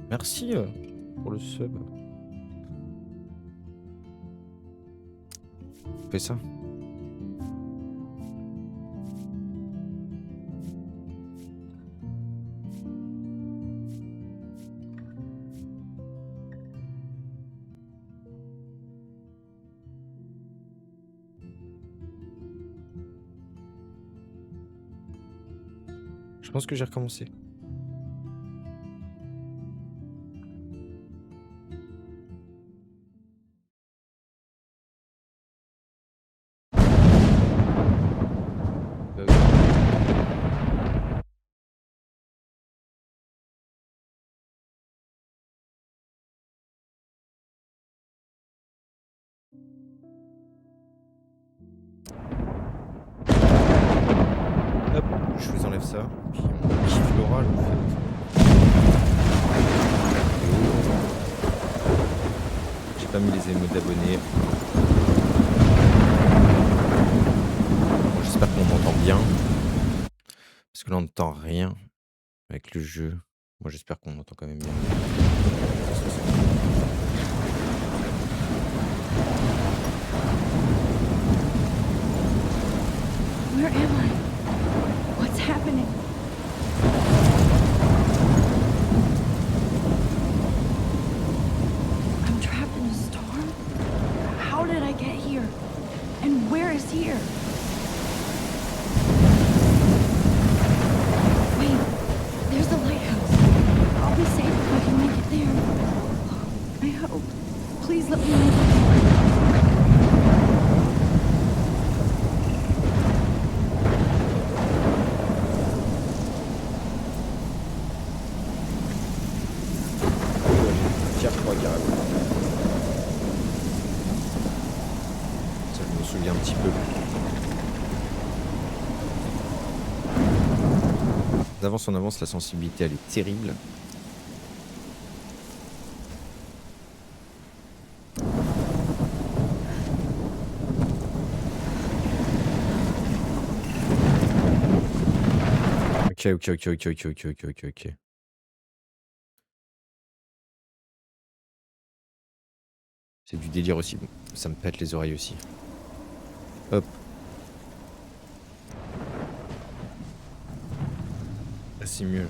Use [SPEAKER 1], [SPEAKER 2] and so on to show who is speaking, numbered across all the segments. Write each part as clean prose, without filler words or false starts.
[SPEAKER 1] Merci pour le sub. Fais ça. Je pense que j'ai recommencé. Hop, je vous enlève ça. Puis on kiffe l'oral en fait. J'ai pas mis les émotes d'abonnés. Bon, j'espère qu'on m'entend bien. Parce que là on n'entend rien avec le jeu. Moi j'espère qu'on m'entend quand même bien.
[SPEAKER 2] Where am I? What's happening? I'm trapped in a storm? How did I get here? And where is here? Wait, there's the lighthouse. I'll be safe if I can make it there. I hope. Please let me make it there.
[SPEAKER 1] Tiens, je crois carrément. Ça je me souviens un petit peu. D'avance en avance, la sensibilité elle est terrible. Ok. C'est du délire aussi. Bon, ça me pète les oreilles aussi. Hop. Là, c'est mieux.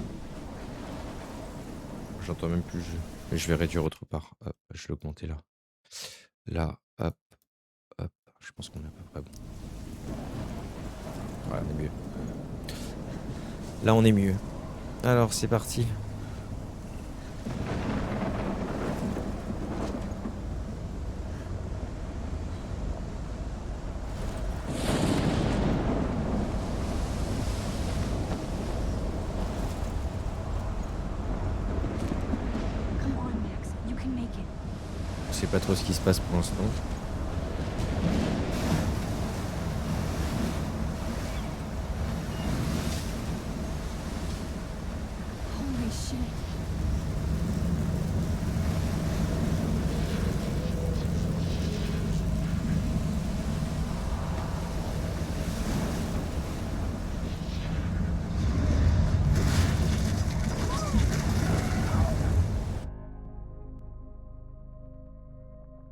[SPEAKER 1] J'entends même plus le jeu. Mais je vais réduire autre part. Hop, je vais l'augmenter là. Là, hop. Je pense qu'on est à peu près bon. Voilà, on est mieux. Là, on est mieux. Alors, c'est parti.
[SPEAKER 2] Come on, Max. You can make it.
[SPEAKER 1] Je sais pas trop ce qui se passe pour l'instant.
[SPEAKER 2] Holy shit.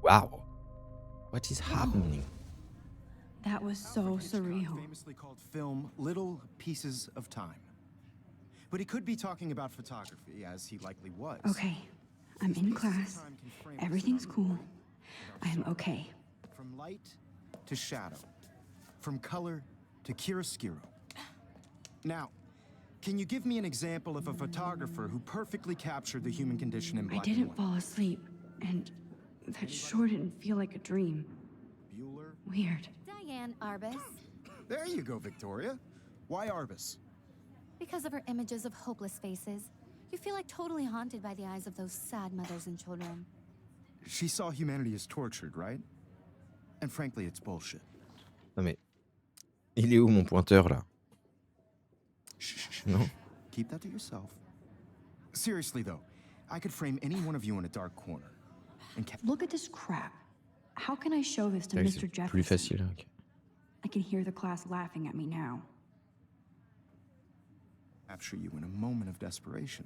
[SPEAKER 1] Wow. What is happening?
[SPEAKER 2] That was so surreal.
[SPEAKER 3] Famously called film Little Pieces of Time. But he could be talking about photography, as he likely was.
[SPEAKER 2] Okay, I'm in class. Everything's cool. I am okay.
[SPEAKER 3] From light to shadow, from color to chiaroscuro. Now, can you give me an example of a photographer who perfectly captured the human condition in
[SPEAKER 2] I
[SPEAKER 3] black
[SPEAKER 2] didn't
[SPEAKER 3] and white?
[SPEAKER 2] fall asleep, and that sure didn't feel like a dream.
[SPEAKER 3] Bueller?
[SPEAKER 2] Weird.
[SPEAKER 4] Diane Arbus.
[SPEAKER 3] There you go, Victoria. Why Arbus?
[SPEAKER 4] Because of her images of hopeless faces, you feel like totally haunted by the eyes of those sad mothers and children.
[SPEAKER 3] She saw humanity as tortured, right? And frankly, it's bullshit.
[SPEAKER 1] Non mais... Il est où mon pointeur là?
[SPEAKER 3] Shh.
[SPEAKER 1] Non?
[SPEAKER 3] Keep that to yourself. Seriously, though, I could frame any one of you in a dark corner. And
[SPEAKER 2] Look at this crap. How can I show this to
[SPEAKER 1] Ouais,
[SPEAKER 2] Mr.
[SPEAKER 1] c'est
[SPEAKER 2] Jefferson?
[SPEAKER 1] plus facile. Ok.
[SPEAKER 2] I can hear the class laughing at me now.
[SPEAKER 3] capture you in a moment of desperation.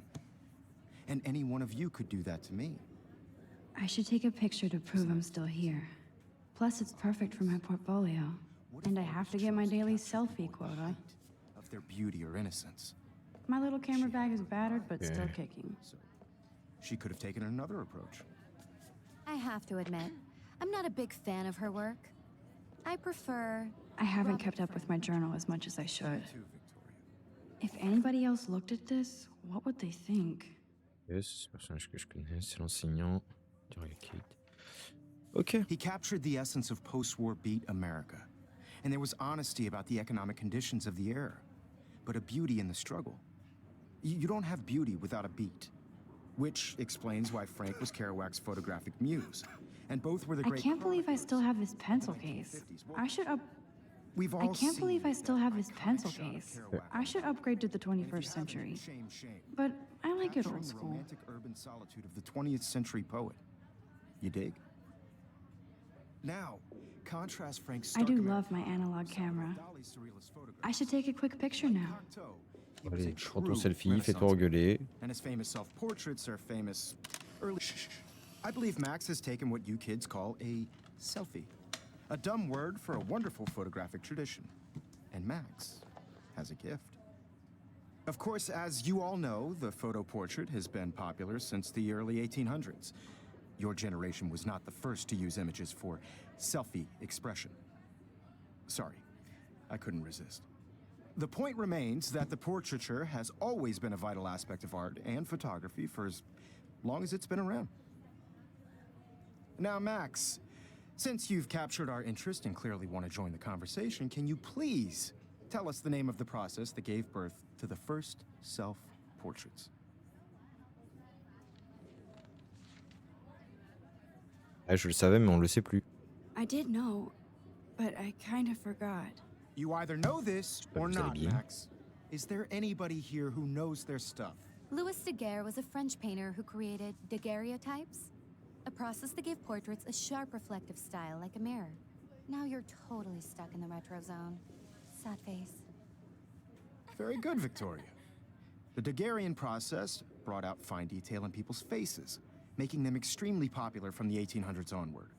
[SPEAKER 3] And any one of you could do that to me.
[SPEAKER 2] I should take a picture to prove I'm still here. Plus, it's perfect for my portfolio. And I have to get my daily selfie quota.
[SPEAKER 3] Of their beauty or innocence.
[SPEAKER 2] My little camera bag is battered, but still kicking.
[SPEAKER 3] So, she could have taken another approach.
[SPEAKER 4] I have to admit, I'm not a big fan of her work. I prefer...
[SPEAKER 2] I haven't kept up with my journal as much as I should.
[SPEAKER 3] Too, Victoria.
[SPEAKER 2] If anybody else looked at this, what would they think?
[SPEAKER 1] Yes, c'est ce personnage que je connais, c'est l'enseignant. Kate. Ok.
[SPEAKER 3] He captured the essence of post-war beat America. And there was honesty about the economic conditions of the era. But a beauty in the struggle. You don't have beauty without a beat. Which explains why Frank was Kerouac's photographic muse. And both were the
[SPEAKER 2] I
[SPEAKER 3] great...
[SPEAKER 2] can't believe I still have this pencil case. I should up...
[SPEAKER 3] We've all
[SPEAKER 2] I can't believe I
[SPEAKER 3] seen
[SPEAKER 2] still have this
[SPEAKER 3] iconic
[SPEAKER 2] pencil
[SPEAKER 3] shot of
[SPEAKER 2] case.
[SPEAKER 3] Kerouac.
[SPEAKER 2] I should upgrade to the
[SPEAKER 3] And if you
[SPEAKER 2] 21st
[SPEAKER 3] haven't,
[SPEAKER 2] century.
[SPEAKER 3] shame.
[SPEAKER 2] But I like it
[SPEAKER 3] Capturing
[SPEAKER 2] old
[SPEAKER 3] the
[SPEAKER 2] school.
[SPEAKER 3] romantic urban solitude of the 20th century poet. You dig? Now, contrast Frank's
[SPEAKER 2] I
[SPEAKER 3] stark
[SPEAKER 2] do
[SPEAKER 3] American
[SPEAKER 2] love my analog camera.
[SPEAKER 3] Dolly's surrealist photographs.
[SPEAKER 2] I should take a quick picture now.
[SPEAKER 3] Cocteau, he was
[SPEAKER 1] Allez,
[SPEAKER 3] a
[SPEAKER 1] prends ton
[SPEAKER 3] true
[SPEAKER 1] selfie, fais-toi
[SPEAKER 3] Renaissance
[SPEAKER 1] engueuler.
[SPEAKER 3] And his famous self-portraits are famous early... I believe Max has taken what you kids call a selfie. A dumb word for a wonderful photographic tradition. And Max has a gift. Of course, as you all know, the photo portrait has been popular since the early 1800s. Your generation was not the first to use images for selfie expression. Sorry, I couldn't resist. The point remains that the portraiture has always been a vital aspect of art and photography for as long as it's been around. Now, Max, since you've captured our interest and clearly want to join the conversation, can you please tell us the name of the process that gave birth to the first self-portraits?
[SPEAKER 1] Ah, je le savais, mais on le sait plus.
[SPEAKER 2] I did know, but I kind of forgot.
[SPEAKER 3] You either know this or
[SPEAKER 1] Vous
[SPEAKER 3] not,
[SPEAKER 1] allez bien.
[SPEAKER 3] Max. Is there anybody here who knows their stuff?
[SPEAKER 4] Louis Daguerre was a French painter who created daguerreotypes, a process that gave portraits a sharp reflective style like a mirror. Now you're totally stuck in the retro zone. Sad face.
[SPEAKER 3] Very good, Victoria. The Daguerrean process brought out fine detail in people's faces, making them extremely popular from the 1800s onward.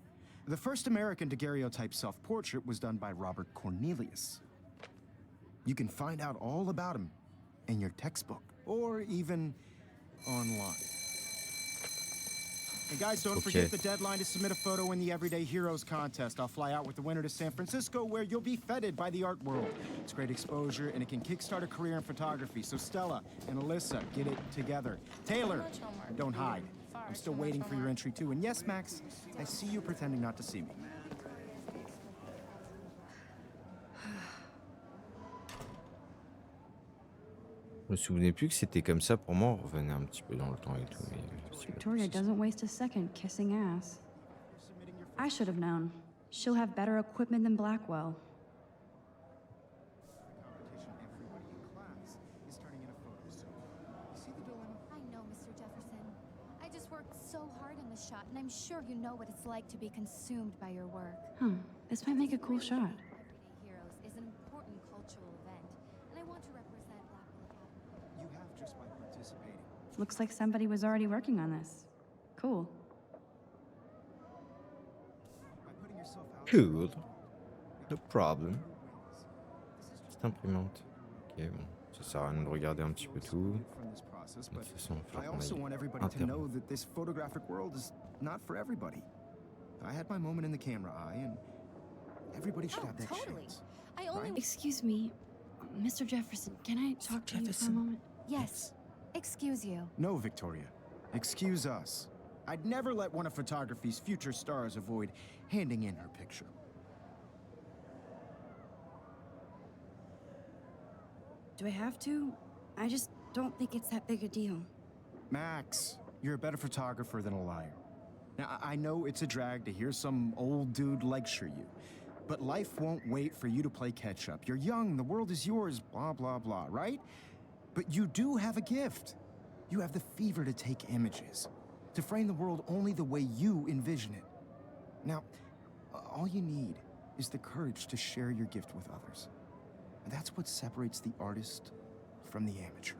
[SPEAKER 3] The first American daguerreotype self-portrait was done by Robert Cornelius. You can find out all about him in your textbook, or even online. And guys, don't forget the deadline to submit a photo in the Everyday Heroes contest. I'll fly out with the winner to San Francisco, where you'll be feted by the art world. It's great exposure, and it can kickstart a career in photography. So Stella and Alyssa, get it together. Taylor, don't hide. I'm still waiting for your entry, too. And yes, Max, I see you pretending not to see me.
[SPEAKER 1] Je me souvenais plus que c'était comme ça pour moi. On revenait un petit peu dans le temps et tout. Mais
[SPEAKER 2] Victoria doesn't waste a second kissing ass. I should have known. She'll have better equipment than Blackwell.
[SPEAKER 3] Everybody in class is turning in a photo, so you see the dilemma?
[SPEAKER 4] I know, Mr. Jefferson. I just worked so hard on this shot, and I'm sure you know what it's like to be consumed by your work.
[SPEAKER 2] This might make a cool shot.
[SPEAKER 4] Everyday Heroes is an important cultural event, and I want to represent Blackwell Academy.
[SPEAKER 3] You have just by participating.
[SPEAKER 2] Looks like somebody was already working on this. Cool.
[SPEAKER 3] By putting yourself out
[SPEAKER 1] cool. No problem. Petite imprimante. Ok, bon. Ça sert à rien de regarder un petit peu tout.
[SPEAKER 3] from this process,
[SPEAKER 1] De
[SPEAKER 3] but
[SPEAKER 1] toute façon, il va
[SPEAKER 3] I
[SPEAKER 1] falloir
[SPEAKER 3] also
[SPEAKER 1] qu'on
[SPEAKER 3] want
[SPEAKER 1] aille
[SPEAKER 3] everybody to know
[SPEAKER 1] interrompre.
[SPEAKER 3] that this photographic world is not for everybody. I had my moment in the camera eye, and everybody should
[SPEAKER 4] Oh,
[SPEAKER 3] have that
[SPEAKER 4] totally.
[SPEAKER 3] chance.
[SPEAKER 4] I only...
[SPEAKER 3] Right?
[SPEAKER 2] Excuse me, Mr. Jefferson, can I talk to you for a moment?
[SPEAKER 4] Yes. Excuse you.
[SPEAKER 3] No, Victoria. Excuse us. I'd never let one of photography's future stars avoid handing in her picture.
[SPEAKER 2] Do I have to? I just don't think it's that big a deal.
[SPEAKER 3] Max, you're a better photographer than a liar. Now, I know it's a drag to hear some old dude lecture you, but life won't wait for you to play catch-up. You're young, the world is yours, blah, blah, blah, right? But you do have a gift. You have the fever to take images, to frame the world only the way you envision it. Now, all you need is the courage to share your gift with others. And that's what separates the artist from the amateur.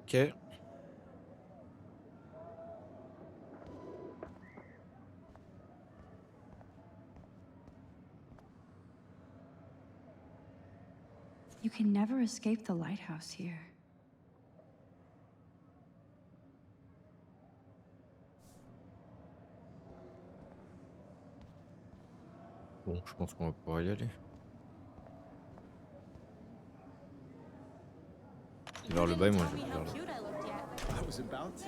[SPEAKER 1] OK.
[SPEAKER 2] You can never escape the lighthouse here.
[SPEAKER 1] Bon, je pense qu'on va pouvoir y aller. C'est vers le bas et moi je vais vers le haut.
[SPEAKER 3] I was about to.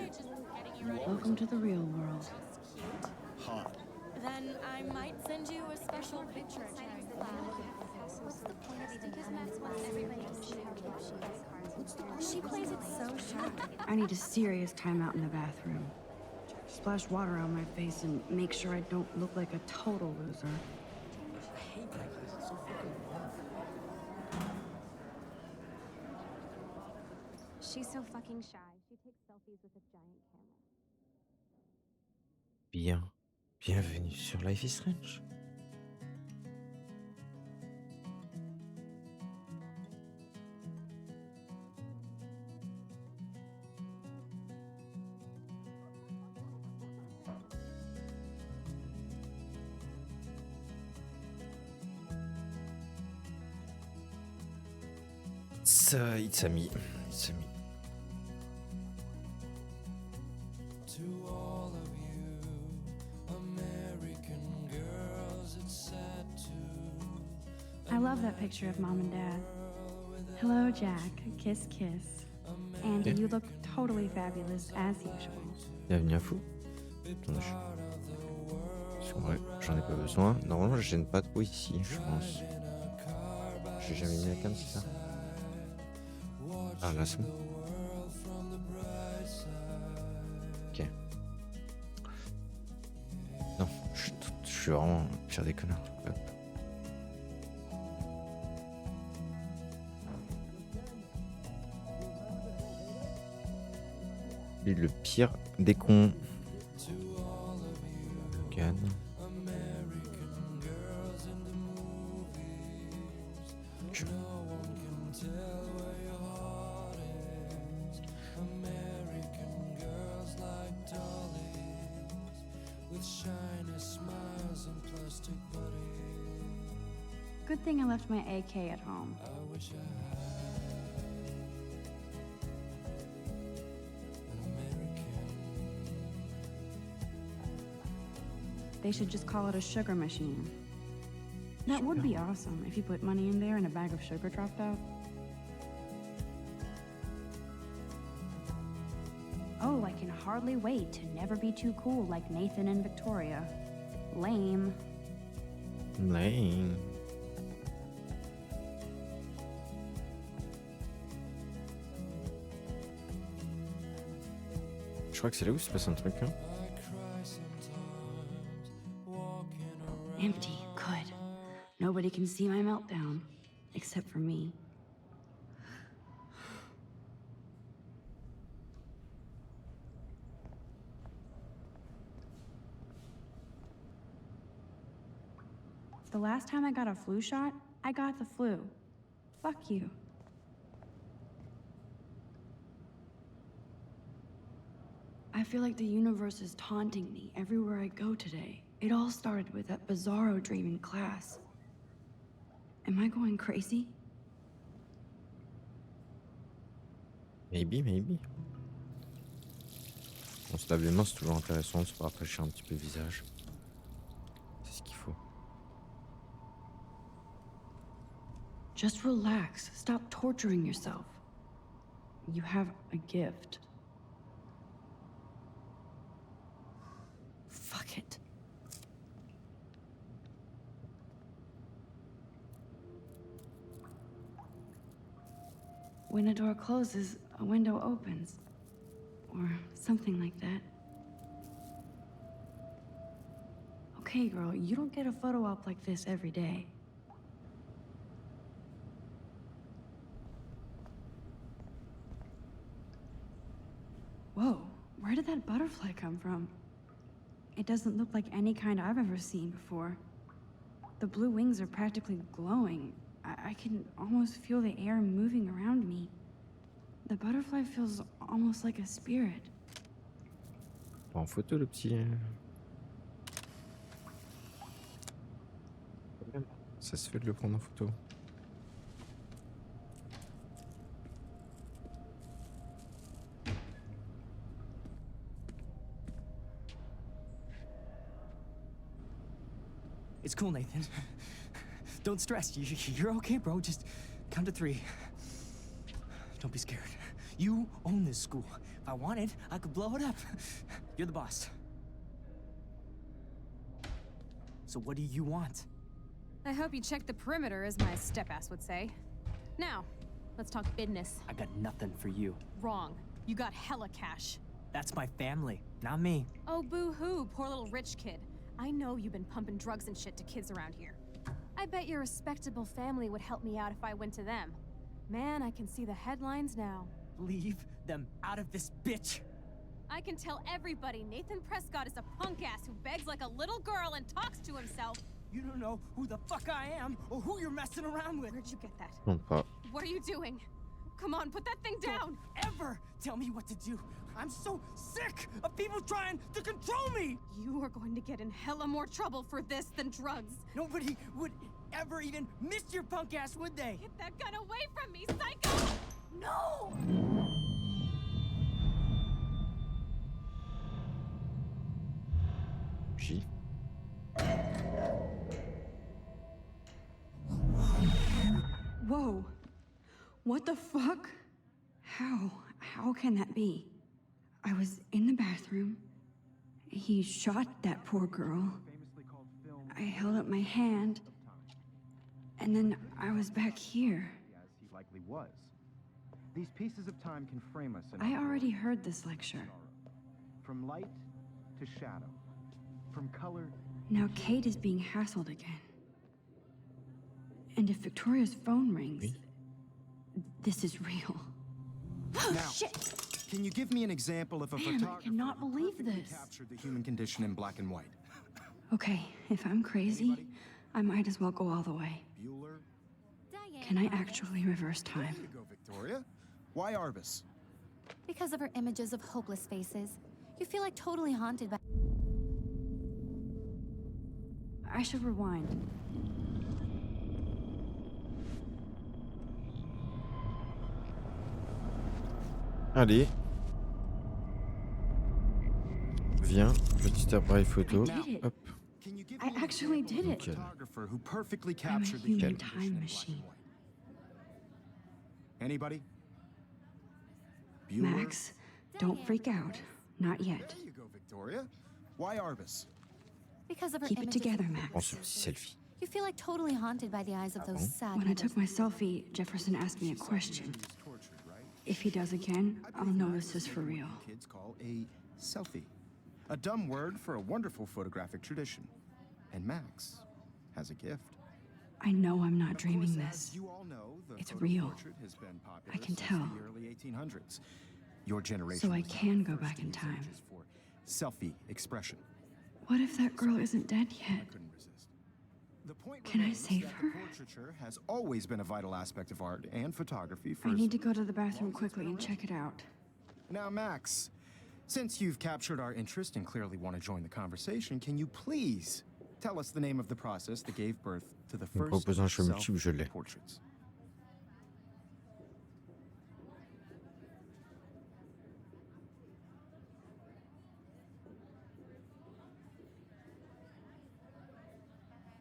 [SPEAKER 2] Welcome to the real world.
[SPEAKER 3] Hot.
[SPEAKER 4] Then I might send you a special picture. What's the point of even everybody she plays it so sharp.
[SPEAKER 2] I need a serious timeout in the bathroom. Splash water on my face and make sure I don't look like a total loser.
[SPEAKER 5] She's so fucking shy. She takes selfies with a giant camera.
[SPEAKER 1] Bienvenue sur Life is Strange. It's a me. It's a me.
[SPEAKER 6] To all of you, American girls, it's sad to.
[SPEAKER 2] I love that picture of Mom and Dad. Hello, Jack. Kiss, kiss. Andy, you look totally fabulous as usual.
[SPEAKER 1] Bienvenue à vous. Attendez, parce qu'en vrai, j'en ai pas besoin. Normalement, je gêne pas trop ici, je pense. J'ai jamais mis la cam, c'est ça? Ah, là, c'est bon. Ok. Non, je suis vraiment le pire des connards. Hop. Et le pire des cons. Logan. Ok.
[SPEAKER 2] Good thing I left my AK at home. They should just call it a sugar machine. That would be awesome if you put money in there and a bag of sugar dropped out. Oh, I can hardly wait to never be too cool like Nathan and Victoria. Lame.
[SPEAKER 1] Lame. Je crois que c'est là où il se passe un truc, hein.
[SPEAKER 2] Empty. Good. Nobody can see my meltdown. Except for me. The last time I got a flu shot, I got the flu. Fuck you. I feel like the universe is taunting me everywhere I go today. It all started with that bizarro dream in class. Am I going crazy?
[SPEAKER 1] Maybe. On se lave les mains, c'est toujours intéressant de se rafraîchir un petit peu le visage. C'est ce qu'il faut.
[SPEAKER 2] Just relax. Stop torturing yourself. You have a gift. Fuck it. When a door closes, a window opens. Or something like that. Okay, girl, you don't get a photo op like this every day. Whoa, where did that butterfly come from? It doesn't look like any kind I've ever seen before. The blue wings are practically glowing. I can almost feel the air moving around me. The butterfly feels almost like a spirit.
[SPEAKER 1] En photo, le petit. Ça se fait de le prendre en photo.
[SPEAKER 7] It's cool, Nathan. Don't stress. You're okay, bro. Just count to 3. Don't be scared. You own this school. If I wanted, I could blow it up. You're the boss. So what do you want?
[SPEAKER 5] I hope you checked the perimeter, as my step-ass would say. Now, let's talk business.
[SPEAKER 7] I got nothing for you.
[SPEAKER 5] Wrong. You got hella cash.
[SPEAKER 7] That's my family, not me.
[SPEAKER 5] Oh, boo-hoo, poor little rich kid. I know you've been pumping drugs and shit to kids around here. I bet your respectable family would help me out if I went to them. Man, I can see the headlines now.
[SPEAKER 7] Leave them out of this bitch.
[SPEAKER 5] I can tell everybody Nathan Prescott is a punk ass who begs like a little girl and talks to himself.
[SPEAKER 7] You don't know who the fuck I am or who you're messing around with.
[SPEAKER 5] Where'd you get that?
[SPEAKER 1] Non pas.
[SPEAKER 5] What are you doing? Come on, put that thing down!
[SPEAKER 7] Don't ever tell me what to do. I'm so sick of people trying to control me.
[SPEAKER 5] You are going to get in hella more trouble for this than drugs.
[SPEAKER 7] Nobody would ever even miss your punk ass, would they?
[SPEAKER 5] Get that gun away from me, psycho! No!
[SPEAKER 1] J.
[SPEAKER 2] Whoa. What the fuck? How can that be? I was in the bathroom. He shot that poor girl. I held up my hand. And then I was back here.
[SPEAKER 3] As he likely was. These pieces of time can frame us in
[SPEAKER 2] I
[SPEAKER 3] our
[SPEAKER 2] already
[SPEAKER 3] world.
[SPEAKER 2] heard this lecture.
[SPEAKER 3] From light to shadow. From color.
[SPEAKER 2] Now Kate is being hassled again. And if Victoria's phone rings, this is real.
[SPEAKER 3] Now,
[SPEAKER 2] Shit!
[SPEAKER 3] can you give me an example of a
[SPEAKER 2] Man, I
[SPEAKER 3] photographer
[SPEAKER 2] cannot
[SPEAKER 3] who
[SPEAKER 2] believe
[SPEAKER 3] perfectly
[SPEAKER 2] this.
[SPEAKER 3] captured the human condition in black and white?
[SPEAKER 2] Okay, if I'm crazy, I might as well go all the way.
[SPEAKER 3] Bueller?
[SPEAKER 4] Diane
[SPEAKER 2] Can I
[SPEAKER 4] Arbus.
[SPEAKER 2] actually reverse time?
[SPEAKER 3] There you go, Victoria. Why Arbus?
[SPEAKER 4] Because of her images of hopeless faces, you feel like totally haunted by.
[SPEAKER 2] I should rewind.
[SPEAKER 1] Allez. Viens, petit appareil photo.
[SPEAKER 2] I did it.
[SPEAKER 1] Hop.
[SPEAKER 3] Can you give
[SPEAKER 2] I
[SPEAKER 3] me an
[SPEAKER 2] actually
[SPEAKER 3] example
[SPEAKER 2] did
[SPEAKER 3] of a
[SPEAKER 2] it.
[SPEAKER 3] photographer who perfectly
[SPEAKER 2] I'm a
[SPEAKER 3] captured the
[SPEAKER 2] human
[SPEAKER 3] human
[SPEAKER 2] time
[SPEAKER 3] condition in black
[SPEAKER 2] machine.
[SPEAKER 3] and white? Anybody? Bueller?
[SPEAKER 2] Max, don't freak out. Not yet.
[SPEAKER 3] There you go, Victoria. Why Arbus?
[SPEAKER 4] Because of her
[SPEAKER 2] Keep it
[SPEAKER 4] images
[SPEAKER 2] together,
[SPEAKER 4] of
[SPEAKER 2] Max.
[SPEAKER 1] Prends ce petit selfie.
[SPEAKER 4] You feel like totally haunted by the eyes of those sad.
[SPEAKER 2] When I
[SPEAKER 4] little
[SPEAKER 2] took my selfie, Jefferson asked me a question.
[SPEAKER 3] He was tortured, right?
[SPEAKER 2] If he does again,
[SPEAKER 3] I
[SPEAKER 2] I'll
[SPEAKER 3] believe
[SPEAKER 2] know
[SPEAKER 3] Max
[SPEAKER 2] this is
[SPEAKER 3] has
[SPEAKER 2] for
[SPEAKER 3] taken
[SPEAKER 2] real.
[SPEAKER 3] what you kids call a selfie. A dumb word for a wonderful photographic tradition. And Max has a gift.
[SPEAKER 2] I know I'm not
[SPEAKER 3] Of
[SPEAKER 2] dreaming
[SPEAKER 3] course,
[SPEAKER 2] this.
[SPEAKER 3] as you all know, the
[SPEAKER 2] It's
[SPEAKER 3] photo
[SPEAKER 2] real.
[SPEAKER 3] portrait has been popular
[SPEAKER 2] I can
[SPEAKER 3] since
[SPEAKER 2] tell.
[SPEAKER 3] the early 1800s. Your generation.
[SPEAKER 2] So I
[SPEAKER 3] was
[SPEAKER 2] can go
[SPEAKER 3] first
[SPEAKER 2] back
[SPEAKER 3] to
[SPEAKER 2] in
[SPEAKER 3] use
[SPEAKER 2] time.
[SPEAKER 3] images for selfie expression.
[SPEAKER 2] What if that girl isn't dead
[SPEAKER 3] I
[SPEAKER 2] yet?
[SPEAKER 3] couldn't resist. The point
[SPEAKER 2] Can I
[SPEAKER 3] remains
[SPEAKER 2] save
[SPEAKER 3] that
[SPEAKER 2] her?
[SPEAKER 3] the portraiture has always been a vital aspect of art and photography for
[SPEAKER 2] I
[SPEAKER 3] as
[SPEAKER 2] need to go to the bathroom quickly and check it out.
[SPEAKER 3] Now, Max, since you've captured our interest and clearly want to join the conversation, can you please tell us the name of the process that gave birth to the
[SPEAKER 1] Me
[SPEAKER 3] first
[SPEAKER 1] propose un choix multiple, je l'ai.
[SPEAKER 3] self-portraits?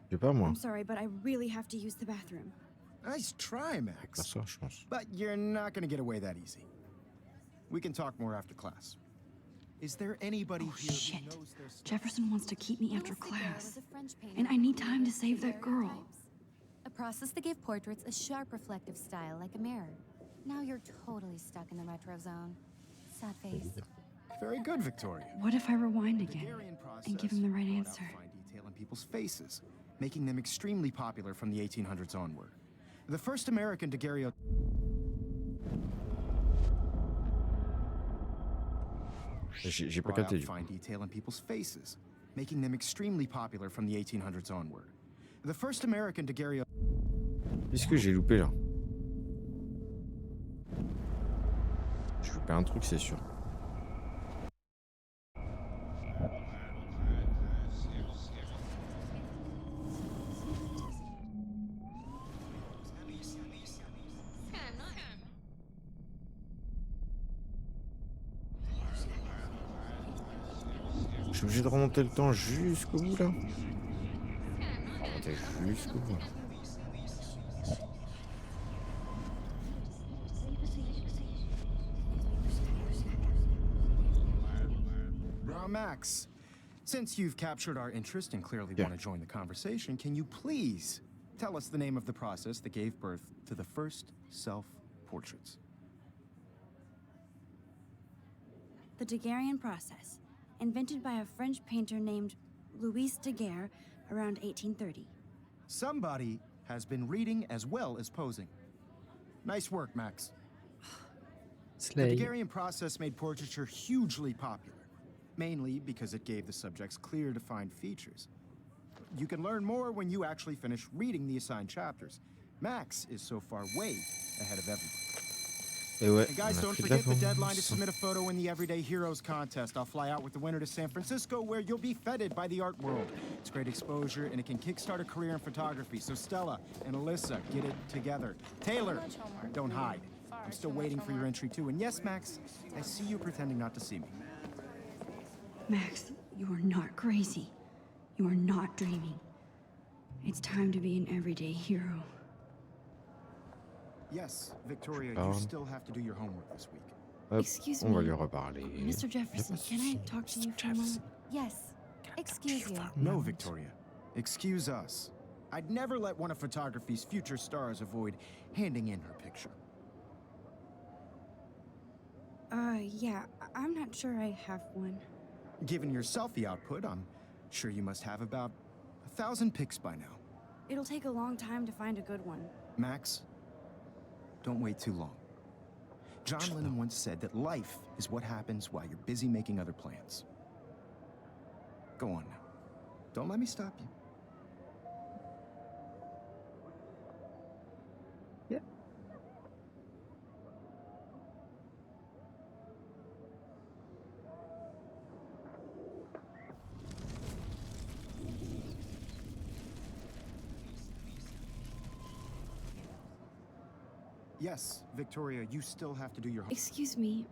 [SPEAKER 1] Je sais pas moi.
[SPEAKER 2] I'm sorry, but I really have to use the bathroom.
[SPEAKER 3] Nice try,
[SPEAKER 1] Faire
[SPEAKER 3] Max.
[SPEAKER 1] ça, je pense.
[SPEAKER 3] But you're not going to get away that easy. We can talk more after class. Is there anybody
[SPEAKER 2] Oh,
[SPEAKER 3] here
[SPEAKER 2] shit.
[SPEAKER 3] who knows their stuff?
[SPEAKER 2] Jefferson wants to keep me after
[SPEAKER 4] Little Figaro
[SPEAKER 2] class.
[SPEAKER 4] was a French painter
[SPEAKER 2] And I
[SPEAKER 4] who
[SPEAKER 2] need time to
[SPEAKER 4] created
[SPEAKER 2] save that girl.
[SPEAKER 4] daguerreotypes, a process that gave portraits a sharp reflective style like a mirror. Now you're totally stuck in the retro zone. Sad face.
[SPEAKER 3] Very good, Victoria.
[SPEAKER 2] What if I rewind again
[SPEAKER 3] Daguerrean process
[SPEAKER 2] and give him the right
[SPEAKER 3] brought out
[SPEAKER 2] answer?
[SPEAKER 3] fine detail in people's faces, making them extremely popular from the 1800s onward. The first American daguerreotype.
[SPEAKER 1] J'ai pas
[SPEAKER 3] brought
[SPEAKER 1] capté
[SPEAKER 3] out
[SPEAKER 1] du coup.
[SPEAKER 3] fine detail in people's faces, making them extremely popular from the 1800s onward. The first American daguerreotype.
[SPEAKER 1] Qu'est-ce que j'ai loupé là? loupé un truc, c'est sûr. Je suis obligé de remonter le temps jusqu'au bout là. Remonter jusqu'au bout.
[SPEAKER 3] Max, since you've captured our interest and clearly
[SPEAKER 1] Yeah.
[SPEAKER 3] want to join the conversation, can you please tell us the name of the process that gave birth to the first self-portraits?
[SPEAKER 8] The Daguerrean process, invented by a French painter named Louis Daguerre around 1830.
[SPEAKER 3] Somebody has been reading as well as posing. Nice work, Max. The
[SPEAKER 1] Slay.
[SPEAKER 3] Daguerrean process made portraiture hugely popular, mainly because it gave the subjects clear, defined features. You can learn more when you actually finish reading the assigned chapters. Max is so far way ahead of everyone.
[SPEAKER 1] Et ouais,
[SPEAKER 3] And guys,
[SPEAKER 1] on a
[SPEAKER 3] don't
[SPEAKER 1] pris de
[SPEAKER 3] forget the deadline to
[SPEAKER 1] l'avance.
[SPEAKER 3] submit a photo in the Everyday Heroes contest. I'll fly out with the winner to San Francisco, where you'll be feted by the art world. It's great exposure, and it can kickstart a career in photography. So Stella and Alyssa, get it together. Taylor, don't hide. I'm still waiting for your entry too. And yes, Max, I see you pretending not to see me.
[SPEAKER 2] Max, you are not crazy. You are not dreaming. It's time to be an everyday hero.
[SPEAKER 3] Yes, Victoria,
[SPEAKER 1] Oh.
[SPEAKER 3] you still have to do your homework this week.
[SPEAKER 1] Hop,
[SPEAKER 2] Excuse
[SPEAKER 1] on va
[SPEAKER 2] me.
[SPEAKER 1] lui reparler.
[SPEAKER 2] Mr. Jefferson, can I talk to you for a moment?
[SPEAKER 4] Yes. Excuse you.
[SPEAKER 3] No, Victoria. Excuse us. I'd never let one of photography's future stars avoid handing in her picture.
[SPEAKER 2] Yeah, I'm not sure I have one.
[SPEAKER 3] Given your selfie output, I'm sure you must have about 1,000 pics by now.
[SPEAKER 8] It'll take a long time to find a good one.
[SPEAKER 3] Max, don't wait too long. John Lennon once said that life is what happens while you're busy making other plans. Go on now. Don't let me stop you. Yes, Victoria, you still have to do your homework.
[SPEAKER 2] Excuse me,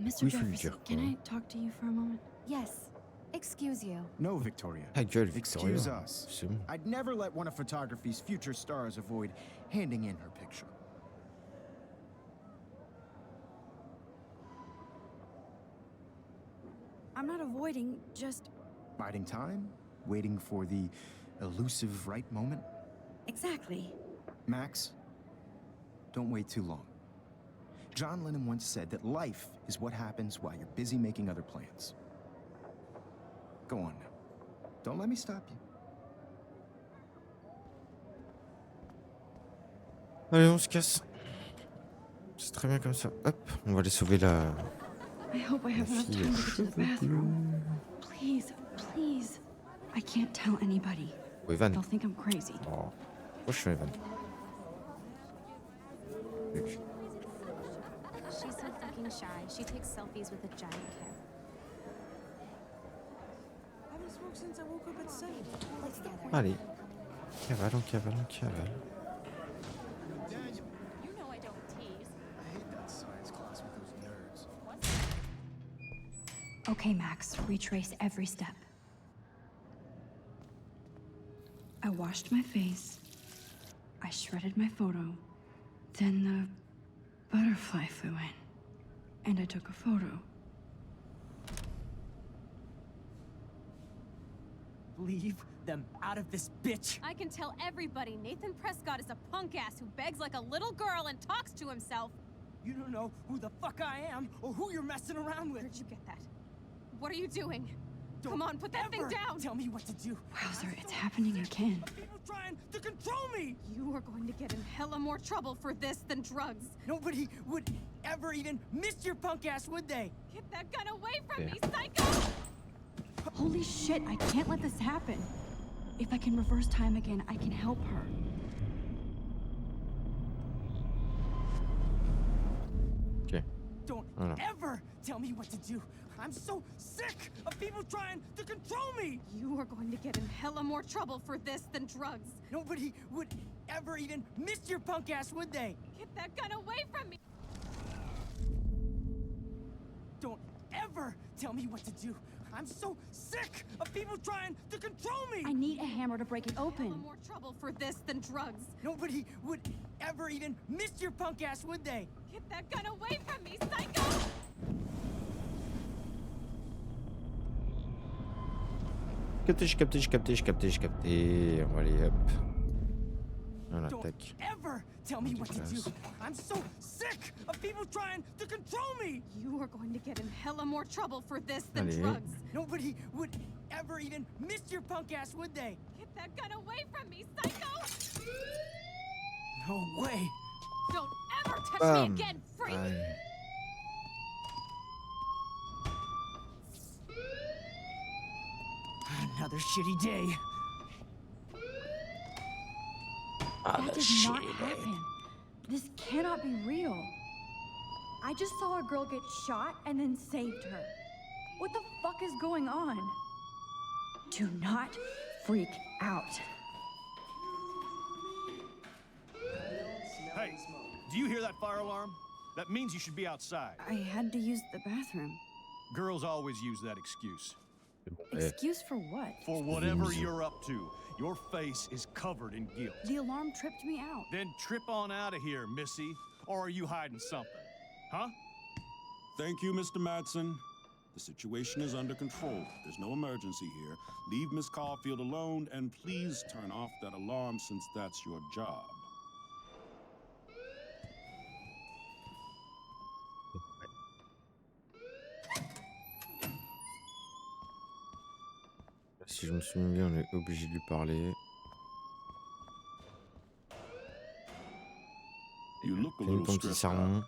[SPEAKER 2] Mr.
[SPEAKER 1] Oui, faut lui
[SPEAKER 2] Jefferson,
[SPEAKER 1] dire,
[SPEAKER 2] can
[SPEAKER 1] quoi.
[SPEAKER 2] I talk to you for a moment?
[SPEAKER 4] Yes. Excuse you.
[SPEAKER 3] No, Victoria.
[SPEAKER 1] Ta gueule, Victoria.
[SPEAKER 3] Excuse us.
[SPEAKER 1] C'est bon.
[SPEAKER 3] I'd never let one of photography's future stars avoid handing in her picture.
[SPEAKER 8] I'm not avoiding, just
[SPEAKER 3] Biding time, waiting for the elusive right moment.
[SPEAKER 8] exactly.
[SPEAKER 3] Max, don't wait too long. John Lennon once said that life is what happens while you're busy making other plans. Go on now. Don't let me stop you.
[SPEAKER 1] Allez, on se casse. C'est très bien comme ça. Hop, on va aller sauver la...
[SPEAKER 2] I hope I have enough
[SPEAKER 1] fille
[SPEAKER 2] time
[SPEAKER 1] aux
[SPEAKER 2] to get to the
[SPEAKER 1] cheveux
[SPEAKER 2] bathroom. Please, please. I can't tell anybody.
[SPEAKER 1] Oh, Evan.
[SPEAKER 2] They'll think I'm crazy.
[SPEAKER 1] Oh. Moi, je suis Evan.
[SPEAKER 5] She's so fucking shy. She takes selfies with a giant camera.
[SPEAKER 7] haven't smoked since I woke up at 7.
[SPEAKER 1] Allez. Cavale, on cavale, on cavale.
[SPEAKER 5] You know I don't tease.
[SPEAKER 3] I hate that science class with those nerds.
[SPEAKER 2] Okay, Max, retrace every step. I washed my face. I shredded my photo. Then the butterfly flew in. And I took a photo.
[SPEAKER 7] Leave them out of this bitch.
[SPEAKER 5] I can tell everybody Nathan Prescott is a punk ass who begs like a little girl and talks to himself.
[SPEAKER 7] You don't know who the fuck I am or who you're messing around with.
[SPEAKER 5] Where'd you get that? What are you doing?
[SPEAKER 7] Don't
[SPEAKER 5] Come on, put that thing
[SPEAKER 7] ever
[SPEAKER 5] down!
[SPEAKER 7] Tell me what to do.
[SPEAKER 2] Wowzer, it's happening again.
[SPEAKER 7] People trying to control me.
[SPEAKER 5] You are going to get in hella more trouble for this than drugs.
[SPEAKER 7] Nobody would ever even miss your punk ass, would they?
[SPEAKER 5] Get that gun away from
[SPEAKER 1] Yeah.
[SPEAKER 5] me, psycho!
[SPEAKER 2] Holy shit, I can't let this happen. If I can reverse time again, I can help her.
[SPEAKER 1] Ok.
[SPEAKER 7] Don't
[SPEAKER 1] Voilà.
[SPEAKER 7] ever tell me what to do. I'm so sick of people trying to control me.
[SPEAKER 5] You are going to get in hella more trouble for this than drugs.
[SPEAKER 7] Nobody would ever even miss your punk ass, would they?
[SPEAKER 5] Get that gun away from me!
[SPEAKER 7] Don't ever tell me what to do. I'm so sick of people trying to control me.
[SPEAKER 2] I need a hammer to break it
[SPEAKER 5] Hella
[SPEAKER 2] open.
[SPEAKER 5] more trouble for this than drugs.
[SPEAKER 7] Nobody would ever even miss your punk ass, would they?
[SPEAKER 5] Get that gun away from me, psycho!
[SPEAKER 1] J'ai capté. On va aller, hop. Voilà,
[SPEAKER 7] Don't
[SPEAKER 1] tac.
[SPEAKER 7] ever tell me what to do.
[SPEAKER 1] Déplace.
[SPEAKER 7] I'm so sick of people trying to control me.
[SPEAKER 5] You are going to get in hella more trouble for this than
[SPEAKER 1] Allez.
[SPEAKER 5] drugs.
[SPEAKER 7] Nobody would ever even miss your punk ass, would they?
[SPEAKER 5] Get that gun away from me, psycho!
[SPEAKER 7] No way.
[SPEAKER 5] Don't ever touch
[SPEAKER 1] Bam.
[SPEAKER 5] me again, freak!
[SPEAKER 1] Aïe.
[SPEAKER 7] Another shitty day.
[SPEAKER 2] That did not happen. This cannot be real. I just saw a girl get shot and then saved her. What the fuck is going on? Do not freak out.
[SPEAKER 9] Hey, do you hear that fire alarm? That means you should be outside.
[SPEAKER 2] I had to use the bathroom.
[SPEAKER 9] Girls always use that excuse.
[SPEAKER 2] Excuse for what?
[SPEAKER 9] For whatever you're up to, your face is covered in guilt.
[SPEAKER 2] The alarm tripped me out.
[SPEAKER 9] Then trip on out of here, missy. Or are you hiding something? Huh?
[SPEAKER 10] Thank you, Mr. Madsen. The situation is under control. There's no emergency here. Leave Miss Caulfield alone, and please turn off that alarm since that's your job.
[SPEAKER 1] Si je me souviens bien, on est obligé de lui parler.
[SPEAKER 10] You look a
[SPEAKER 1] Fais
[SPEAKER 10] little
[SPEAKER 1] ton petit
[SPEAKER 10] stressed out.
[SPEAKER 1] sermon.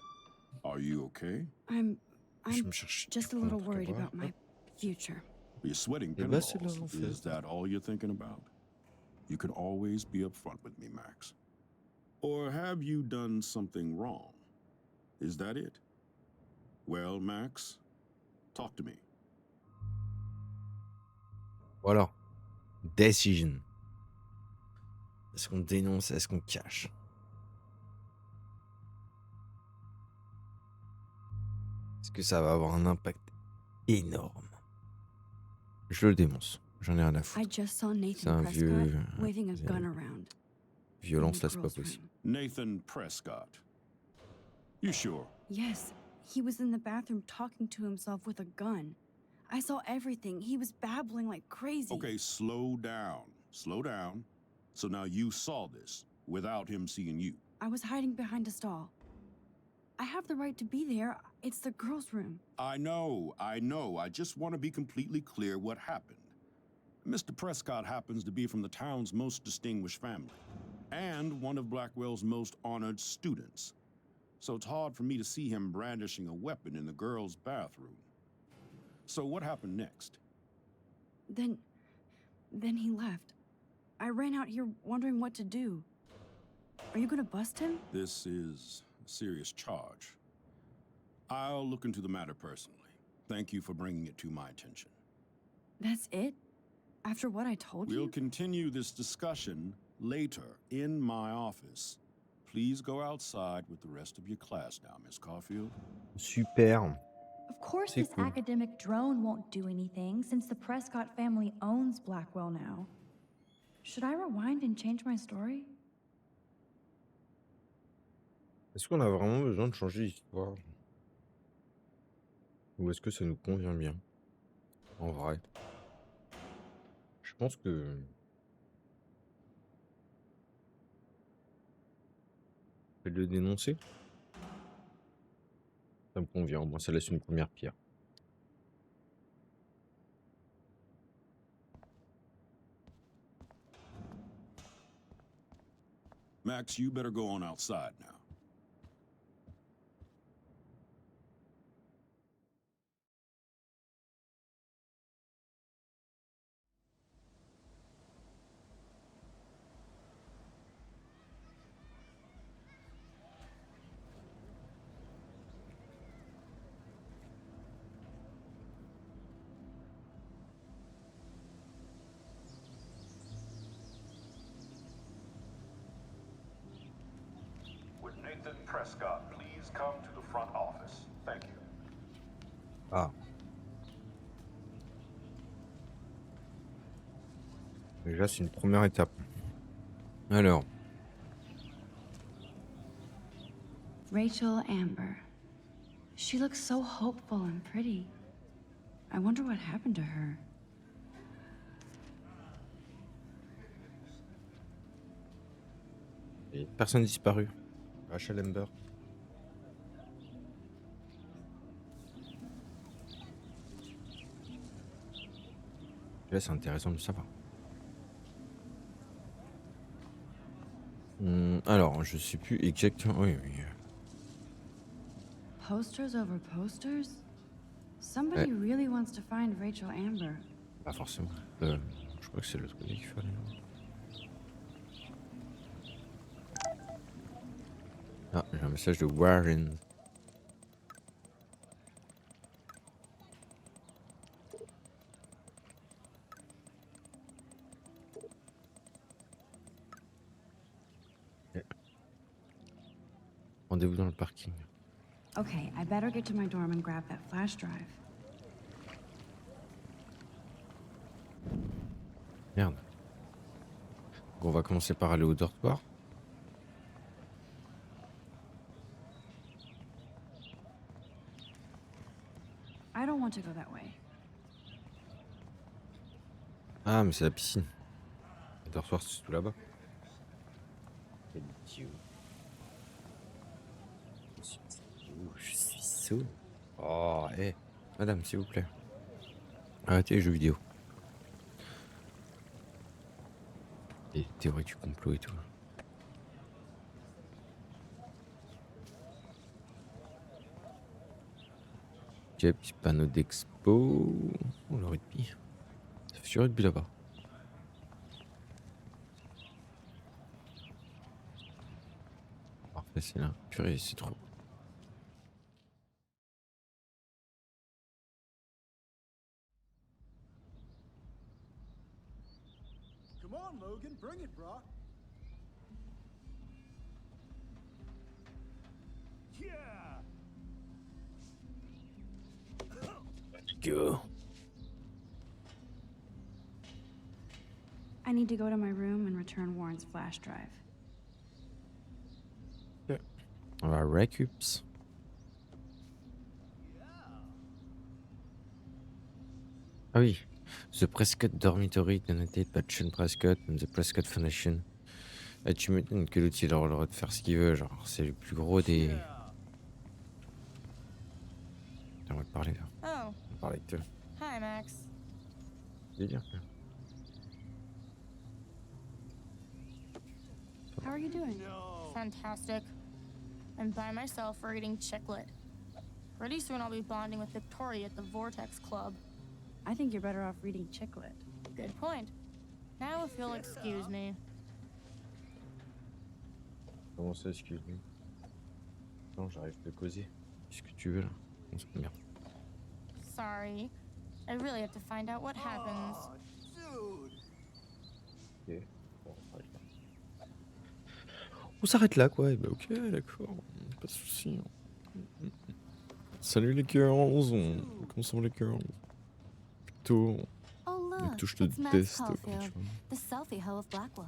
[SPEAKER 10] Are you okay?
[SPEAKER 1] Je
[SPEAKER 2] I'm
[SPEAKER 1] me cherche.
[SPEAKER 2] just a
[SPEAKER 1] un
[SPEAKER 2] little
[SPEAKER 1] truc à
[SPEAKER 2] worried
[SPEAKER 1] boire.
[SPEAKER 2] about my future.
[SPEAKER 10] You're sweating
[SPEAKER 1] Eh ben, c'est
[SPEAKER 10] pinballs.
[SPEAKER 1] leur enfer.
[SPEAKER 10] Is that all you're thinking about? You can always be upfront with me, Max. Or have you done something wrong? Is that it? Well, Max, talk to me.
[SPEAKER 1] Voilà. Decision. Est-ce qu'on dénonce? Est-ce qu'on cache? Est-ce que ça va avoir un impact énorme? Je le dénonce. J'en ai rien à
[SPEAKER 2] I
[SPEAKER 1] foutre.
[SPEAKER 2] just saw
[SPEAKER 1] C'est
[SPEAKER 2] Nathan
[SPEAKER 1] un
[SPEAKER 2] Prescott
[SPEAKER 1] vieux...
[SPEAKER 2] waving a gun around. in
[SPEAKER 1] Violence,
[SPEAKER 2] the
[SPEAKER 1] là, c'est pas
[SPEAKER 2] girls'
[SPEAKER 1] possible.
[SPEAKER 2] room.
[SPEAKER 10] Nathan Prescott. You sure?
[SPEAKER 2] Yes, he was in the bathroom talking to himself with a gun. I saw everything. He was babbling like crazy.
[SPEAKER 10] Okay, slow down. Slow down. So now you saw this without him seeing you.
[SPEAKER 2] I was hiding behind a stall. I have the right to be there. It's the girls' room.
[SPEAKER 10] I know. I just want to be completely clear what happened. Mr. Prescott happens to be from the town's most distinguished family, and one of Blackwell's most honored students. So it's hard for me to see him brandishing a weapon in the girls' bathroom. So what happened next?
[SPEAKER 2] Then he left. I ran out here wondering what to do. Are you gonna bust him?
[SPEAKER 10] This is a serious charge. I'll look into the matter personally. Thank you for bringing it to my attention.
[SPEAKER 2] That's it? After what I told
[SPEAKER 10] We'll
[SPEAKER 2] you?
[SPEAKER 10] continue this discussion later in my office. Please go outside with the rest of your class now, Miss Caulfield.
[SPEAKER 1] Super.
[SPEAKER 11] Of course,
[SPEAKER 1] C'est
[SPEAKER 11] this
[SPEAKER 1] cool.
[SPEAKER 11] academic drone won't do anything since the Prescott family owns Blackwell now. Should I rewind and change my story?
[SPEAKER 1] Est-ce qu'on a vraiment besoin de changer l'histoire? Ou est-ce que ça nous convient bien? En vrai. Je pense que... Je vais le dénoncer. Ça me convient, au moins ça laisse une première pierre.
[SPEAKER 10] Max, you better go on outside now.
[SPEAKER 12] Nathan Prescott please come to the front office? Thank you.
[SPEAKER 1] Ah. Déjà, c'est une première étape. Alors,
[SPEAKER 2] Rachel Amber. She looks so hopeful and pretty. I wonder what happened to her.
[SPEAKER 1] et personne disparu. Rachel Amber. Là, c'est intéressant de savoir. Alors, je sais plus exactement. Oui, oui.
[SPEAKER 2] Posters over posters? Somebody really wants to find Rachel Amber.
[SPEAKER 1] Pas forcément. Je crois que c'est l'autre côté qu'il fallait. Ah, j'ai un message de Warren. Rendez-vous dans le parking.
[SPEAKER 2] Okay, I better get to my dorm and grab that flash drive.
[SPEAKER 1] Merde. Bon, on va commencer par aller au dortoir.
[SPEAKER 2] I don't want to go that way.
[SPEAKER 1] Ah, mais c'est la piscine. Le dortoir, c'est tout là-bas. Quel idiot. Je suis sourd. Oh, hé. Madame, s'il vous plaît. Arrêtez les jeux vidéo. Et théorie du complot et tout. Ok, petit panneau d'expo. Oh, le rugby. Ça fait du rugby là-bas. Parfait, c'est là. Purée, c'est trop.
[SPEAKER 3] Come on, Logan, bring it, bro.
[SPEAKER 9] Yeah!
[SPEAKER 1] Go.
[SPEAKER 2] I need to go to my room and return Warren's flash drive.
[SPEAKER 1] On va récups. Ah oui. The Prescott Dormitory donated by Sean Prescott and the Prescott Foundation. Ah, tu m'étonnes que l'outil a le droit de faire ce qu'il veut, genre c'est le plus gros des... On va te parler là.
[SPEAKER 13] Oh,
[SPEAKER 1] On va parler avec toi.
[SPEAKER 13] hi, Max.
[SPEAKER 1] Délire.
[SPEAKER 2] How are you doing?
[SPEAKER 13] Fantastic. I'm by myself reading Chicklet. Pretty soon I'll be bonding with Victoria at the Vortex Club.
[SPEAKER 2] I think you're better off reading Chicklet.
[SPEAKER 13] Good point. Now if you'll excuse me.
[SPEAKER 1] Comment ça, excuse-moi? Non, j'arrive de causer. Qu'est-ce que tu veux là? On se regarde.
[SPEAKER 13] Sorry. I really have to find out what happens.
[SPEAKER 1] Ok. Bon, on s'arrête là. On s'arrête là quoi. Eh ben, ok, d'accord. Pas de soucis. Salut les girls. Comment sont les girls? Plutôt.
[SPEAKER 4] Oh
[SPEAKER 1] Mais
[SPEAKER 4] look,
[SPEAKER 1] tout, je te
[SPEAKER 4] it's Max
[SPEAKER 1] déteste.
[SPEAKER 4] Caulfield, the selfie hoe of Blackwell.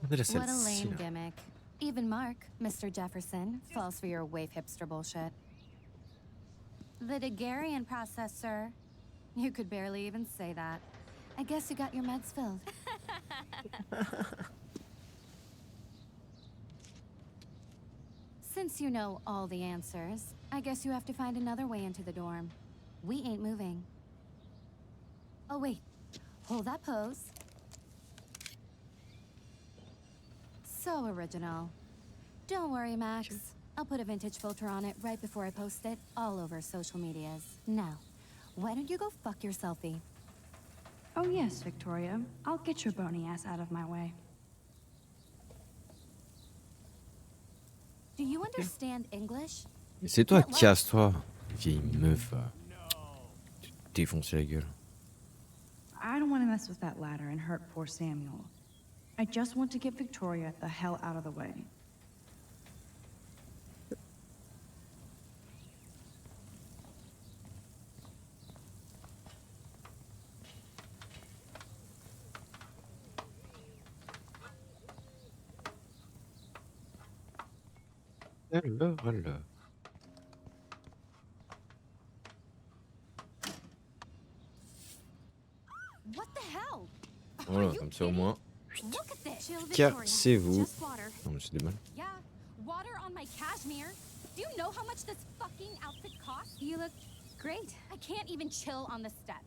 [SPEAKER 1] On est la
[SPEAKER 4] What a
[SPEAKER 1] celle-ci
[SPEAKER 4] lame
[SPEAKER 1] là.
[SPEAKER 4] gimmick. Even Mark, Mr. Jefferson, falls for your wave hipster bullshit. The Daguerrean process, sir. You could barely even say that. I guess you got your meds filled. Since you know all the answers, I guess you have to find another way into the dorm. We ain't moving. Oh, wait. Hold that pose. So original. Don't worry, Max. I'll put a vintage filter on it right before I post it all over social medias. Now, why don't you go fuck your selfie?
[SPEAKER 2] Oh yes, Victoria. I'll get your bony ass out of my way.
[SPEAKER 4] Do you understand English?
[SPEAKER 1] Mais c'est toi,
[SPEAKER 4] Get lost.
[SPEAKER 1] casse-toi. Vieille meuf. Tu te défoncer la gueule.
[SPEAKER 2] I don't want to mess with that ladder and hurt poor Samuel. I just want to get Victoria the hell out of the way.
[SPEAKER 1] Alors.
[SPEAKER 4] What the hell? Are
[SPEAKER 1] Voilà,
[SPEAKER 4] you
[SPEAKER 1] comme ça au
[SPEAKER 4] kidding?
[SPEAKER 1] moins.
[SPEAKER 4] Look at this. Chill, Victoria.
[SPEAKER 1] Cassez-vous.
[SPEAKER 4] Just water.
[SPEAKER 1] Non, mais c'est des balles.
[SPEAKER 4] Yeah, water on my cashmere. Do you know how much this fucking outfit costs? You look great. I can't even chill on the steps.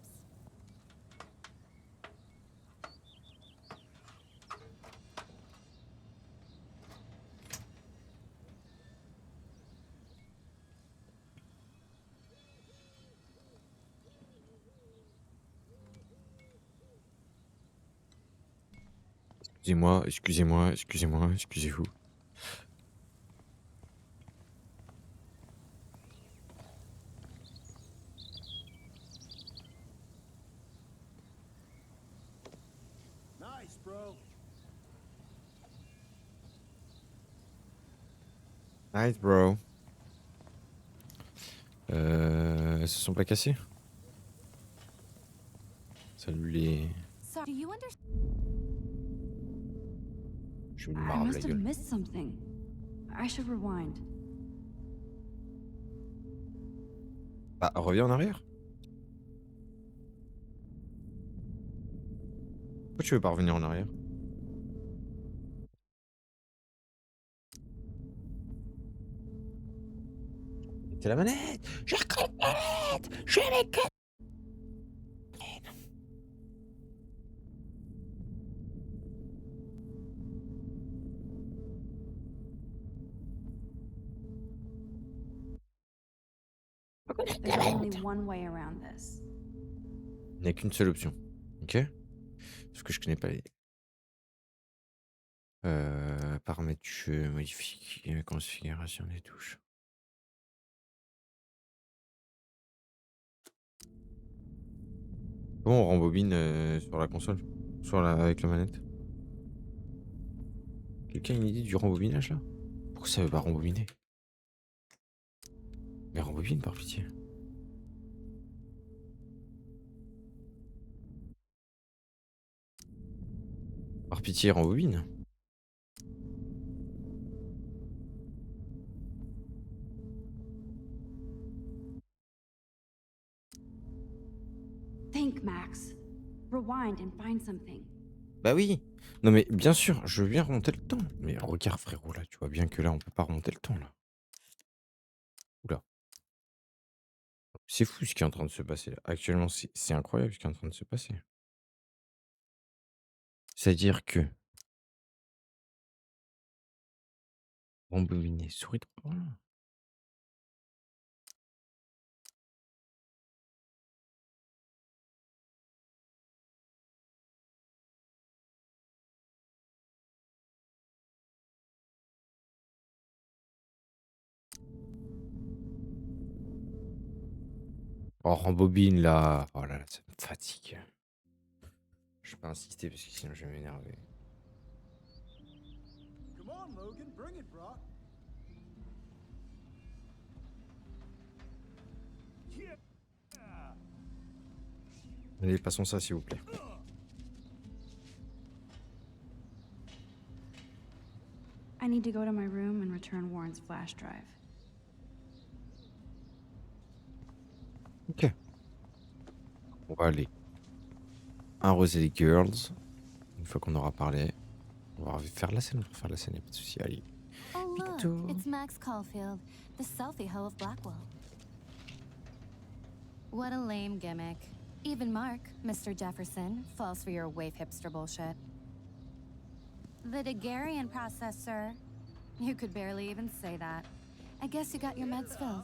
[SPEAKER 1] Excusez-vous.
[SPEAKER 9] Nice, bro.
[SPEAKER 1] Nice, bro. Elles se sont pas cassées? Salut les...
[SPEAKER 4] So, do you understand?
[SPEAKER 1] Je me
[SPEAKER 2] I
[SPEAKER 1] marre la
[SPEAKER 2] must have
[SPEAKER 1] gueule.
[SPEAKER 2] missed something. I should rewind.
[SPEAKER 1] Bah, reviens en arrière. Pourquoi tu veux pas revenir en arrière? C'est la manette! J'ai reconnais la manette! Je suis avec...
[SPEAKER 2] There's only one way around this.
[SPEAKER 1] Il n'y a qu'une seule option. Ok? Parce que je connais pas les... Paramètres du jeu, modifier, configuration des touches. Comment on rembobine sur la console? Avec la manette? Quelqu'un a une idée du rembobinage là? Pourquoi ça veut pas rembobiner? Mais rembobine par pitié. Par pitié, rembobine.
[SPEAKER 2] Think, Max. Rewind and find something.
[SPEAKER 1] Bah oui. Non mais bien sûr, je veux bien remonter le temps. Mais regarde frérot là, tu vois bien que là on peut pas remonter le temps là. Oula. C'est fou ce qui est en train de se passer là. Actuellement c'est incroyable ce qui est en train de se passer. C'est-à-dire que rembobiner, souris droit. Oh rembobine là. Oh là là, ça me fatigue. Je vais pas insister parce que sinon je vais m'énerver.
[SPEAKER 9] Come on, Logan, bring it, bro. Yeah.
[SPEAKER 1] Allez, passons ça s'il vous plaît.
[SPEAKER 2] I need to go to my room and return Warren's flash drive.
[SPEAKER 1] Ok. On va aller arroser les girls. Une fois qu'on aura parlé, on va faire la scène. Y'a pas de souci. Allez.
[SPEAKER 4] Oh look,
[SPEAKER 1] Victor.
[SPEAKER 4] it's Max Caulfield, the selfie hoe of Blackwell. What a lame gimmick. Even Mark, Mr. Jefferson, falls for your waif hipster bullshit. The Daguerrean process, sir. You could barely even say that. I guess you got your meds filled.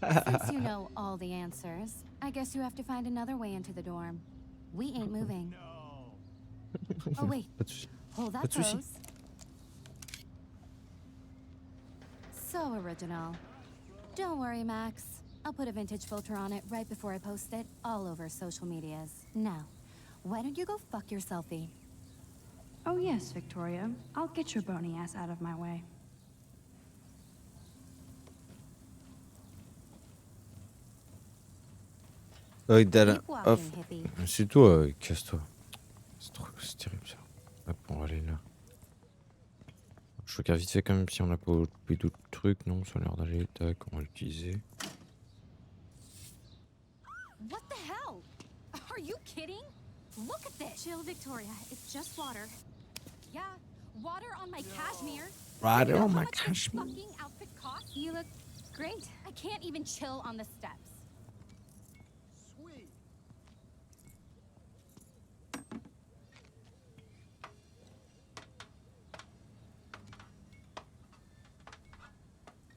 [SPEAKER 4] Since you know all the answers, I guess you have to find another way into the dorm. We ain't moving. Oh wait,
[SPEAKER 1] Pas de souci.
[SPEAKER 4] hold
[SPEAKER 1] Pas
[SPEAKER 4] that
[SPEAKER 1] de souci.
[SPEAKER 4] pose. So original. Don't worry, Max. I'll put a vintage filter on it right before I post it all over social medias. Now, why don't you go fuck your selfie?
[SPEAKER 2] Oh yes, Victoria. I'll get your bony ass out of my way.
[SPEAKER 1] Avec Dala.
[SPEAKER 4] Keep walking,
[SPEAKER 1] Off.
[SPEAKER 4] hippie.
[SPEAKER 1] C'est toi, casse-toi. C'est terrible ça. Je regarde vite fait quand même si on a pas loupé d'autres trucs. Non, ça a l'air d'aller. Tac, on va l'utiliser.
[SPEAKER 5] What the hell? Are you kidding? Look at this. Chill, Victoria. It's just water. Yeah, water on my cashmere.
[SPEAKER 1] Water
[SPEAKER 5] You know
[SPEAKER 1] on
[SPEAKER 5] how
[SPEAKER 1] my
[SPEAKER 5] much this
[SPEAKER 1] cashmere.
[SPEAKER 5] fucking outfit costs? You look great. I can't even chill on the steps.
[SPEAKER 3] Sweet.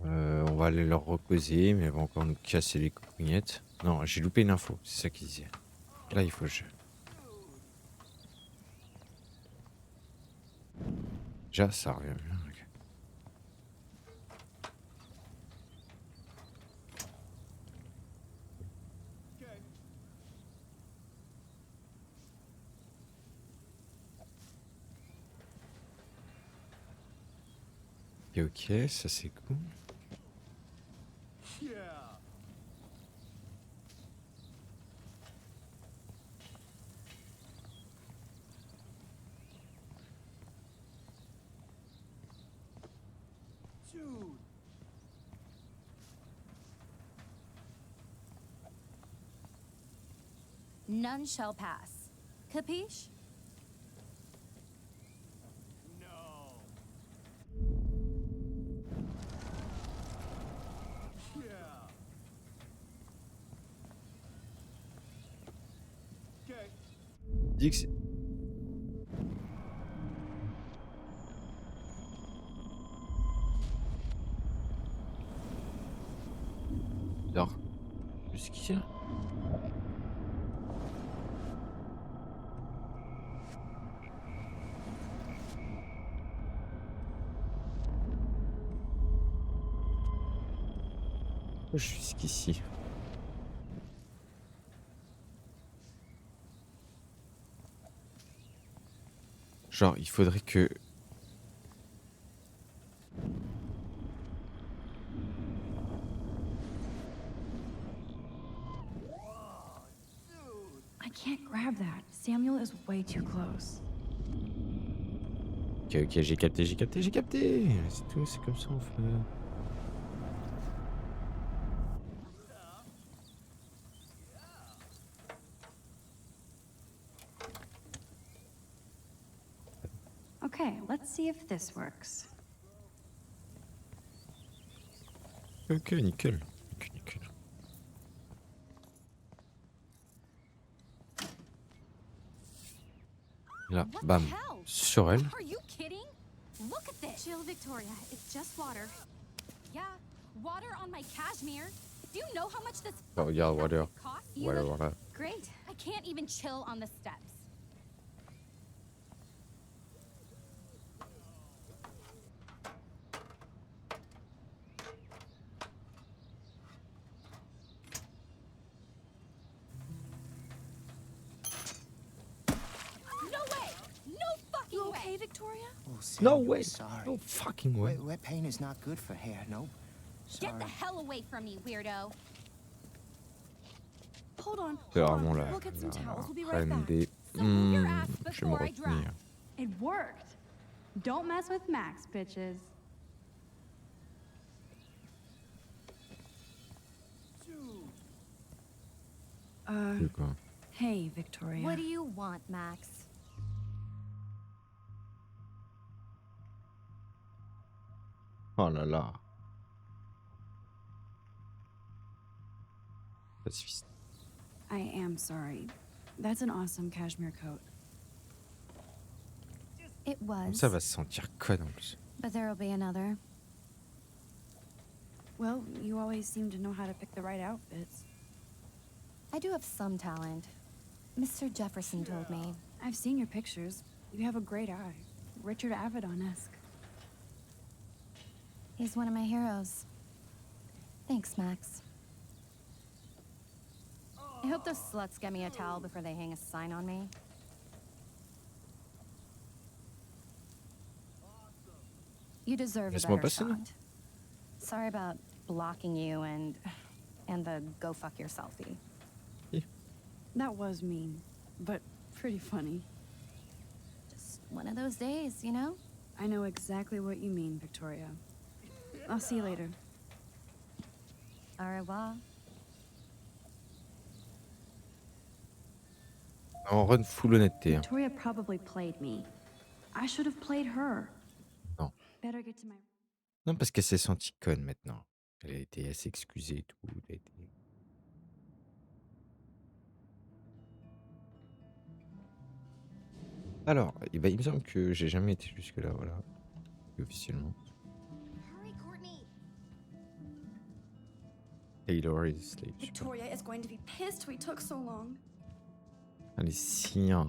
[SPEAKER 1] On va aller leur reposer, mais elle va encore nous casser les couignettes. Non, j'ai loupé une info, c'est ça qu'il disait. Là, il faut que je... Déjà, ça revient bien. Ok. Et ok, ça c'est cool.
[SPEAKER 3] Yeah. Dude.
[SPEAKER 4] None shall pass. Capiche?
[SPEAKER 3] No. Yeah. Okay.
[SPEAKER 1] Dis que c'est... Alors, jusqu'ici là. Jusqu'ici. Genre, il faudrait que...
[SPEAKER 11] I can't grab that. Samuel is way too close.
[SPEAKER 1] Ok, ok, j'ai capté, j'ai capté, j'ai capté. C'est tout, c'est comme ça on fait.
[SPEAKER 2] Okay, let's see if this works.
[SPEAKER 1] Ok, nickel. Nickel, nickel. Là,
[SPEAKER 5] What
[SPEAKER 1] bam,
[SPEAKER 5] the hell?
[SPEAKER 1] sur elle.
[SPEAKER 5] Are you kidding? Look at this. Chill, Victoria. It's just water. Yeah, water on my cashmere. Do you know how much this
[SPEAKER 1] Oh, regarde, water.
[SPEAKER 5] outfit costs? You
[SPEAKER 1] Water,
[SPEAKER 5] look
[SPEAKER 1] water.
[SPEAKER 5] great. I can't even chill on the steps. No way! No fucking
[SPEAKER 8] You
[SPEAKER 5] way!
[SPEAKER 8] okay, Victoria?
[SPEAKER 3] Oh,
[SPEAKER 1] No
[SPEAKER 3] Samuel,
[SPEAKER 1] way.
[SPEAKER 3] Sorry.
[SPEAKER 1] No fucking way.
[SPEAKER 3] Wet paint is not good for hair. Nope. Sorry.
[SPEAKER 5] Get the hell away from me, weirdo.
[SPEAKER 8] Hold on.
[SPEAKER 1] C'est
[SPEAKER 8] Hold
[SPEAKER 1] vraiment
[SPEAKER 8] on.
[SPEAKER 1] la,
[SPEAKER 8] We'll get some towels. We'll be
[SPEAKER 1] la
[SPEAKER 8] right back.
[SPEAKER 1] reine des...
[SPEAKER 5] So move your ass
[SPEAKER 1] je vais me
[SPEAKER 5] before I drop.
[SPEAKER 1] retenir.
[SPEAKER 2] It worked. Don't mess with Max, bitches.
[SPEAKER 1] C'est quoi?
[SPEAKER 8] Hey, Victoria.
[SPEAKER 4] What do you want, Max?
[SPEAKER 1] Oh là là. Pacifiste.
[SPEAKER 8] I am sorry. That's an awesome cashmere coat.
[SPEAKER 4] It was.
[SPEAKER 1] Ça va se sentir conne en plus.
[SPEAKER 4] But there'll be another.
[SPEAKER 8] Well, you always seem to know how to pick the right outfits.
[SPEAKER 4] I do have some talent. Mr. Jefferson told me.
[SPEAKER 8] I've seen your pictures. You have a great eye. Richard Avedon-esque.
[SPEAKER 4] He's one of my heroes. Thanks, Max. I hope those sluts get me a towel before they hang a sign on me. You deserve a
[SPEAKER 1] Laisse-moi
[SPEAKER 4] better
[SPEAKER 1] passer, non?
[SPEAKER 4] shot. Sorry about blocking you and the go fuck your selfie.
[SPEAKER 8] That was mean, but pretty funny.
[SPEAKER 4] Just one of those days, you know?
[SPEAKER 8] I know exactly what you mean, Victoria. I'll see you later.
[SPEAKER 4] Au revoir.
[SPEAKER 1] En run full honnêteté, hein.
[SPEAKER 2] Victoria probably played me. I should have played her.
[SPEAKER 1] Non.
[SPEAKER 2] Better get to my...
[SPEAKER 1] Non, parce qu'elle s'est sentie conne maintenant. Elle s'est excusée et tout. Alors, il me semble que j'ai jamais été jusque-là, voilà. Officiellement.
[SPEAKER 4] Hurry, Courtney.
[SPEAKER 1] Taylor is slave.
[SPEAKER 2] Victoria is going to be pissed we took so long.
[SPEAKER 1] Allez, siens.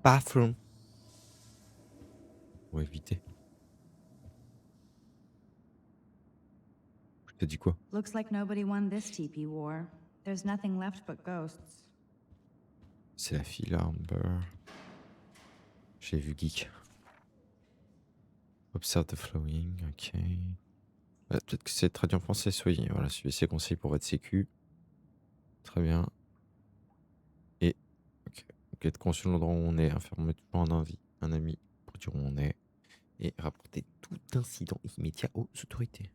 [SPEAKER 1] Bathroom. On va éviter. Je te dis quoi?
[SPEAKER 11] Looks like nobody won this TP war. There's nothing left but ghosts.
[SPEAKER 1] C'est la fille là, Amber. J'ai vu Geek. Observe the flowing, ok. Peut-être que c'est traduit en français, soyez. Voilà, suivez ces conseils pour votre sécu. Très bien. Et, ok. Donc, être conscient de l'endroit où on est, informer toujours un ami pour dire où on est. Et rapporter tout incident immédiat aux autorités.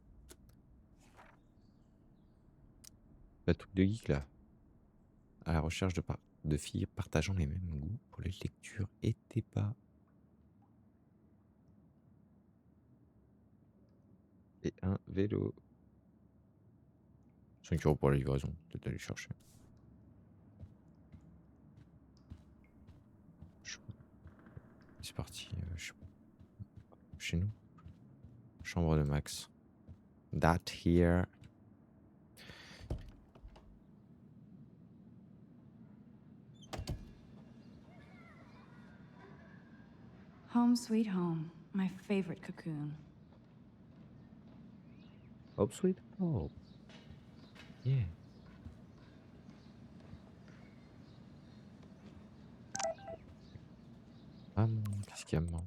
[SPEAKER 1] La truc de Geek là. À la recherche de filles partageant les mêmes goûts pour les lectures et débats. Et un vélo. 5 € pour la livraison, peut-être aller chercher. C'est parti, chez nous. Chambre de Max. That here.
[SPEAKER 11] Home sweet home, my favorite cocoon.
[SPEAKER 1] Home sweet home. Yeah. Qu'est-ce qu'il y a maintenant?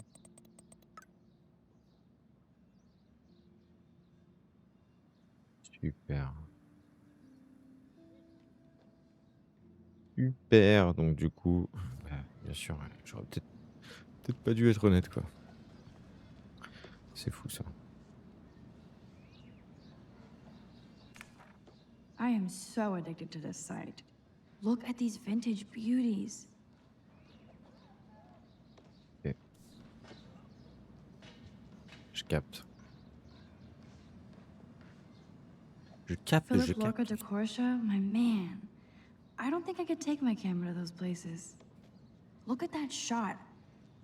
[SPEAKER 1] Super. Super. Donc du coup, bien sûr, j'aurais peut-être pas dû être honnête quoi. C'est fou ça.
[SPEAKER 2] I am so addicted to this site. Look at these vintage beauties.
[SPEAKER 1] Ok. Je capte. Je capte.
[SPEAKER 2] Philip Lorca de Corsia, my man. I don't think I could take my camera to those places. Look at that shot.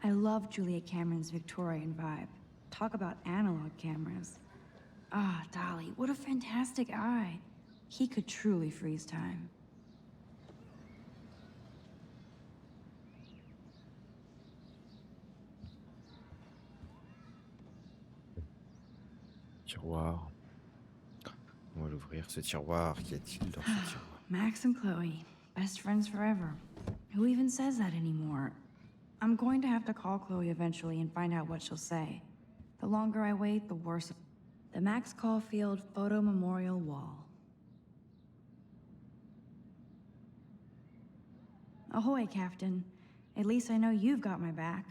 [SPEAKER 2] I love Julia Cameron's Victorian vibe. Talk about analog cameras. Ah, Dolly, what a fantastic eye. He could truly freeze time.
[SPEAKER 1] Tiroir. On va l'ouvrir ce tiroir. Qu'y a-t-il dans ce tiroir?
[SPEAKER 2] Max and Chloe, best friends forever. Who even says that anymore? I'm going to have to call Chloe eventually and find out what she'll say. The longer I wait, the worse. The Max Caulfield Photo Memorial Wall. Ahoy, Captain. At least I know you've got my back.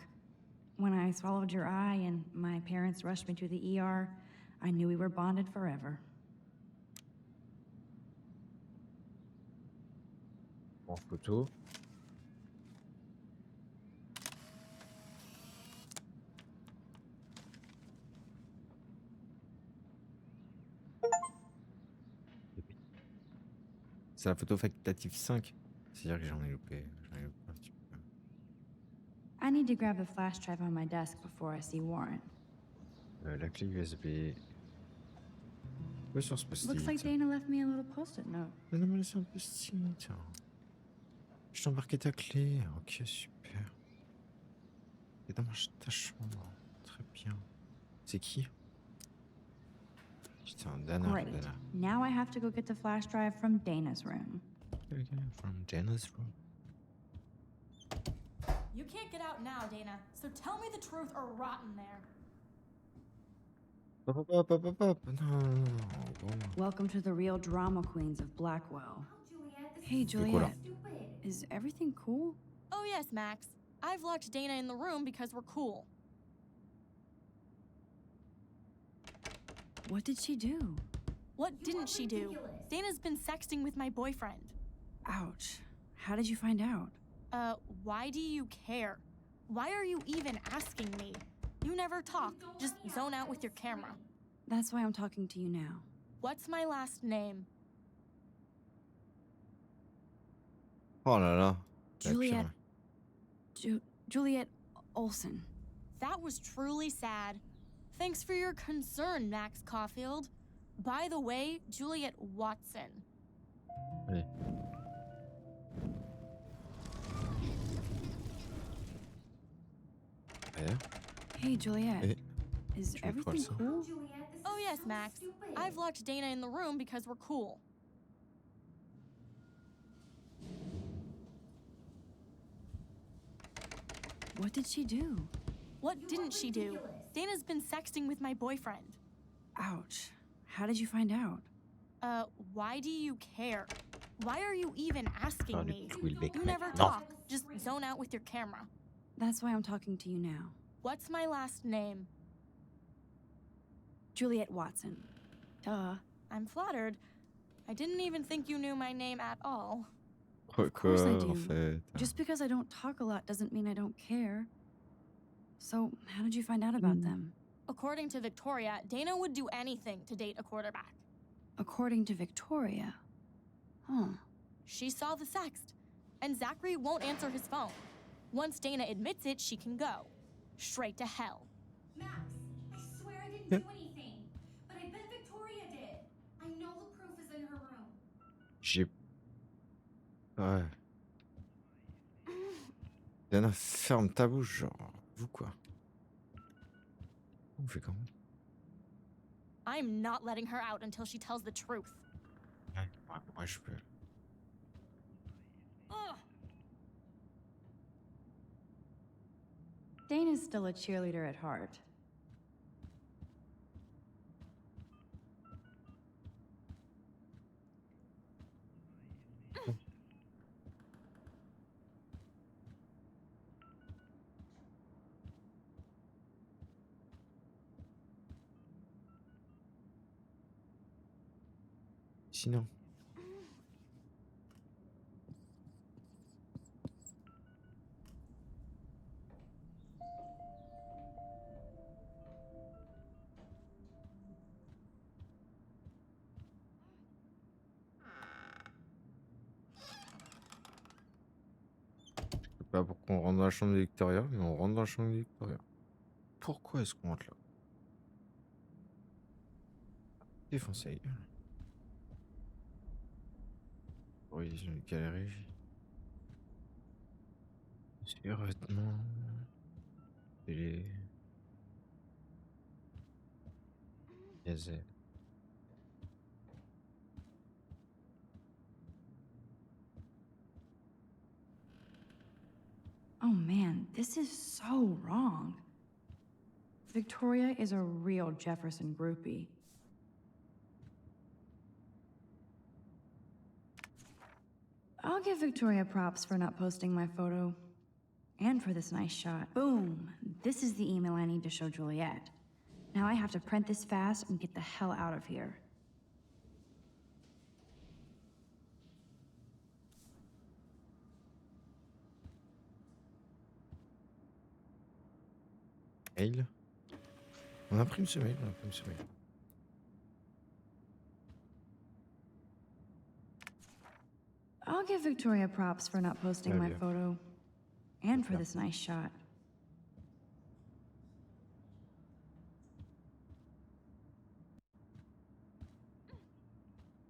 [SPEAKER 2] When I swallowed your eye and my parents rushed me to the ER, I knew we were bonded forever.
[SPEAKER 1] En photo. C'est la photo facultative 5. C'est-à-dire que j'en ai loupé un petit peu.
[SPEAKER 2] I need to grab the flash drive on my desk before I see Warren.
[SPEAKER 1] La clé USB. Ouais, sur ce post-it.
[SPEAKER 2] Looks like Dana left me a little post-it note.
[SPEAKER 1] Mais non, mais laisse un post-it. Je t'ai embarqué ta clé. Ok, super. Et dans ta chambre. Très bien. C'est qui? Putain, Dana.
[SPEAKER 2] Great. Now I have to go get the flash drive from Dana's room.
[SPEAKER 1] Okay, from Dana's room.
[SPEAKER 13] You can't get out now, Dana, so tell me the truth or rot in there.
[SPEAKER 1] Hop, hop, hop, hop, hop. Non, non, non, bon.
[SPEAKER 2] Welcome to the real drama queens of Blackwell. Hey,
[SPEAKER 1] C'est quoi là?
[SPEAKER 2] Juliet. Is everything cool?
[SPEAKER 13] Oh yes, Max. I've locked Dana in the room because we're cool.
[SPEAKER 2] What did she do?
[SPEAKER 13] What didn't she do? Dana's been sexting with my boyfriend.
[SPEAKER 2] Ouch. How did you find out?
[SPEAKER 13] Why do you care? Why are you even asking me? You never talk, just zone out with your camera.
[SPEAKER 2] That's why I'm talking to you now.
[SPEAKER 13] What's my last name?
[SPEAKER 1] Oh là là. La
[SPEAKER 2] Juliet.
[SPEAKER 1] pire.
[SPEAKER 2] Juliet Olsen.
[SPEAKER 13] That was truly sad. Thanks for your concern, Max Caulfield. By the way, Juliet Watson.
[SPEAKER 1] Allez. Ouais.
[SPEAKER 2] Hey, Juliet.
[SPEAKER 1] Et
[SPEAKER 2] Is
[SPEAKER 1] Juliet
[SPEAKER 2] everything
[SPEAKER 1] Watson.
[SPEAKER 2] cool?
[SPEAKER 13] Oh yes, Max. I've locked Dana in the room because we're cool.
[SPEAKER 2] What did she do?
[SPEAKER 13] What didn't she do? Dana's been sexting with my boyfriend.
[SPEAKER 2] Ouch. How did you find out?
[SPEAKER 13] Why do you care? Why are you even asking
[SPEAKER 1] Ah, le
[SPEAKER 13] me?
[SPEAKER 1] clou, le bec,
[SPEAKER 13] You
[SPEAKER 1] mec.
[SPEAKER 13] never
[SPEAKER 1] Non.
[SPEAKER 13] talk, just zone out with your camera.
[SPEAKER 2] That's why I'm talking to you now.
[SPEAKER 13] What's my last name?
[SPEAKER 2] Juliet Watson. Duh.
[SPEAKER 13] I'm flattered. I didn't even think you knew my name at all.
[SPEAKER 2] Of course I
[SPEAKER 1] Quoi, en
[SPEAKER 2] do.
[SPEAKER 1] fait?
[SPEAKER 2] Just because I don't talk a lot doesn't mean I don't care. So, how did you find out about them?
[SPEAKER 13] According to Victoria, Dana would do anything to date a quarterback.
[SPEAKER 2] According to Victoria. Huh.
[SPEAKER 13] She saw the sext, and Zachary won't answer his phone. Once Dana admits it, she can go. Straight to hell.
[SPEAKER 14] Max, I swear I didn't do anything. But I bet Victoria did. I know the proof is in her room.
[SPEAKER 1] J'ai... Ouais. Dana, ferme ta bouche, genre. Vous quoi? On fait comment?
[SPEAKER 13] I'm not letting her out until she tells the truth.
[SPEAKER 1] Ouais, moi je peux.
[SPEAKER 13] Ugh.
[SPEAKER 11] Dana's still a cheerleader at heart.
[SPEAKER 1] Sinon. Je sais pas pourquoi on rentre dans la chambre de Victoria, mais on rentre dans la chambre de Victoria. Pourquoi est-ce qu'on rentre là? Défoncez la gueule. Oui, j'ai une galerie. Survêtements. Télé. Gazelle.
[SPEAKER 11] Oh man, this is so wrong. Victoria is a real Jefferson groupie. I'll give Victoria props for not posting my photo. And for this nice shot. Boom! This is the email I need to show Juliet. Now I have to print this fast and get the hell out of here.
[SPEAKER 1] Mail. On imprime ce mail, on imprime ce mail.
[SPEAKER 11] I'll give Victoria props for not posting
[SPEAKER 1] Très
[SPEAKER 11] my
[SPEAKER 1] bien.
[SPEAKER 11] photo. And for
[SPEAKER 1] Bien.
[SPEAKER 11] this nice shot.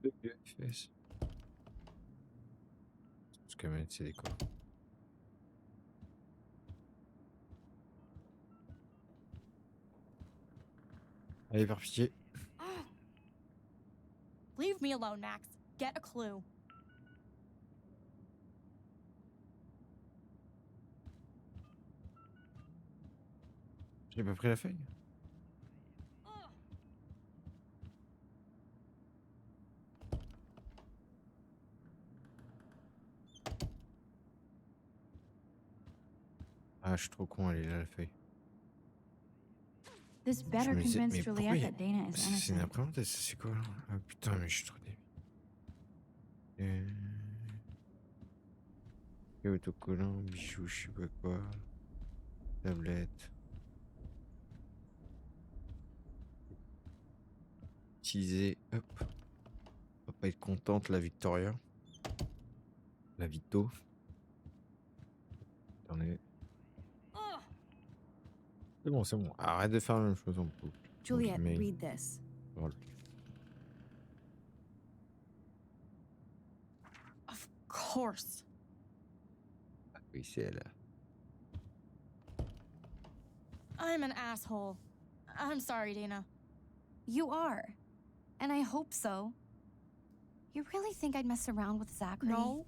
[SPEAKER 1] FPS. Parce que c'est des quoi. Allez, par pitié.
[SPEAKER 13] Leave me alone, Max. Get a clue.
[SPEAKER 1] J'ai pas pris la feuille. Ah, je suis trop con, elle est là la feuille.
[SPEAKER 11] This
[SPEAKER 1] Je
[SPEAKER 11] better
[SPEAKER 1] me disais,
[SPEAKER 11] convince
[SPEAKER 1] mais pourquoi
[SPEAKER 11] Juliet
[SPEAKER 1] il y a...
[SPEAKER 11] that Dana is
[SPEAKER 1] C'est une
[SPEAKER 11] innocent.
[SPEAKER 1] imprimante, c'est quoi là? Ah putain, mais je suis trop débile. Et autocollant, bijoux, je sais pas quoi. Tablette. Utiliser, hop. On va pas être contente, la Victoria. La Vito. Attendez. C'est bon, c'est bon. Arrête de faire la même chose en boucle.
[SPEAKER 8] Juliet,
[SPEAKER 1] Mais...
[SPEAKER 8] read this.
[SPEAKER 1] Voilà.
[SPEAKER 13] Of course.
[SPEAKER 1] Ah oui, c'est elle.
[SPEAKER 13] I'm an asshole. I'm sorry, Dana.
[SPEAKER 4] You are. And I hope so. You really think I'd mess around with Zachary?
[SPEAKER 13] No,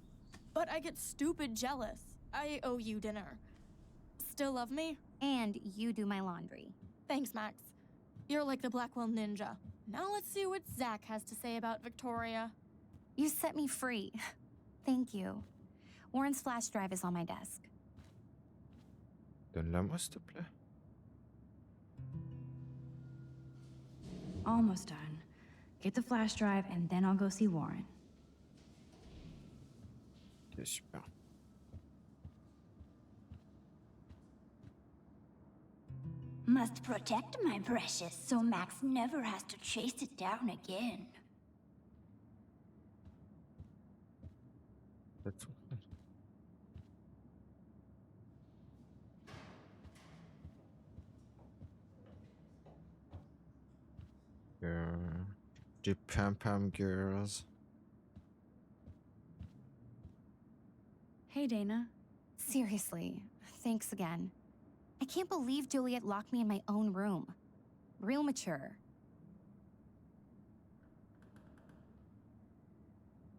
[SPEAKER 13] but I get stupid jealous. I owe you dinner. Still love me?
[SPEAKER 4] And you do my laundry.
[SPEAKER 13] Thanks, Max. You're like the Blackwell Ninja. Now let's see what Zach has to say about Victoria.
[SPEAKER 4] You set me free. Thank you. Warren's flash drive is on my desk.
[SPEAKER 1] Donne-la moi, s'il te plaît.
[SPEAKER 11] Almost done. Get the flash drive and then I'll go see Warren.
[SPEAKER 1] Ok, super.
[SPEAKER 15] Must protect my precious so Max never has to chase it down again.
[SPEAKER 1] That's all. The Pam Pam Girls.
[SPEAKER 11] Hey, Dana.
[SPEAKER 4] Seriously, thanks again. I can't believe Juliet locked me in my own room. Real mature.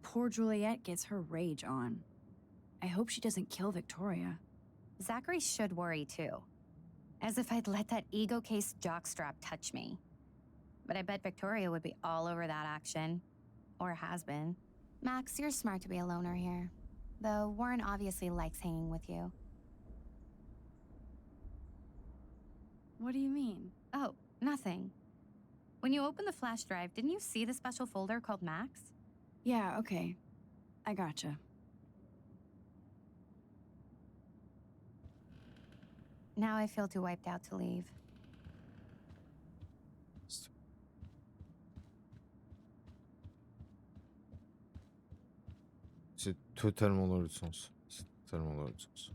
[SPEAKER 11] Poor Juliet gets her rage on. I hope she doesn't kill Victoria.
[SPEAKER 4] Zachary should worry too. As if I'd let that ego-cased jockstrap touch me. But I bet Victoria would be all over that action. Or has been. Max, you're smart to be a loner here. Though Warren obviously likes hanging with you.
[SPEAKER 11] What do you mean?
[SPEAKER 4] Oh, nothing. When you opened the flash drive, didn't you see the special folder called Max?
[SPEAKER 11] Yeah, okay. I gotcha.
[SPEAKER 4] Now I feel too wiped out to leave.
[SPEAKER 1] C'est totalement dans l'autre sens. C'est totalement dans l'autre sens.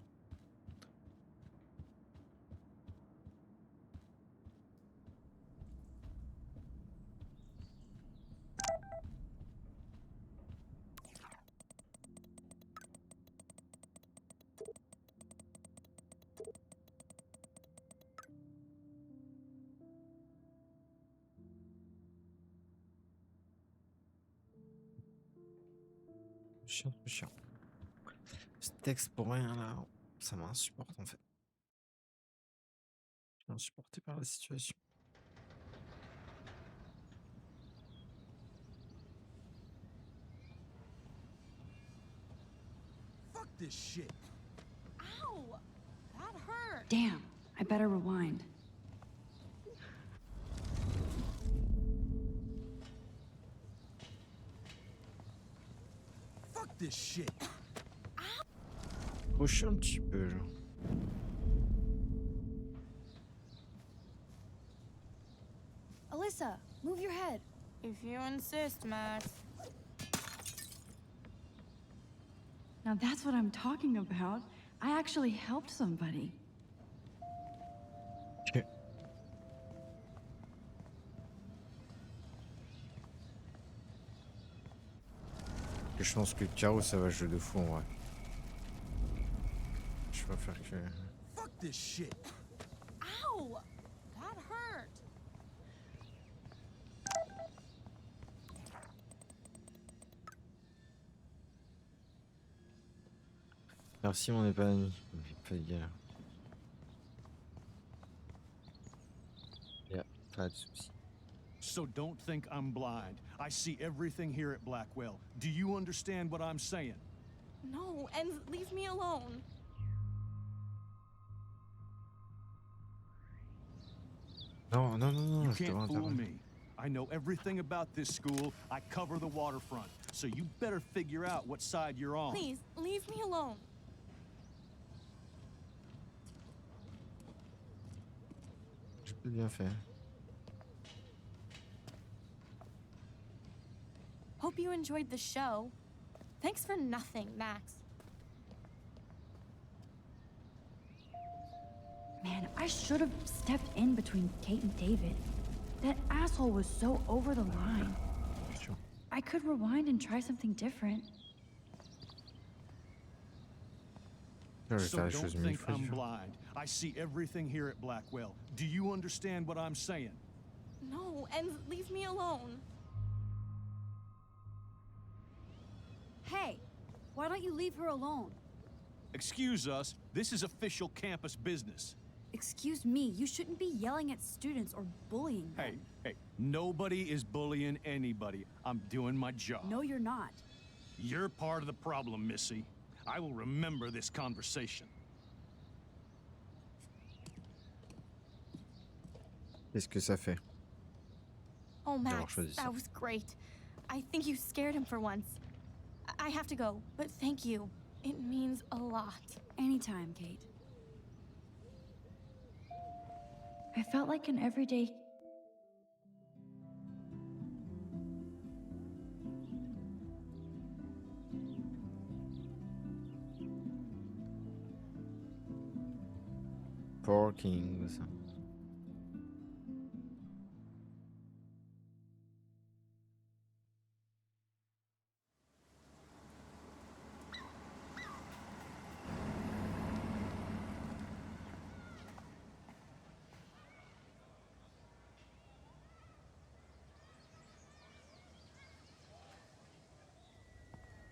[SPEAKER 1] Chiant, trop chiant. Ce texte pour rien là, ça m'insupporte en fait. Je suis insupporté par la situation.
[SPEAKER 3] Fuck this shit.
[SPEAKER 13] Ow! That hurt.
[SPEAKER 11] Damn, I better rewind.
[SPEAKER 3] Fuck this shit.
[SPEAKER 1] Trop chiant un petit peu genre.
[SPEAKER 13] Alyssa, move your head. If you insist, Max.
[SPEAKER 11] Now that's what I'm talking about. I actually helped somebody.
[SPEAKER 1] Ok. Je pense que Caro ça va jouer de fou en vrai. Je vais faire que...
[SPEAKER 3] Fuck this shit.
[SPEAKER 13] Ow! That hurt.
[SPEAKER 1] Merci mon épanoui. Pas de galère. Pas de souci.
[SPEAKER 9] So don't think I'm blind. I see everything here at Blackwell. Do you understand what I'm saying?
[SPEAKER 13] No, and leave me alone.
[SPEAKER 1] Non, non, non,
[SPEAKER 9] You
[SPEAKER 1] non, je
[SPEAKER 9] can't
[SPEAKER 1] devrais
[SPEAKER 9] fool
[SPEAKER 1] intervenir.
[SPEAKER 9] me. I know everything about this school. I cover the waterfront. So you better figure out what side you're on.
[SPEAKER 13] Please, leave me alone.
[SPEAKER 1] Je peux bien faire.
[SPEAKER 13] Hope you enjoyed the show. Thanks for nothing, Max.
[SPEAKER 11] Man, I should have stepped in between Kate and David. That asshole was so over the line.
[SPEAKER 1] Sure.
[SPEAKER 11] I could rewind and try something different.
[SPEAKER 1] Je vais
[SPEAKER 9] So
[SPEAKER 1] faire les
[SPEAKER 9] don't
[SPEAKER 1] choses mille
[SPEAKER 9] think
[SPEAKER 1] fois
[SPEAKER 9] I'm
[SPEAKER 1] différentes.
[SPEAKER 9] blind. I see everything here at Blackwell. Do you understand what I'm saying?
[SPEAKER 13] No, and leave me alone.
[SPEAKER 2] Hey, why don't you leave her alone?
[SPEAKER 9] Excuse us, this is official campus business.
[SPEAKER 2] Excuse me, you shouldn't be yelling at students or bullying them.
[SPEAKER 9] Hey, nobody is bullying anybody. I'm doing my job.
[SPEAKER 2] No, you're not.
[SPEAKER 9] You're part of the problem, Missy. I will remember this conversation.
[SPEAKER 1] Qu'est-ce que ça fait?
[SPEAKER 13] Oh,
[SPEAKER 1] D'avoir
[SPEAKER 13] Max,
[SPEAKER 1] choisi ça.
[SPEAKER 13] that was great. I think you scared him for once. I have to go, but thank you. It means a lot.
[SPEAKER 2] Anytime, Kate.
[SPEAKER 11] I felt like an everyday.
[SPEAKER 1] Porkings.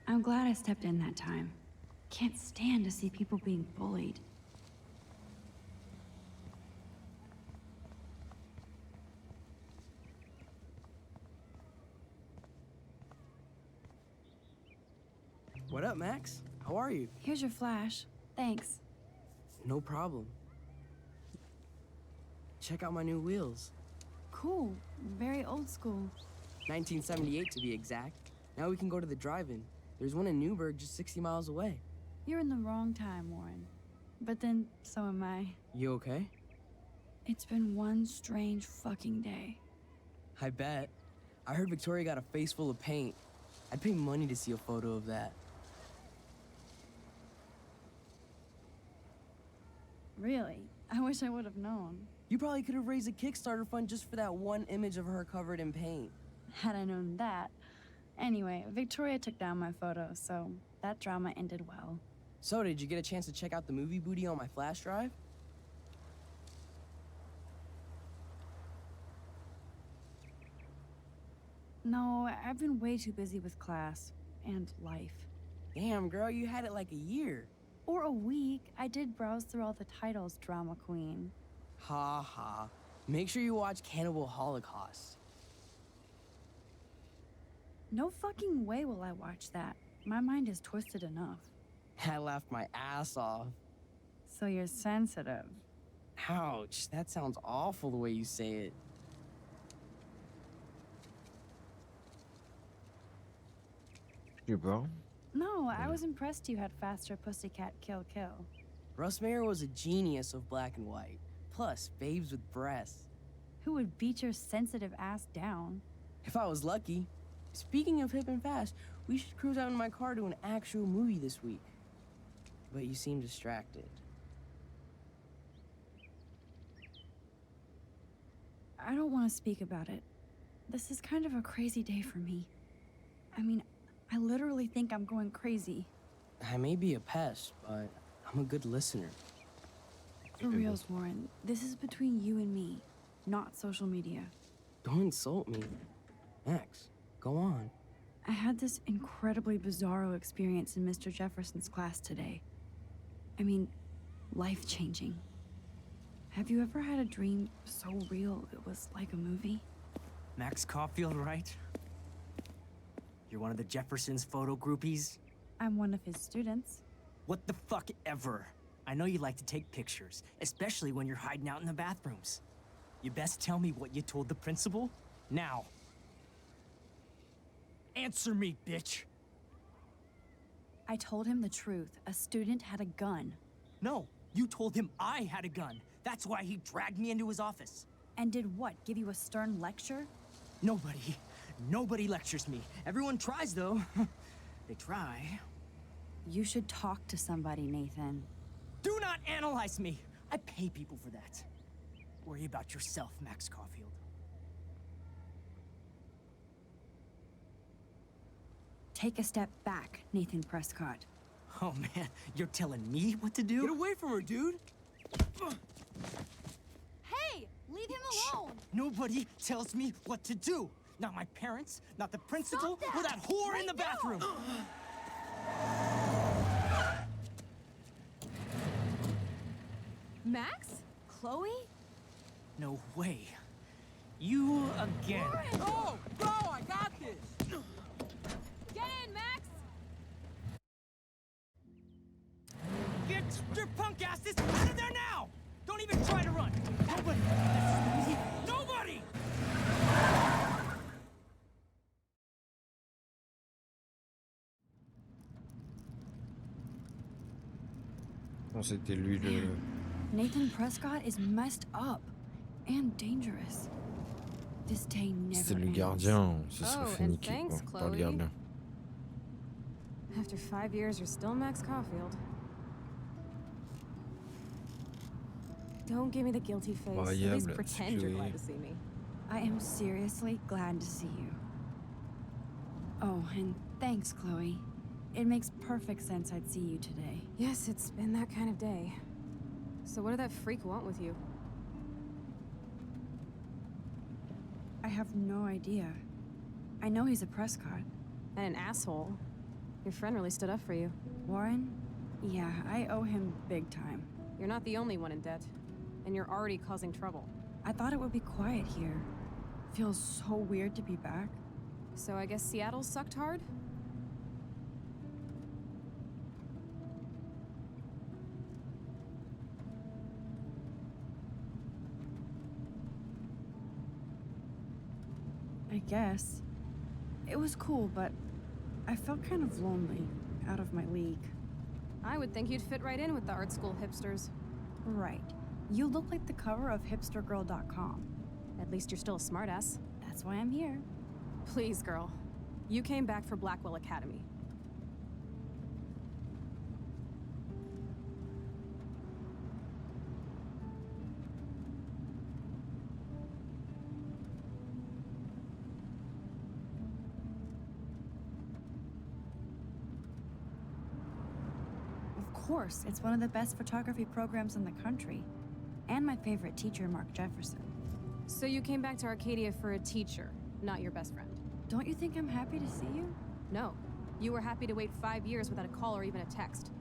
[SPEAKER 11] I'm glad I stepped in that time. Can't stand to see people being bullied.
[SPEAKER 7] What up, Max? How are you?
[SPEAKER 11] Here's your flash. Thanks.
[SPEAKER 7] No problem. Check out my new wheels.
[SPEAKER 11] Cool. Very old school.
[SPEAKER 7] 1978 to be exact. Now we can go to the drive-in. There's one in Newburgh just 60 miles away.
[SPEAKER 11] You're in the wrong time, Warren. But then, so am I.
[SPEAKER 7] You okay?
[SPEAKER 11] It's been one strange fucking day.
[SPEAKER 7] I bet. I heard Victoria got a face full of paint. I'd pay money to see a photo of that.
[SPEAKER 11] Really? I wish I would have known.
[SPEAKER 7] You probably could have raised a Kickstarter fund just for that one image of her covered in paint.
[SPEAKER 11] Had I known that. Anyway, Victoria took down my photo, so that drama ended well.
[SPEAKER 7] So, did you get a chance to check out the movie booty on my flash drive?
[SPEAKER 11] No, I've been way too busy with class and life.
[SPEAKER 7] Damn, girl, you had it like a year.
[SPEAKER 11] Or a week. I did browse through all the titles, drama queen.
[SPEAKER 7] Ha ha. Make sure you watch Cannibal Holocaust.
[SPEAKER 11] No fucking way will I watch that. My mind is twisted enough.
[SPEAKER 7] I laughed my ass off.
[SPEAKER 11] So you're sensitive.
[SPEAKER 7] Ouch, that sounds awful the way you say it.
[SPEAKER 1] Tu bon?
[SPEAKER 11] No, I was impressed you had faster Pussycat Kill Kill.
[SPEAKER 7] Russ Meyer was a genius of black and white. Plus, babes with breasts.
[SPEAKER 11] Who would beat your sensitive ass down?
[SPEAKER 7] If I was lucky. Speaking of hip and fast, we should cruise out in my car to an actual movie this week. But you seem distracted.
[SPEAKER 11] I don't want to speak about it. This is kind of a crazy day for me. I mean, I literally think I'm going crazy.
[SPEAKER 7] I may be a pest, but I'm a good listener.
[SPEAKER 11] For reals, Warren, this is between you and me, not social media.
[SPEAKER 7] Don't insult me. Max, go on.
[SPEAKER 11] I had this incredibly bizarro experience in Mr. Jefferson's class today. I mean, life-changing. Have you ever had a dream so real it was like a movie?
[SPEAKER 7] Max Caulfield, right? You're one of the Jefferson's photo groupies?
[SPEAKER 11] I'm one of his students.
[SPEAKER 7] What the fuck ever? I know you like to take pictures, especially when you're hiding out in the bathrooms. You best tell me what you told the principal, now. Answer me, bitch!
[SPEAKER 11] I told him the truth. A student had a gun.
[SPEAKER 7] No, you told him I had a gun. That's why he dragged me into his office.
[SPEAKER 11] And did what, give you a stern lecture?
[SPEAKER 7] Nobody lectures me. Everyone tries, though. They try.
[SPEAKER 11] You should talk to somebody, Nathan.
[SPEAKER 7] Do not analyze me! I pay people for that. Worry about yourself, Max Caulfield.
[SPEAKER 11] Take a step back, Nathan Prescott.
[SPEAKER 7] Oh man, you're telling me what to do?
[SPEAKER 16] Get away from her, dude!
[SPEAKER 5] Hey! Leave him alone!
[SPEAKER 7] Nobody tells me what to do. Not my parents, not the principal, or that whore in the bathroom.
[SPEAKER 5] Max? Chloe?
[SPEAKER 7] No way. You again.
[SPEAKER 16] Oh, bro, I got this!
[SPEAKER 5] Get in, Max!
[SPEAKER 7] Get your punk asses out of there now! Don't even try to run! Nobody! Nobody!
[SPEAKER 1] Non, c'était lui le...
[SPEAKER 11] Nathan Prescott is messed up and dangerous. This day never
[SPEAKER 1] C'était le
[SPEAKER 11] ends.
[SPEAKER 1] gardien, ce serait
[SPEAKER 5] Oh,
[SPEAKER 1] fait
[SPEAKER 5] and
[SPEAKER 1] niquer
[SPEAKER 5] thanks,
[SPEAKER 1] quoi, par le
[SPEAKER 5] Chloe.
[SPEAKER 1] gardien.
[SPEAKER 5] After 5 years, you're still Max Caulfield. Don't give me the guilty face. At least
[SPEAKER 1] Incroyable,
[SPEAKER 5] pretend you're
[SPEAKER 1] Chloé.
[SPEAKER 5] glad to see me.
[SPEAKER 11] I am seriously glad to see you. Oh, and thanks, Chloe. It makes perfect sense I'd see you today.
[SPEAKER 5] Yes, it's been that kind of day. So what did that freak want with you?
[SPEAKER 11] I have no idea. I know he's a Prescott.
[SPEAKER 5] And an asshole. Your friend really stood up for you.
[SPEAKER 11] Warren? Yeah, I owe him big time.
[SPEAKER 5] You're not the only one in debt. And you're already causing trouble.
[SPEAKER 11] I thought it would be quiet here. Feels so weird to be back.
[SPEAKER 5] So I guess Seattle sucked hard?
[SPEAKER 11] I guess. It was cool, but I felt kind of lonely, out of my league.
[SPEAKER 5] I would think you'd fit right in with the art school hipsters.
[SPEAKER 11] Right. You look like the cover of hipstergirl.com.
[SPEAKER 5] At least you're still a smartass.
[SPEAKER 11] That's why I'm here.
[SPEAKER 5] Please, girl. You came back for Blackwell Academy.
[SPEAKER 11] Of course, it's one of the best photography programs in the country. And my favorite teacher, Mark Jefferson.
[SPEAKER 5] So you came back to Arcadia for a teacher, not your best friend.
[SPEAKER 11] Don't you think I'm happy to see you?
[SPEAKER 5] No. You were happy to wait 5 years without a call or even a text.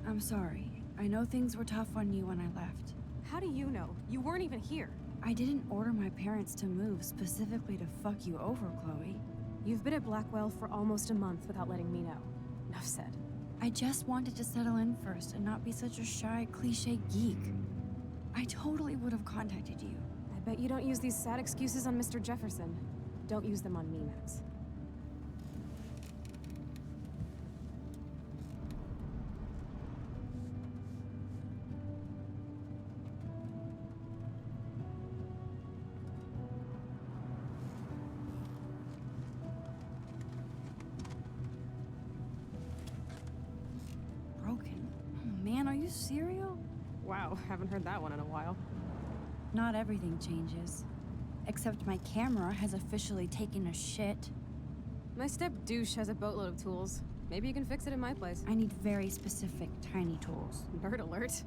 [SPEAKER 11] I'm sorry. I know things were tough on you when I left.
[SPEAKER 5] How do you know? You weren't even here.
[SPEAKER 11] I didn't order my parents to move specifically to fuck you over, Chloe.
[SPEAKER 5] You've been at Blackwell for almost a month without letting me know. Enough said.
[SPEAKER 11] I just wanted to settle in first and not be such a shy, cliche geek. I totally would have contacted you.
[SPEAKER 5] I bet you don't use these sad excuses on Mr. Jefferson. Don't use them on me, Max.
[SPEAKER 11] Broken. Oh man, are you serial?
[SPEAKER 5] Wow, haven't heard that one in a while.
[SPEAKER 11] Not everything changes. Except my camera has officially taken a shit.
[SPEAKER 5] My step douche has a boatload of tools. Maybe you can fix it in my place.
[SPEAKER 11] I need very specific, tiny tools.
[SPEAKER 5] Bird alert.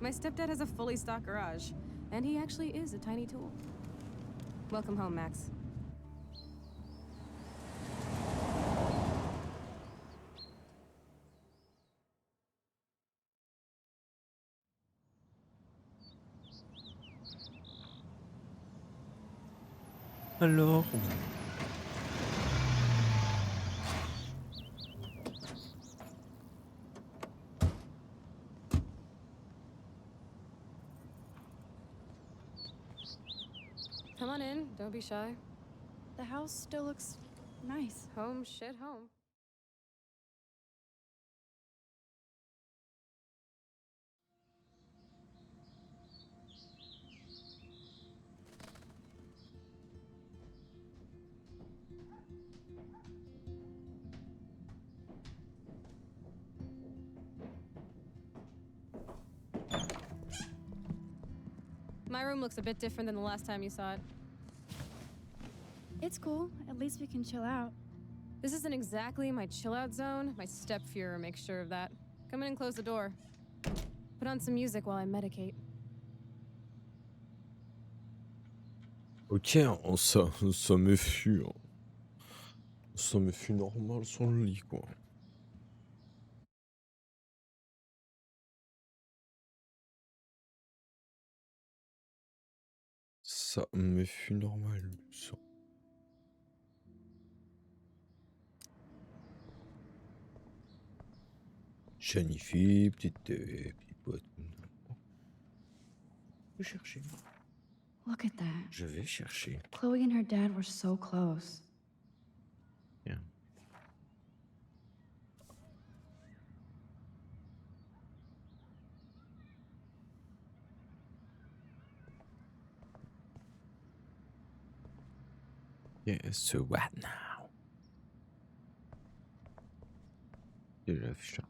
[SPEAKER 5] My stepdad has a fully stocked garage, and he actually is a tiny tool. Welcome home, Max.
[SPEAKER 1] Alors?
[SPEAKER 5] Come on in, don't be shy.
[SPEAKER 11] The house still looks nice.
[SPEAKER 5] Home shit home. My room looks a bit different than the last time you saw it.
[SPEAKER 11] It's cool. At least we can chill out.
[SPEAKER 5] This isn't exactly my chill out zone. My stepfuhrer makes sure of that. Come in and close the door. Put on some music while I medicate.
[SPEAKER 1] Ok, ça me fut. Ça me fut normal sur le lit, quoi. Ça me fut normal, ça. Jennifer, petite boîte. Je vais chercher.
[SPEAKER 11] Look at that.
[SPEAKER 1] Je vais chercher.
[SPEAKER 11] Chloe and her dad were so close.
[SPEAKER 1] Yeah. Yeah, so what now? Et l'affiche.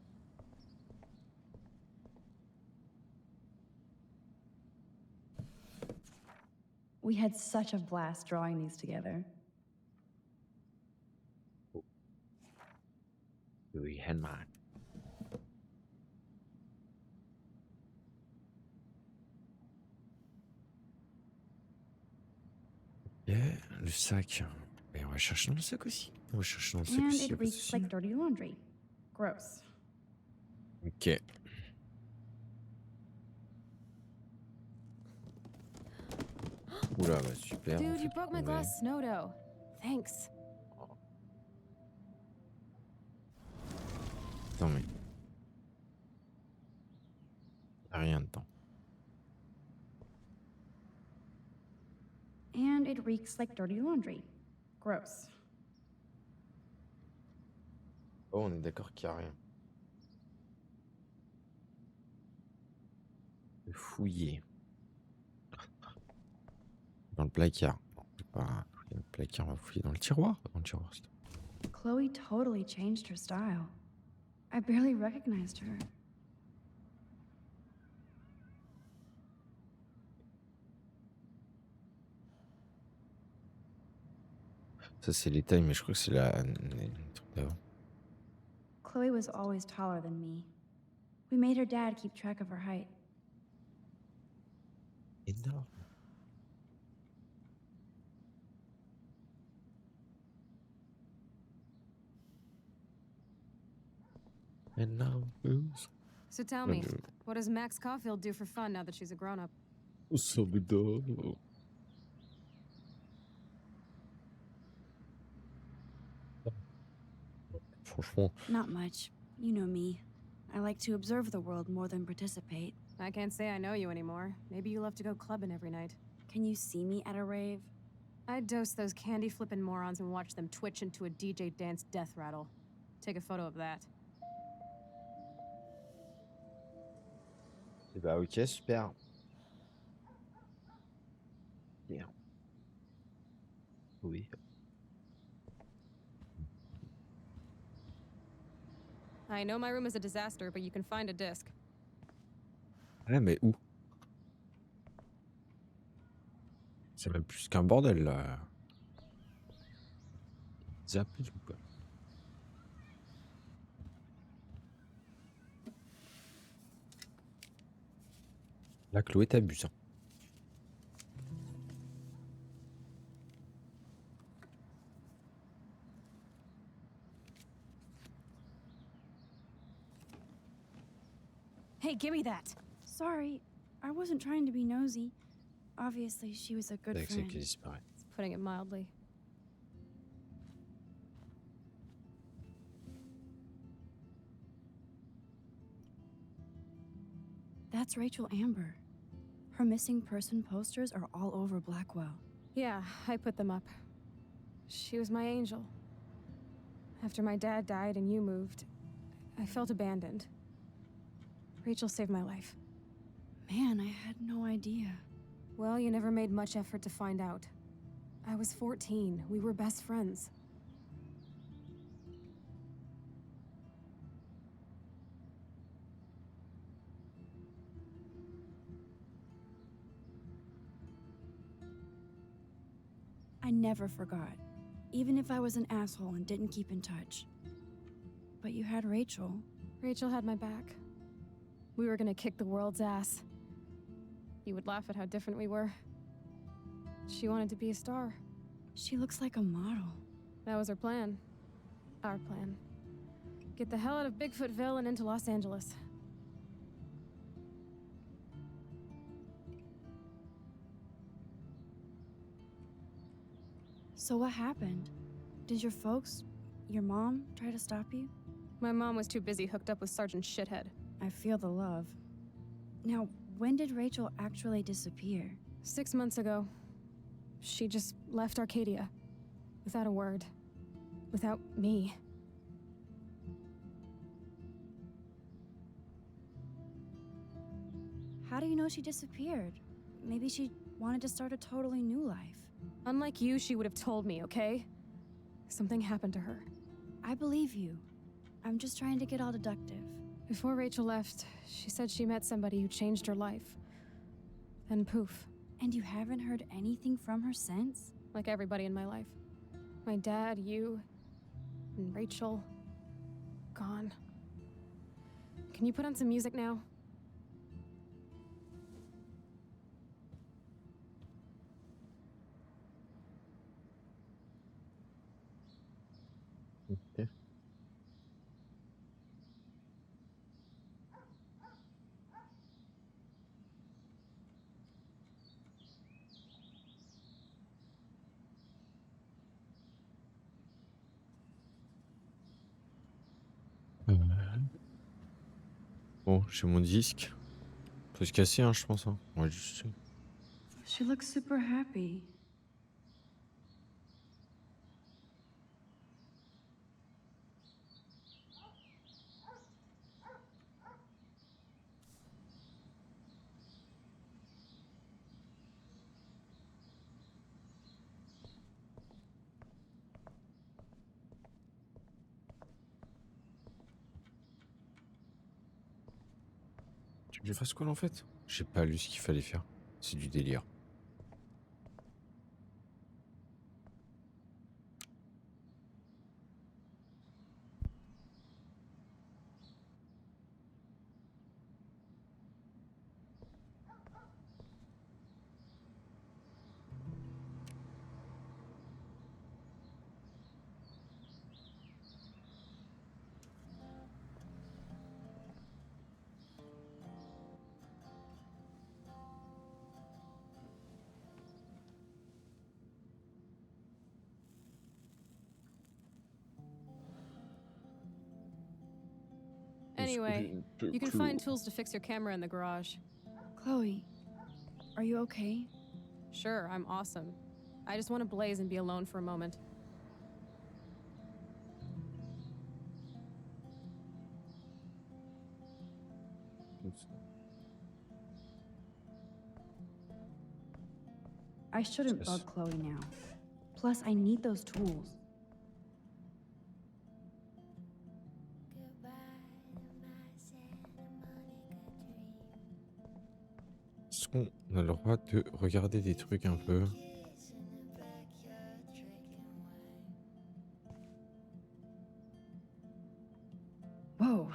[SPEAKER 11] We had such a blast drawing these together.
[SPEAKER 1] Oui, Henman. Yeah, le sac. Et on va chercher dans le sac aussi. On va chercher dans le sac
[SPEAKER 11] And
[SPEAKER 1] aussi.
[SPEAKER 11] it reeks like dirty laundry. Gross.
[SPEAKER 1] Ok. Oula, bah super.
[SPEAKER 5] Dude, you broke my glass snow dough. Thanks.
[SPEAKER 1] Attends, mais. Y'a rien dedans.
[SPEAKER 11] And it reeks like dirty laundry. Gross.
[SPEAKER 1] Oh, on est d'accord qu'il n'y a rien. Fouiller. Dans le placard. Non, on peut pas fouiller dans le placard, on va fouiller dans le tiroir. Dans le tiroir, c'est tout.
[SPEAKER 11] Chloe totally changed her style. I barely recognized her.
[SPEAKER 1] Ça, c'est les tailles, mais je crois que c'est le truc d'avant.
[SPEAKER 11] Chloe was always taller than me. We made her dad keep track of her height.
[SPEAKER 1] Énorme. Énorme.
[SPEAKER 5] So tell me, what does Max Caulfield do for fun now that she's a grown-up?
[SPEAKER 1] Ça me donne. Franchement.
[SPEAKER 8] Not much. You know me. I like to observe the world more than participate.
[SPEAKER 5] I can't say I know you anymore. Maybe you love to go clubbing every night.
[SPEAKER 8] Can you see me at a rave?
[SPEAKER 5] I'd dose those candy-flipping morons and watch them twitch into a DJ dance death rattle. Take a photo of that.
[SPEAKER 1] Eh bah ok, super. Bien. Oui.
[SPEAKER 5] I know my room is a disaster, but you can find a disc.
[SPEAKER 1] Ah, mais où? C'est même plus qu'un bordel, là. Zappé ou quoi? Là, Chloé t'abuse. Hein.
[SPEAKER 5] Hey, give me that.
[SPEAKER 8] Sorry, I wasn't trying to be nosy. Obviously, she was a good
[SPEAKER 1] Avec ça
[SPEAKER 8] friend.
[SPEAKER 1] qui disparaît.
[SPEAKER 8] It's
[SPEAKER 5] putting it mildly.
[SPEAKER 11] That's Rachel Amber. Her missing person posters are all over Blackwell.
[SPEAKER 5] Yeah, I put them up. She was my angel. After my dad died and you moved, I felt abandoned. Rachel saved my life.
[SPEAKER 11] Man, I had no idea.
[SPEAKER 5] Well, you never made much effort to find out. I was 14. We were best friends.
[SPEAKER 11] I never forgot, even if I was an asshole and didn't keep in touch. But you had Rachel.
[SPEAKER 5] Rachel had my back. We were gonna kick the world's ass. You would laugh at how different we were. She wanted to be a star.
[SPEAKER 11] She looks like a model.
[SPEAKER 5] That was her plan. Our plan. Get the hell out of Bigfootville and into Los Angeles.
[SPEAKER 11] So what happened? Did your folks, your mom, try to stop you?
[SPEAKER 5] My mom was too busy hooked up with Sergeant Shithead.
[SPEAKER 11] I feel the love. Now, when did Rachel actually disappear?
[SPEAKER 5] 6 months ago. She just left Arcadia. Without a word. Without me.
[SPEAKER 11] How do you know she disappeared? Maybe she wanted to start a totally new life.
[SPEAKER 5] Unlike you, she would have told me, okay? Something happened to her.
[SPEAKER 11] I believe you. I'm just trying to get all deductive.
[SPEAKER 5] Before Rachel left, she said she met somebody who changed her life. Then poof.
[SPEAKER 11] And you haven't heard anything from her since?
[SPEAKER 5] Like everybody in my life. My dad, you, and Rachel. Gone. Can you put on some music now?
[SPEAKER 1] Ok. Bon, j'ai mon disque. Peut se casser, hein, je pense. Hein. Ouais, juste...
[SPEAKER 11] She looks super happy.
[SPEAKER 1] Tu veux que je fasse quoi là en fait? J'ai pas lu ce qu'il fallait faire. C'est du délire.
[SPEAKER 5] Anyway, you can find tools to fix your camera in the garage.
[SPEAKER 11] Chloe, are you okay?
[SPEAKER 5] Sure, I'm awesome. I just want to blaze and be alone for a moment.
[SPEAKER 11] I shouldn't bug Chloe now. Plus, I need those tools.
[SPEAKER 1] Est-ce qu'on a le droit de regarder des trucs un peu?
[SPEAKER 11] Whoa,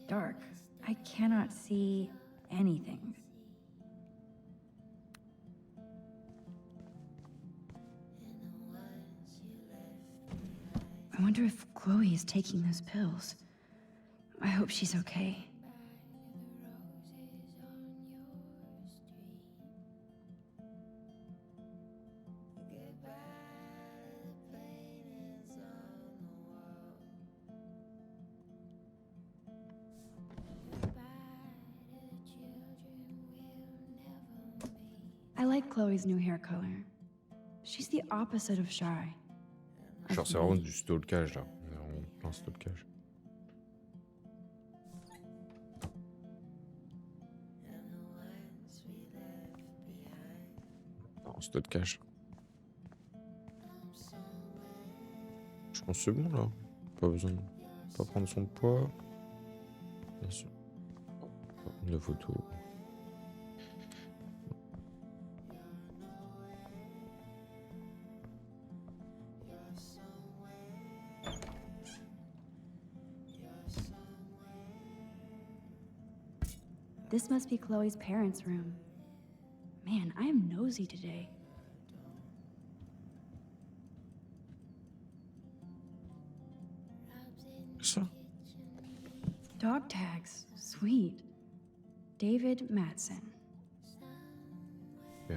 [SPEAKER 11] dark. I cannot see anything. I wonder if Chloe is taking those pills. I hope she's okay. I like Chloe's new hair color. She's the opposite of shy.
[SPEAKER 1] Genre, c'est vraiment du stalkage là. Vraiment plein stalkage. Non, stalkage. Je pense que c'est bon là. Pas besoin de pas prendre son poids. Bien sûr. Une photo.
[SPEAKER 11] This must be Chloe's parents' room. Man, I am nosy today.
[SPEAKER 1] Ça.
[SPEAKER 11] Dog tags. Sweet. David Matson.
[SPEAKER 1] Yeah.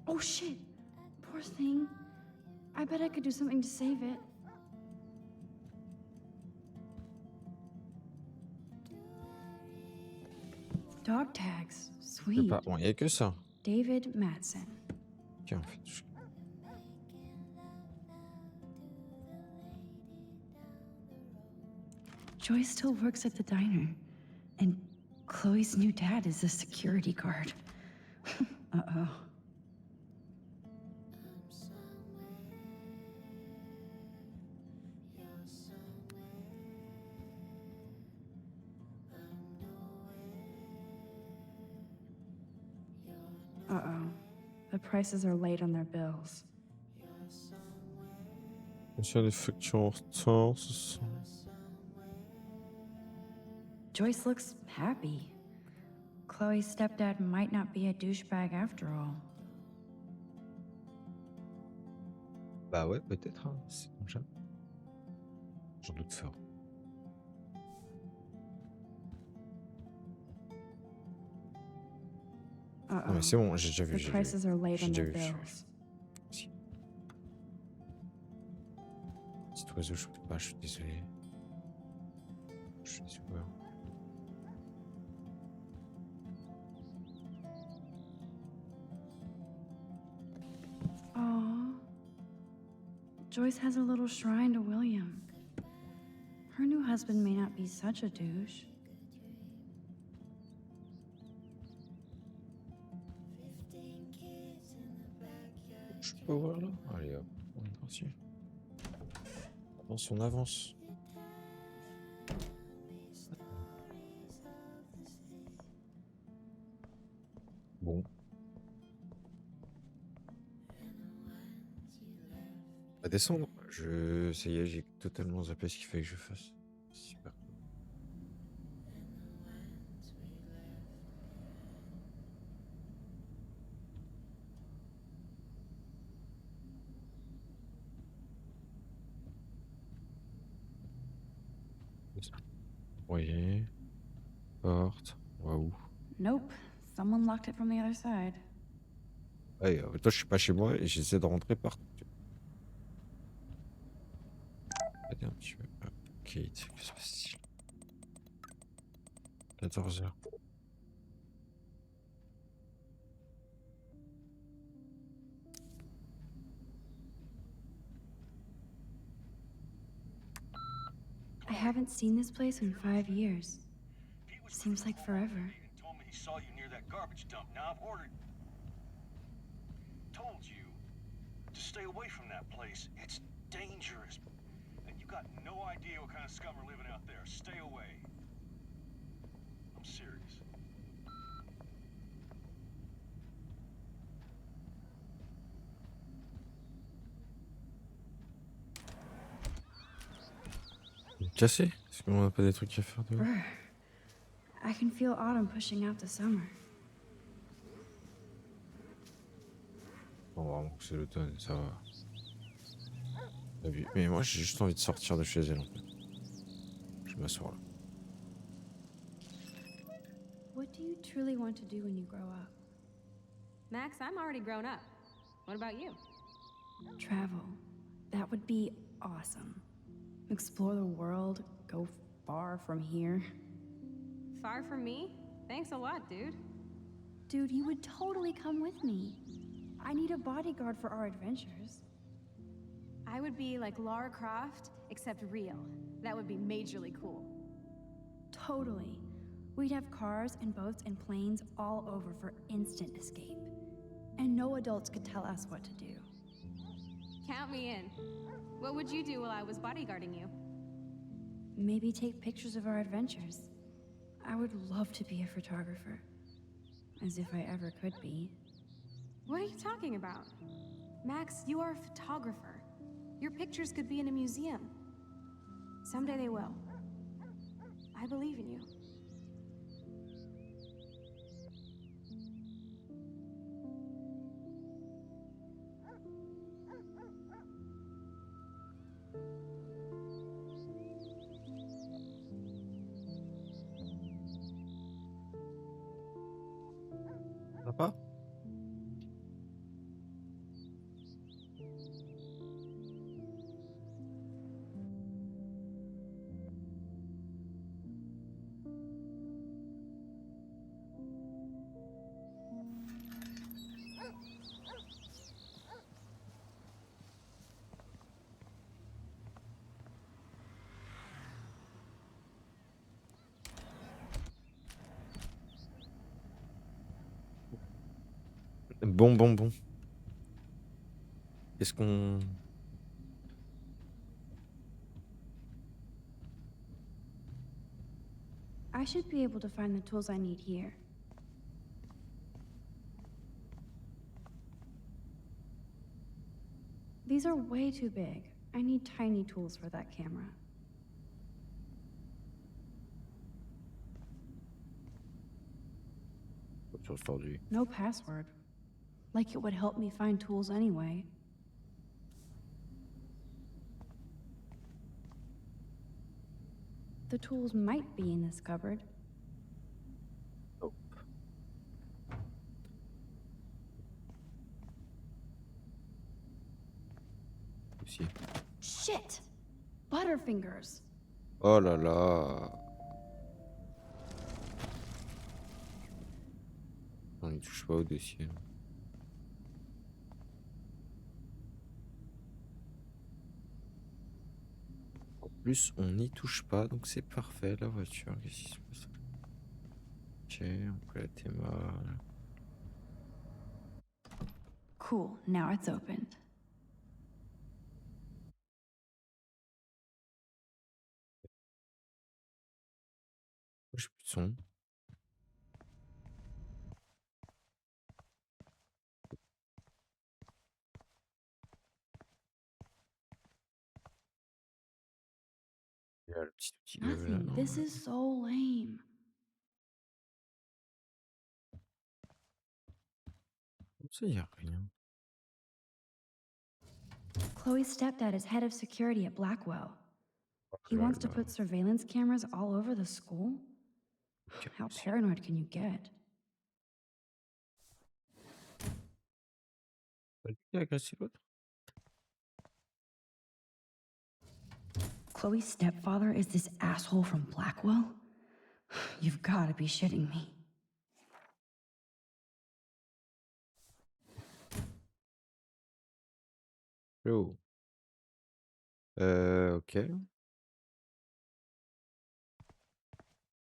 [SPEAKER 11] Oh shit! Poor thing. I bet I could do something to save it. Dog tags.
[SPEAKER 1] Je
[SPEAKER 11] Sweet.
[SPEAKER 1] pas. Bon, y a que ça.
[SPEAKER 11] David Matson.
[SPEAKER 1] Ok, en fait.
[SPEAKER 11] Joyce still works at the diner. And Chloe's new dad is a security guard. Uh-oh. Uh-oh. The prices are late on their bills.
[SPEAKER 1] Monsieur les factures en retard, ce sont...
[SPEAKER 11] Joyce looks happy. Chloe's stepdad might not be a douchebag after all.
[SPEAKER 1] Bah ouais, peut-être, hein. C'est comme ça. J'en doute fort. Non mais c'est bon, j'ai déjà vu,
[SPEAKER 11] The prices are late
[SPEAKER 1] j'ai
[SPEAKER 11] on
[SPEAKER 1] déjà
[SPEAKER 11] their
[SPEAKER 1] vu.
[SPEAKER 11] bills.
[SPEAKER 1] Si. Petit oiseau, je peux pas, je suis désolé. Je suis désolé.
[SPEAKER 11] Aww. Joyce has a little shrine to William. Her new husband may not be such a douche.
[SPEAKER 1] Je peux voir là. Allez hop, on est parti. Avance, on avance. Bon. On va descendre. Ça y est, j'ai totalement zappé ce qu'il fallait que je fasse. Super. Voyez. Porte. Waouh.
[SPEAKER 11] Nope. Someone locked it from the other side.
[SPEAKER 1] Ouais, toi, je suis pas chez moi et j'essaie de rentrer par. Regardez un petit peu. Hop, Kate, que se passe-t-il? 14h.
[SPEAKER 11] I haven't seen this place in 5 years. Seems like forever.
[SPEAKER 9] Told me he saw you near that garbage dump. Now I've told you to stay away from that place. It's dangerous. And you got no idea what kind of scum are living out there. Stay away. I'm serious.
[SPEAKER 1] Cassé? Est-ce qu'on a pas des trucs à faire de...
[SPEAKER 11] Brr. I can feel autumn pushing out the summer.
[SPEAKER 1] Bon, vraiment que c'est l'automne, ça va. T'as vu? Mais moi, j'ai juste envie de sortir de chez elle, en fait. Je Je m'assois là.
[SPEAKER 11] What do you truly want to do when you grow up?
[SPEAKER 5] Max, I'm already grown up. What about you?
[SPEAKER 11] Travel. That would be awesome. Explore the world, go far from here.
[SPEAKER 5] Far from me? Thanks a lot, dude.
[SPEAKER 11] Dude, you would totally come with me. I need a bodyguard for our adventures.
[SPEAKER 5] I would be like Lara Croft, except real. That would be majorly cool.
[SPEAKER 11] Totally. We'd have cars and boats and planes all over for instant escape. And no adults could tell us what to do.
[SPEAKER 5] Count me in. What would you do while I was bodyguarding you?
[SPEAKER 11] Maybe take pictures of our adventures. I would love to be a photographer. As if I ever could be.
[SPEAKER 5] What are you talking about? Max, you are a photographer. Your pictures could be in a museum. Someday they will. I believe in you.
[SPEAKER 1] Sympa. Bon. Qu'est-ce qu'on...
[SPEAKER 11] I should be able to find the tools I need here. These are way too big. I need tiny tools for that camera.
[SPEAKER 1] Chose tordue.
[SPEAKER 11] No password. Like it would help me find tools anyway. The tools might be in this cupboard.
[SPEAKER 1] Oh. Aussi.
[SPEAKER 11] Shit! Butterfingers!
[SPEAKER 1] Oh là là. On n'y touche pas au dossier. En plus, on n'y touche pas, donc c'est parfait la voiture. Qu'est-ce qui se passe? Ok, on peut la téma.
[SPEAKER 11] Cool, now it's opened.
[SPEAKER 1] J'ai plus de son. Il y a le petit outil de là.
[SPEAKER 11] Nothing. This is so lame.
[SPEAKER 1] Comme ça, il n'y a rien.
[SPEAKER 11] Chloe's stepdad is head of security at Blackwell. He
[SPEAKER 1] Oh là
[SPEAKER 11] wants to
[SPEAKER 1] là.
[SPEAKER 11] put surveillance cameras all over the school?
[SPEAKER 1] Ok,
[SPEAKER 11] How
[SPEAKER 1] aussi.
[SPEAKER 11] paranoid can you get?
[SPEAKER 1] T'as vu qui a agressé l'autre?
[SPEAKER 11] Chloe's stepfather is this asshole from Blackwell? You've gotta be shitting me.
[SPEAKER 1] Oh. Ok.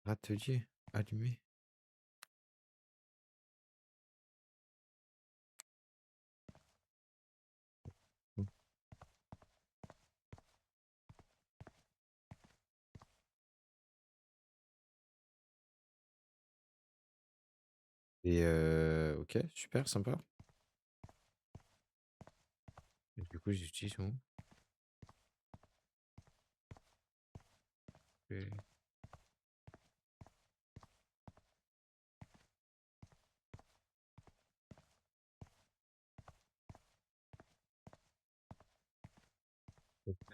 [SPEAKER 1] Atelier allumé. Hmm. Et ok, super, sympa. Et du coup, j'utilise où? Et-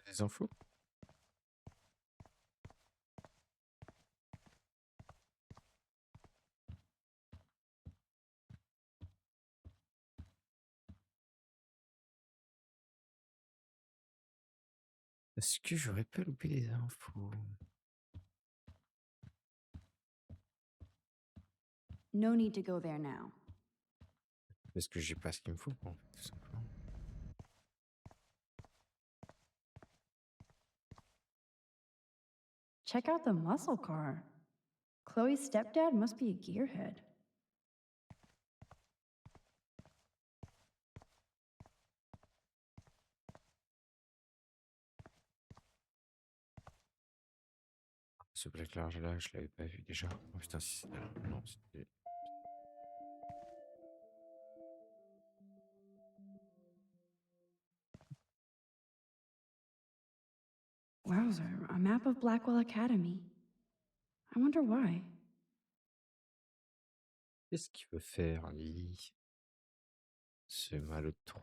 [SPEAKER 1] Des infos? Est-ce que j'aurais pas loupé des infos?
[SPEAKER 2] No need to go there now.
[SPEAKER 1] Est-ce que j'ai pas ce qu'il me faut, en fait, tout simplement?
[SPEAKER 11] Check out the muscle car. Chloe's stepdad must be a gearhead.
[SPEAKER 1] Ce black large là, je l'avais pas vu déjà. Oh putain, si c'est là. Non, c'était.
[SPEAKER 11] Wowzer, a map of Blackwell Academy. I wonder why.
[SPEAKER 1] Qu'est-ce qu'il veut faire, lui? Ce malotru.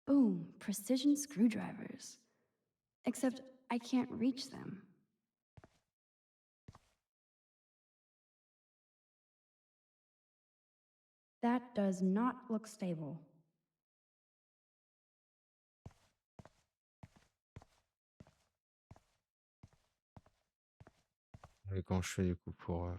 [SPEAKER 11] Boom, precision screwdrivers. Except I can't reach them. That does not look stable.
[SPEAKER 1] Et quand je fais du coup pour.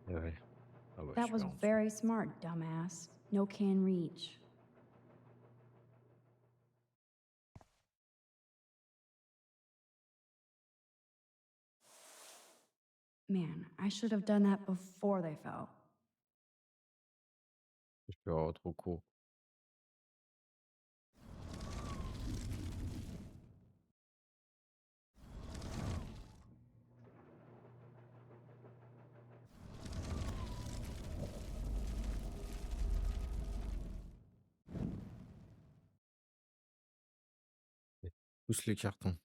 [SPEAKER 1] Ouais. Ah ouais,
[SPEAKER 11] That was
[SPEAKER 1] super en dessous.
[SPEAKER 11] very smart, dumbass. No can reach. Man, I should have done that before they fell.
[SPEAKER 1] Je peux avoir trop court. Pousse les cartons.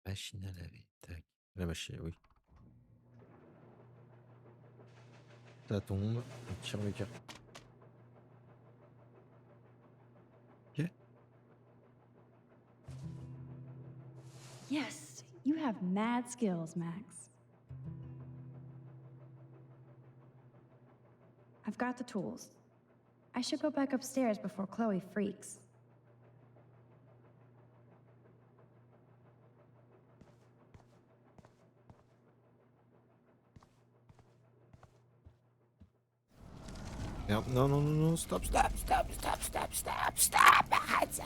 [SPEAKER 1] Machine à laver. Tac. La machine, oui. Ça tombe. On tire les cartons. Ok.
[SPEAKER 11] Yes, you have mad skills, Max. I've got the tools. I should go back upstairs before Chloe freaks.
[SPEAKER 1] Merde. Non, non, non, non. Stop, stop, stop, stop, stop, stop, stop. Arrête ça.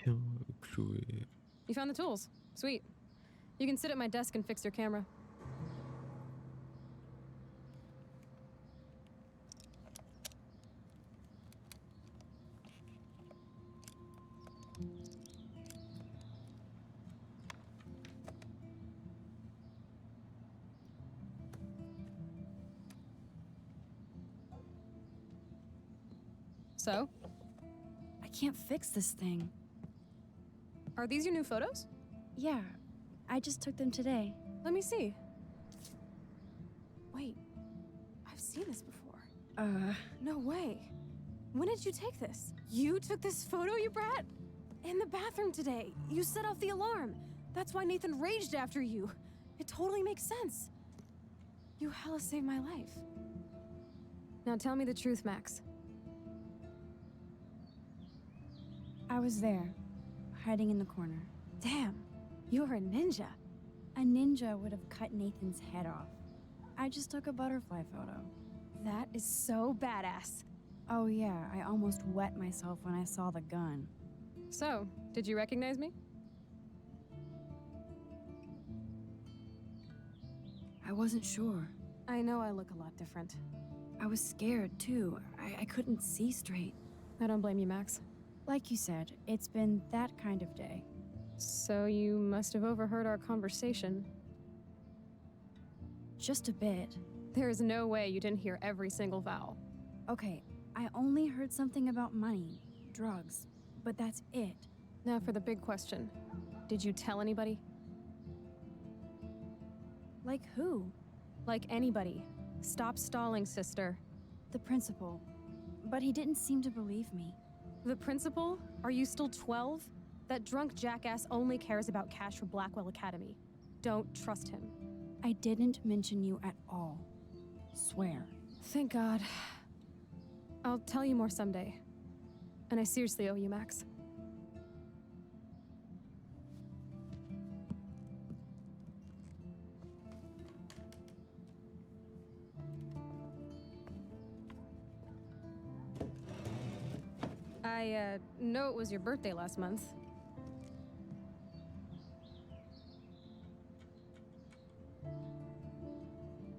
[SPEAKER 1] Tiens, Chloé.
[SPEAKER 5] You found the tools. Sweet. You can sit at my desk and fix your camera. So?
[SPEAKER 11] I can't fix this thing.
[SPEAKER 5] Are these your new photos?
[SPEAKER 11] Yeah, I just took them today.
[SPEAKER 5] Let me see. Wait, I've seen this before. No way. When did you take this? You took this photo, you brat? In the bathroom today. You set off the alarm. That's why Nathan raged after you. It totally makes sense. You hella saved my life. Now tell me the truth, Max.
[SPEAKER 11] I was there, hiding in the corner.
[SPEAKER 5] Damn, you're a ninja.
[SPEAKER 11] A ninja would have cut Nathan's head off. I just took a butterfly photo.
[SPEAKER 5] That is so badass.
[SPEAKER 11] Oh yeah, I almost wet myself when I saw the gun.
[SPEAKER 5] So, did you recognize me?
[SPEAKER 11] I wasn't sure.
[SPEAKER 5] I know I look a lot different.
[SPEAKER 11] I was scared, too. I couldn't see straight.
[SPEAKER 5] I don't blame you, Max.
[SPEAKER 11] Like you said, it's been that kind of day.
[SPEAKER 5] So you must have overheard our conversation.
[SPEAKER 11] Just a bit.
[SPEAKER 5] There is no way you didn't hear every single vowel.
[SPEAKER 11] Okay, I only heard something about money, drugs, but that's it.
[SPEAKER 5] Now for the big question. Did you tell anybody?
[SPEAKER 11] Like who?
[SPEAKER 5] Like anybody. Stop stalling, sister.
[SPEAKER 11] The principal. But he didn't seem to believe me.
[SPEAKER 5] The principal? Are you still 12? That drunk jackass only cares about cash for Blackwell Academy. Don't trust him.
[SPEAKER 11] I didn't mention you at all. Swear.
[SPEAKER 5] Thank God. I'll tell you more someday. And I seriously owe you, Max. I know it was your birthday last month.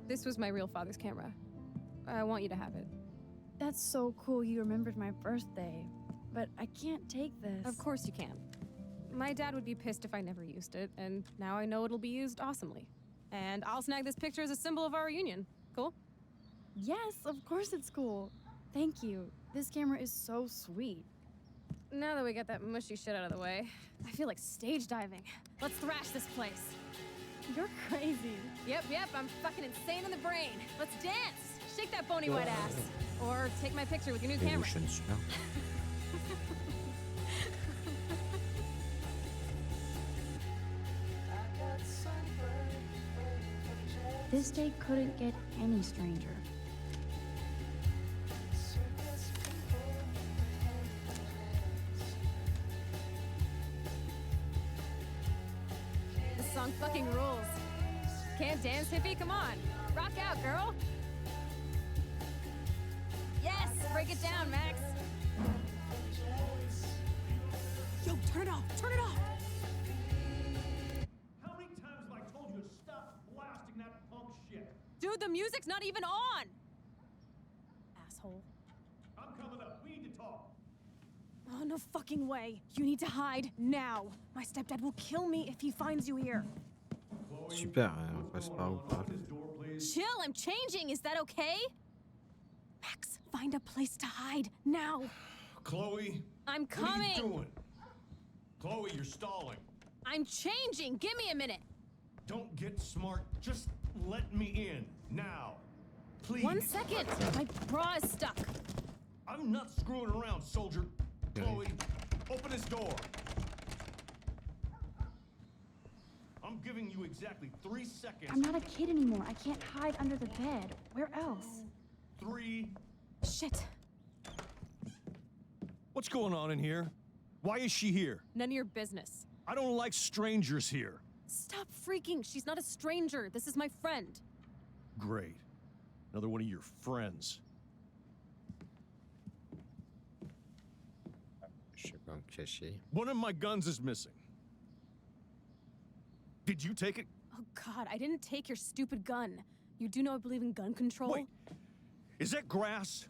[SPEAKER 5] This was my real father's camera. I want you to have it.
[SPEAKER 11] That's so cool you remembered my birthday. But I can't take this.
[SPEAKER 5] Of course you can. My dad would be pissed if I never used it, and now I know it'll be used awesomely. And I'll snag this picture as a symbol of our reunion. Cool?
[SPEAKER 11] Yes, of course it's cool. Thank you. This camera is so sweet.
[SPEAKER 5] Now that we got that mushy shit out of the way, I feel like stage diving. Let's thrash this place.
[SPEAKER 11] You're crazy.
[SPEAKER 5] Yep, I'm fucking insane in the brain. Let's dance! Shake that bony white ass. Or take my picture with your new camera.
[SPEAKER 11] This day couldn't get any stranger.
[SPEAKER 5] This song fucking rules. Can't dance, hippie? Come on. Rock out, girl. Yes! Break it down, Max.
[SPEAKER 16] Yo, turn it off! Turn it off!
[SPEAKER 9] How many times have I told you to stop blasting that punk shit?
[SPEAKER 5] Dude, the music's not even on! Asshole.
[SPEAKER 9] I'm coming up. We need to talk.
[SPEAKER 5] Oh, no fucking way. You need to hide now. My stepdad will kill me if he finds you here.
[SPEAKER 1] Super, on passe par où par là.
[SPEAKER 5] Chill, I'm changing. Is that okay? Max, find a place to hide now.
[SPEAKER 9] Chloe.
[SPEAKER 5] I'm coming.
[SPEAKER 9] What are you doing? Chloe, you're stalling.
[SPEAKER 5] I'm changing. Give me a minute.
[SPEAKER 9] Don't get smart. Just let me in now. Please.
[SPEAKER 5] 1 second. My bra is stuck.
[SPEAKER 9] I'm not screwing around, soldier. Chloe, open this door. I'm giving you exactly 3 seconds.
[SPEAKER 11] I'm not a kid anymore. I can't hide under the bed. Where else?
[SPEAKER 9] 3.
[SPEAKER 5] Shit.
[SPEAKER 9] What's going on in here? Why is she here?
[SPEAKER 5] None of your business.
[SPEAKER 9] I don't like strangers here.
[SPEAKER 5] Stop freaking. She's not a stranger. This is my friend.
[SPEAKER 9] Great. Another one of your friends.
[SPEAKER 1] Je sais pas me cacher.
[SPEAKER 9] One of my guns is missing. Did you take it?
[SPEAKER 5] Oh, God, I didn't take your stupid gun. You do know I believe in gun control?
[SPEAKER 9] Wait, is that grass?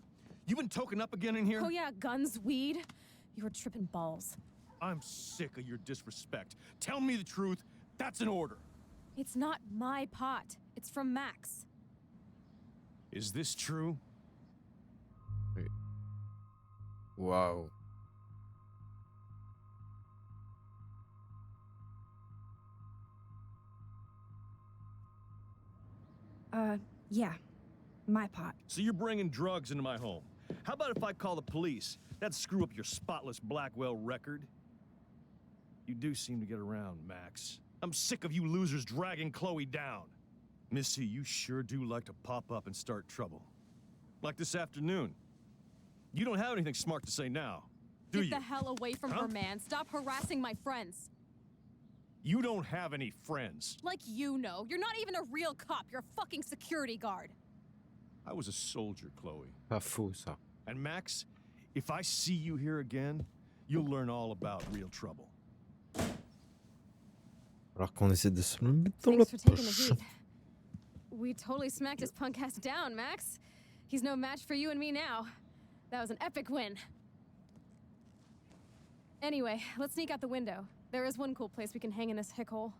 [SPEAKER 9] You been token up again in here?
[SPEAKER 5] Oh, yeah, guns, weed. You were tripping balls.
[SPEAKER 9] I'm sick of your disrespect. Tell me the truth. That's an order.
[SPEAKER 5] It's not my pot. It's from Max.
[SPEAKER 9] Is this true?
[SPEAKER 1] Oui. Wow.
[SPEAKER 11] Yeah. My pot.
[SPEAKER 9] So you're bringing drugs into my home. How about if I call the police? That'd screw up your spotless Blackwell record. You do seem to get around, Max. I'm sick of you losers dragging Chloe down. Missy, you sure do like to pop up and start trouble. Like this afternoon. You don't have anything smart to say now, do you?
[SPEAKER 5] Get the hell away from her, man. Stop harassing my friends.
[SPEAKER 9] You don't have any friends.
[SPEAKER 5] Like you know. You're not even a real cop. You're a fucking security guard.
[SPEAKER 9] I was a soldier, Chloe.
[SPEAKER 1] Pas faux, ça.
[SPEAKER 9] And Max, if I see you here again, you'll learn all about real trouble.
[SPEAKER 1] Alors qu'on essaie de se le mettre dans la
[SPEAKER 5] Thanks for taking the
[SPEAKER 1] poche.
[SPEAKER 5] heat. We totally smacked his punk ass down, Max. He's no match for you and me now. That was an epic win. Anyway, let's sneak out the window. There is one cool place we can hang in this hickhole.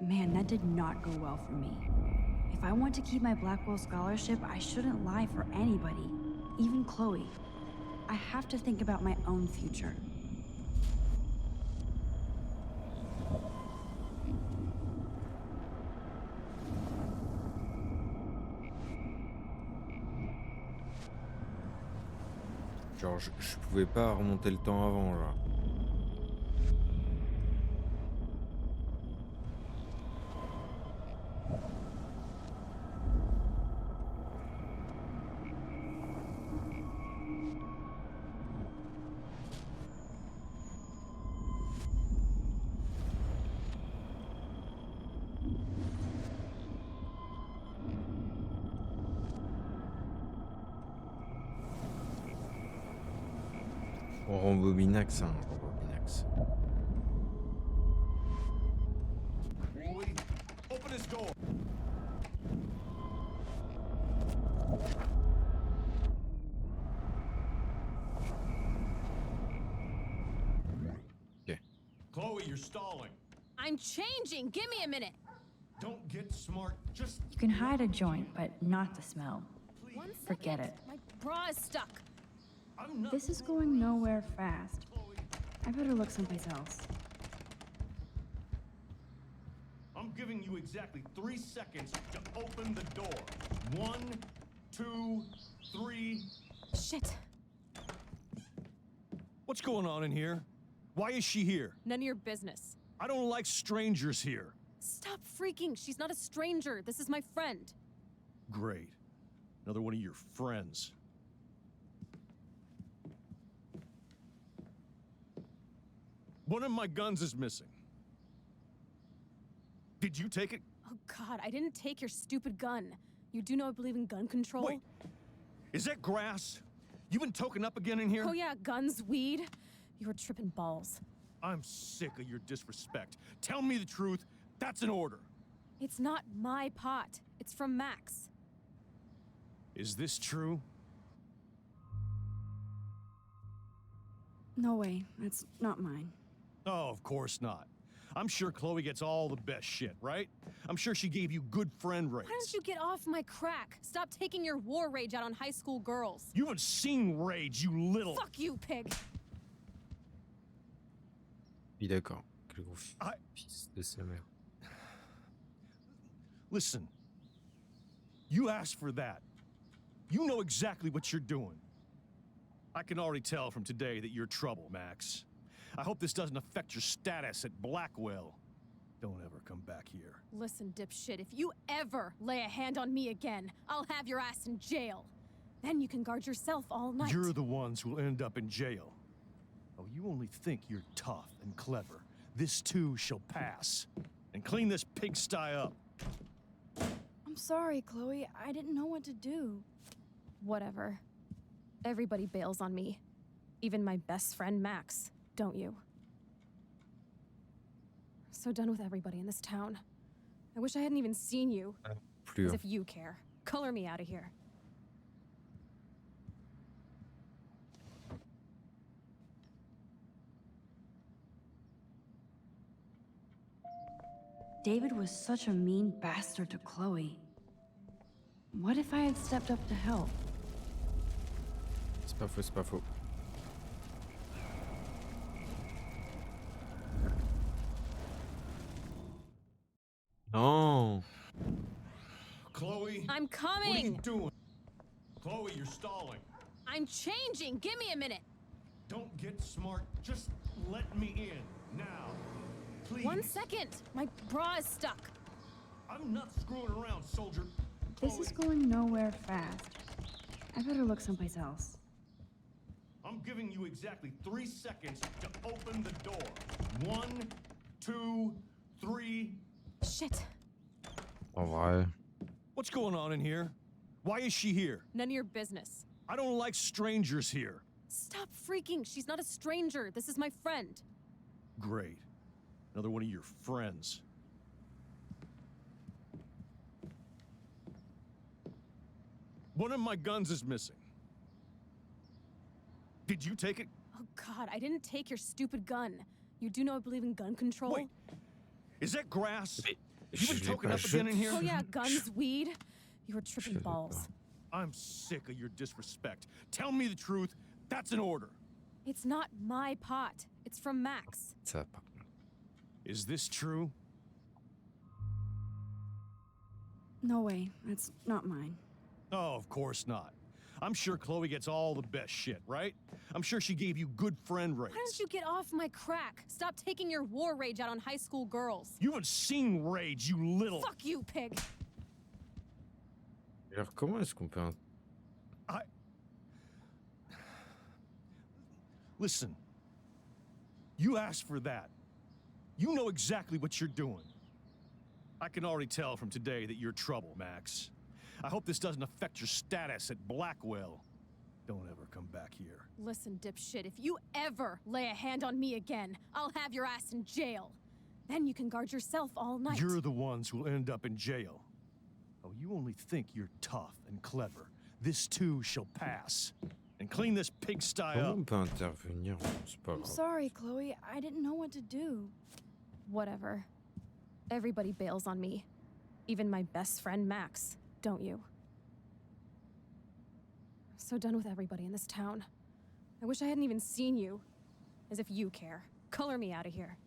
[SPEAKER 11] Man, that did not go well for me. If I want to keep my Blackwell scholarship, I shouldn't lie for anybody, even Chloe. I have to think about my own future.
[SPEAKER 1] Genre, je pouvais pas remonter le temps avant, là. On rembobinax, hein, on rembobinax.
[SPEAKER 9] Chloe, open this door.
[SPEAKER 1] Okay.
[SPEAKER 9] Chloe, you're stalling.
[SPEAKER 5] I'm changing. Give me a minute.
[SPEAKER 9] Don't get smart. Just
[SPEAKER 11] You can hide a joint, but not the smell.
[SPEAKER 5] One second.
[SPEAKER 11] Forget it.
[SPEAKER 5] My bra is stuck.
[SPEAKER 9] I'm not.
[SPEAKER 11] This is going nowhere fast. I better look someplace else.
[SPEAKER 9] I'm giving you exactly 3 seconds to open the door. 1, 2, 3.
[SPEAKER 5] Shit.
[SPEAKER 9] What's going on in here? Why is she here?
[SPEAKER 5] None of your business.
[SPEAKER 9] I don't like strangers here.
[SPEAKER 5] Stop freaking. She's not a stranger. This is my friend.
[SPEAKER 9] Great. Another one of your friends. One of my guns is missing. Did you take it?
[SPEAKER 5] Oh, God, I didn't take your stupid gun. You do know I believe in gun control?
[SPEAKER 9] Wait. Is that grass? You been token up again in here?
[SPEAKER 5] Oh, yeah, guns, weed. You were tripping balls.
[SPEAKER 9] I'm sick of your disrespect. Tell me the truth. That's an order.
[SPEAKER 5] It's not my pot. It's from Max.
[SPEAKER 9] Is this true?
[SPEAKER 11] No way. That's not mine.
[SPEAKER 9] Oh, of course not. I'm sure Chloe gets all the best shit, right? I'm sure she gave you good friend rates.
[SPEAKER 5] Why don't you get off my crack? Stop taking your war rage out on high school girls.
[SPEAKER 9] You haven't seen rage, you little...
[SPEAKER 5] Fuck you, pig.
[SPEAKER 1] Oui, d'accord. Quel gros fils de sa mère.
[SPEAKER 9] Listen. You asked for that. You know exactly what you're doing. I can already tell from today that you're trouble, Max. I hope this doesn't affect your status at Blackwell. Don't ever come back here.
[SPEAKER 5] Listen, dipshit, if you ever lay a hand on me again, I'll have your ass in jail. Then you can guard yourself all night.
[SPEAKER 9] You're the ones who'll end up in jail. Oh, you only think you're tough and clever. This too shall pass. And clean this pigsty up.
[SPEAKER 11] I'm sorry, Chloe. I didn't know what to do.
[SPEAKER 5] Whatever. Everybody bails on me. Even my best friend, Max. Don't you? So done with everybody in this town. I wish I hadn't even seen you.
[SPEAKER 1] Plus.
[SPEAKER 5] As if you care. Color me out of here.
[SPEAKER 11] David was such a mean bastard to Chloe. What if I had stepped up to help?
[SPEAKER 1] C'est pas faux, c'est pas faux. Non.
[SPEAKER 9] Chloe?
[SPEAKER 5] I'm coming!
[SPEAKER 9] What are you doing? Chloe, you're stalling.
[SPEAKER 5] I'm changing! Give me a minute!
[SPEAKER 9] Don't get smart. Just let me in. Now. Please.
[SPEAKER 5] 1 second! My bra is stuck.
[SPEAKER 9] I'm not screwing around, soldier.
[SPEAKER 11] This is going nowhere fast. I better look someplace else.
[SPEAKER 9] I'm giving you exactly 3 seconds to open the door. 1, 2, 3.
[SPEAKER 5] Shit.
[SPEAKER 1] En vrai.
[SPEAKER 9] What's going on in here? Why is she here?
[SPEAKER 5] None of your business.
[SPEAKER 9] I don't like strangers here.
[SPEAKER 5] Stop freaking. She's not a stranger. This is my friend.
[SPEAKER 9] Great. Another one of your friends. One of my guns is missing. Did you take it?
[SPEAKER 5] Oh God, I didn't take your stupid gun. You do know I believe in gun control?
[SPEAKER 9] Wait, is that grass? You
[SPEAKER 1] Je
[SPEAKER 9] been
[SPEAKER 1] l'ai
[SPEAKER 9] token
[SPEAKER 1] pas
[SPEAKER 9] up again in here?
[SPEAKER 5] Oh yeah, guns, weed. You were tripping balls.
[SPEAKER 9] I'm sick of your disrespect. Tell me the truth. That's an order.
[SPEAKER 5] It's not my pot. It's from Max.
[SPEAKER 1] Ça, par contre.
[SPEAKER 9] Is this true?
[SPEAKER 2] No way. That's not mine.
[SPEAKER 9] Oh, of course not. I'm sure Chloe gets all the best shit, right? I'm sure she gave you good friend rates.
[SPEAKER 5] Why don't you get off my crack? Stop taking your war rage out on high school girls.
[SPEAKER 9] You haven't seen rage, you little...
[SPEAKER 5] Fuck you, pig.
[SPEAKER 1] Alors, comment est-ce qu'on peut...
[SPEAKER 9] Listen. You asked for that. You know exactly what you're doing. I can already tell from today that you're trouble, Max. I hope this doesn't affect your status at Blackwell. Don't ever come back here.
[SPEAKER 5] Listen, dipshit, if you ever lay a hand on me again, I'll have your ass in jail. Then you can guard yourself all night.
[SPEAKER 9] You're the ones who'll end up in jail. Oh, you only think you're tough and clever. This too shall pass. And clean this pigsty
[SPEAKER 1] Comment
[SPEAKER 9] up.
[SPEAKER 1] on peut intervenir? C'est pas
[SPEAKER 5] I'm
[SPEAKER 1] grave.
[SPEAKER 5] sorry, Chloe. I didn't know what to do. Whatever. Everybody bails on me. Even my best friend, Max. Don't you? So done with everybody in this town. I wish I hadn't even seen you. As if you care. Color me out of here.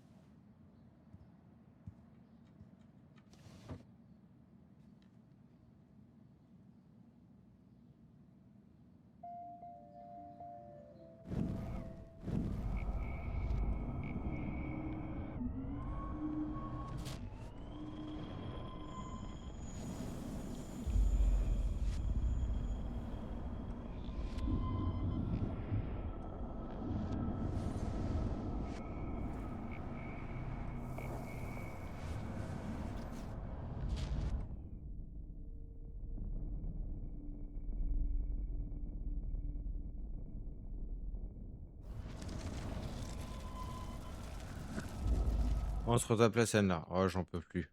[SPEAKER 1] On se retape la scène là. Oh, j'en peux plus.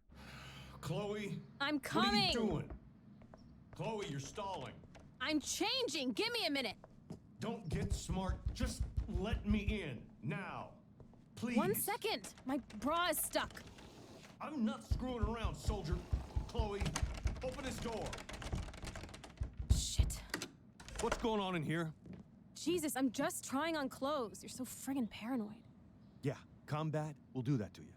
[SPEAKER 9] Chloe?
[SPEAKER 5] I'm
[SPEAKER 9] What are you
[SPEAKER 5] coming!
[SPEAKER 9] doing? Chloe, you're stalling.
[SPEAKER 5] I'm changing! Give me a minute!
[SPEAKER 9] Don't get smart. Just let me in. Now. Please.
[SPEAKER 5] 1 second! My bra is stuck.
[SPEAKER 9] I'm not screwing around, soldier. Chloe, open this door.
[SPEAKER 5] Shit.
[SPEAKER 9] What's going on in here?
[SPEAKER 5] Jesus, I'm just trying on clothes. You're so friggin' paranoid.
[SPEAKER 9] Yeah, combat will do that to you.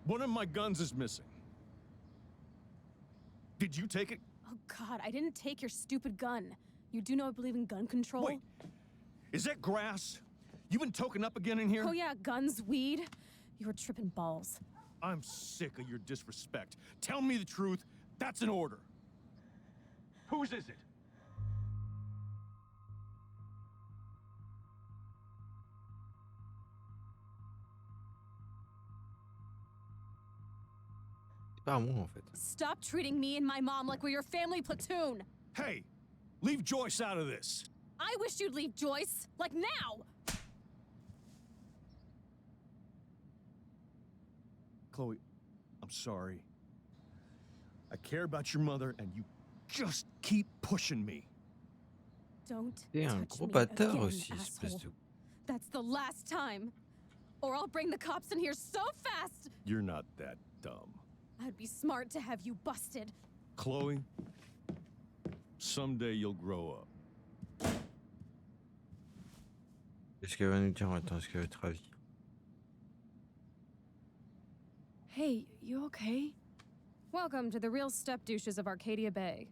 [SPEAKER 9] One of my guns is missing. Did you take it?
[SPEAKER 5] Oh God, I didn't take your stupid gun. You do know I believe in gun control?
[SPEAKER 9] Wait, is that grass? You been token up again in here?
[SPEAKER 5] Oh yeah, guns, weed. You were tripping balls.
[SPEAKER 9] I'm sick of your disrespect. Tell me the truth. That's an order. Whose is it?
[SPEAKER 1] C'est pas à moi en fait.
[SPEAKER 5] Stop treating me and my mom like we're your family platoon.
[SPEAKER 9] Hey, leave Joyce out of this.
[SPEAKER 5] I wish you'd leave Joyce, like now.
[SPEAKER 9] Chloe, I'm sorry. I care about your mother, and you just keep pushing me.
[SPEAKER 5] Don't
[SPEAKER 1] T'es un
[SPEAKER 5] touch
[SPEAKER 1] gros
[SPEAKER 5] me
[SPEAKER 1] bâtard
[SPEAKER 5] again,
[SPEAKER 1] aussi, espèce
[SPEAKER 5] asshole.
[SPEAKER 1] de...
[SPEAKER 5] That's the last time. Or I'll bring the cops in here so fast.
[SPEAKER 9] You're not that dumb.
[SPEAKER 5] I'd be smart to have you busted.
[SPEAKER 9] Chloe, someday you'll grow up.
[SPEAKER 1] Qu'est-ce qu'elle va nous dire? Attends, est-ce qu'elle va être ravie?
[SPEAKER 5] Hey, you okay? Welcome to the real step douches of Arcadia Bay.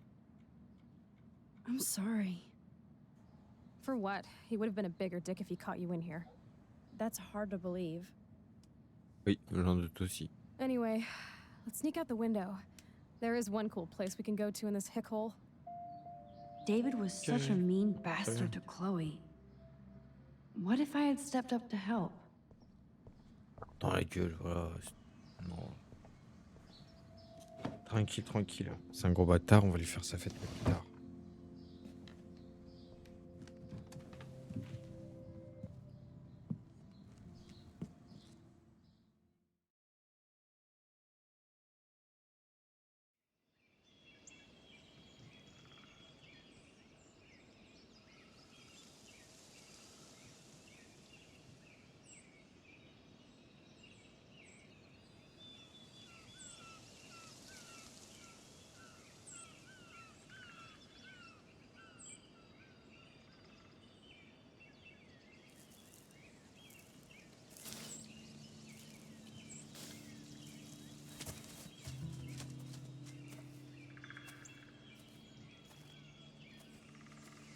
[SPEAKER 2] I'm sorry.
[SPEAKER 5] For what? He would have been a bigger dick if he caught you in here.
[SPEAKER 11] That's hard to believe.
[SPEAKER 1] Oui, j'en doute aussi.
[SPEAKER 5] Anyway, let's sneak out the window. There is one cool place we can go to in this hick hole.
[SPEAKER 11] David was such a mean bastard to Chloe. What if I had stepped up to help?
[SPEAKER 1] Dans la gueule, voilà. Non. Tranquille, tranquille. C'est un gros bâtard, on va lui faire sa fête plus tard.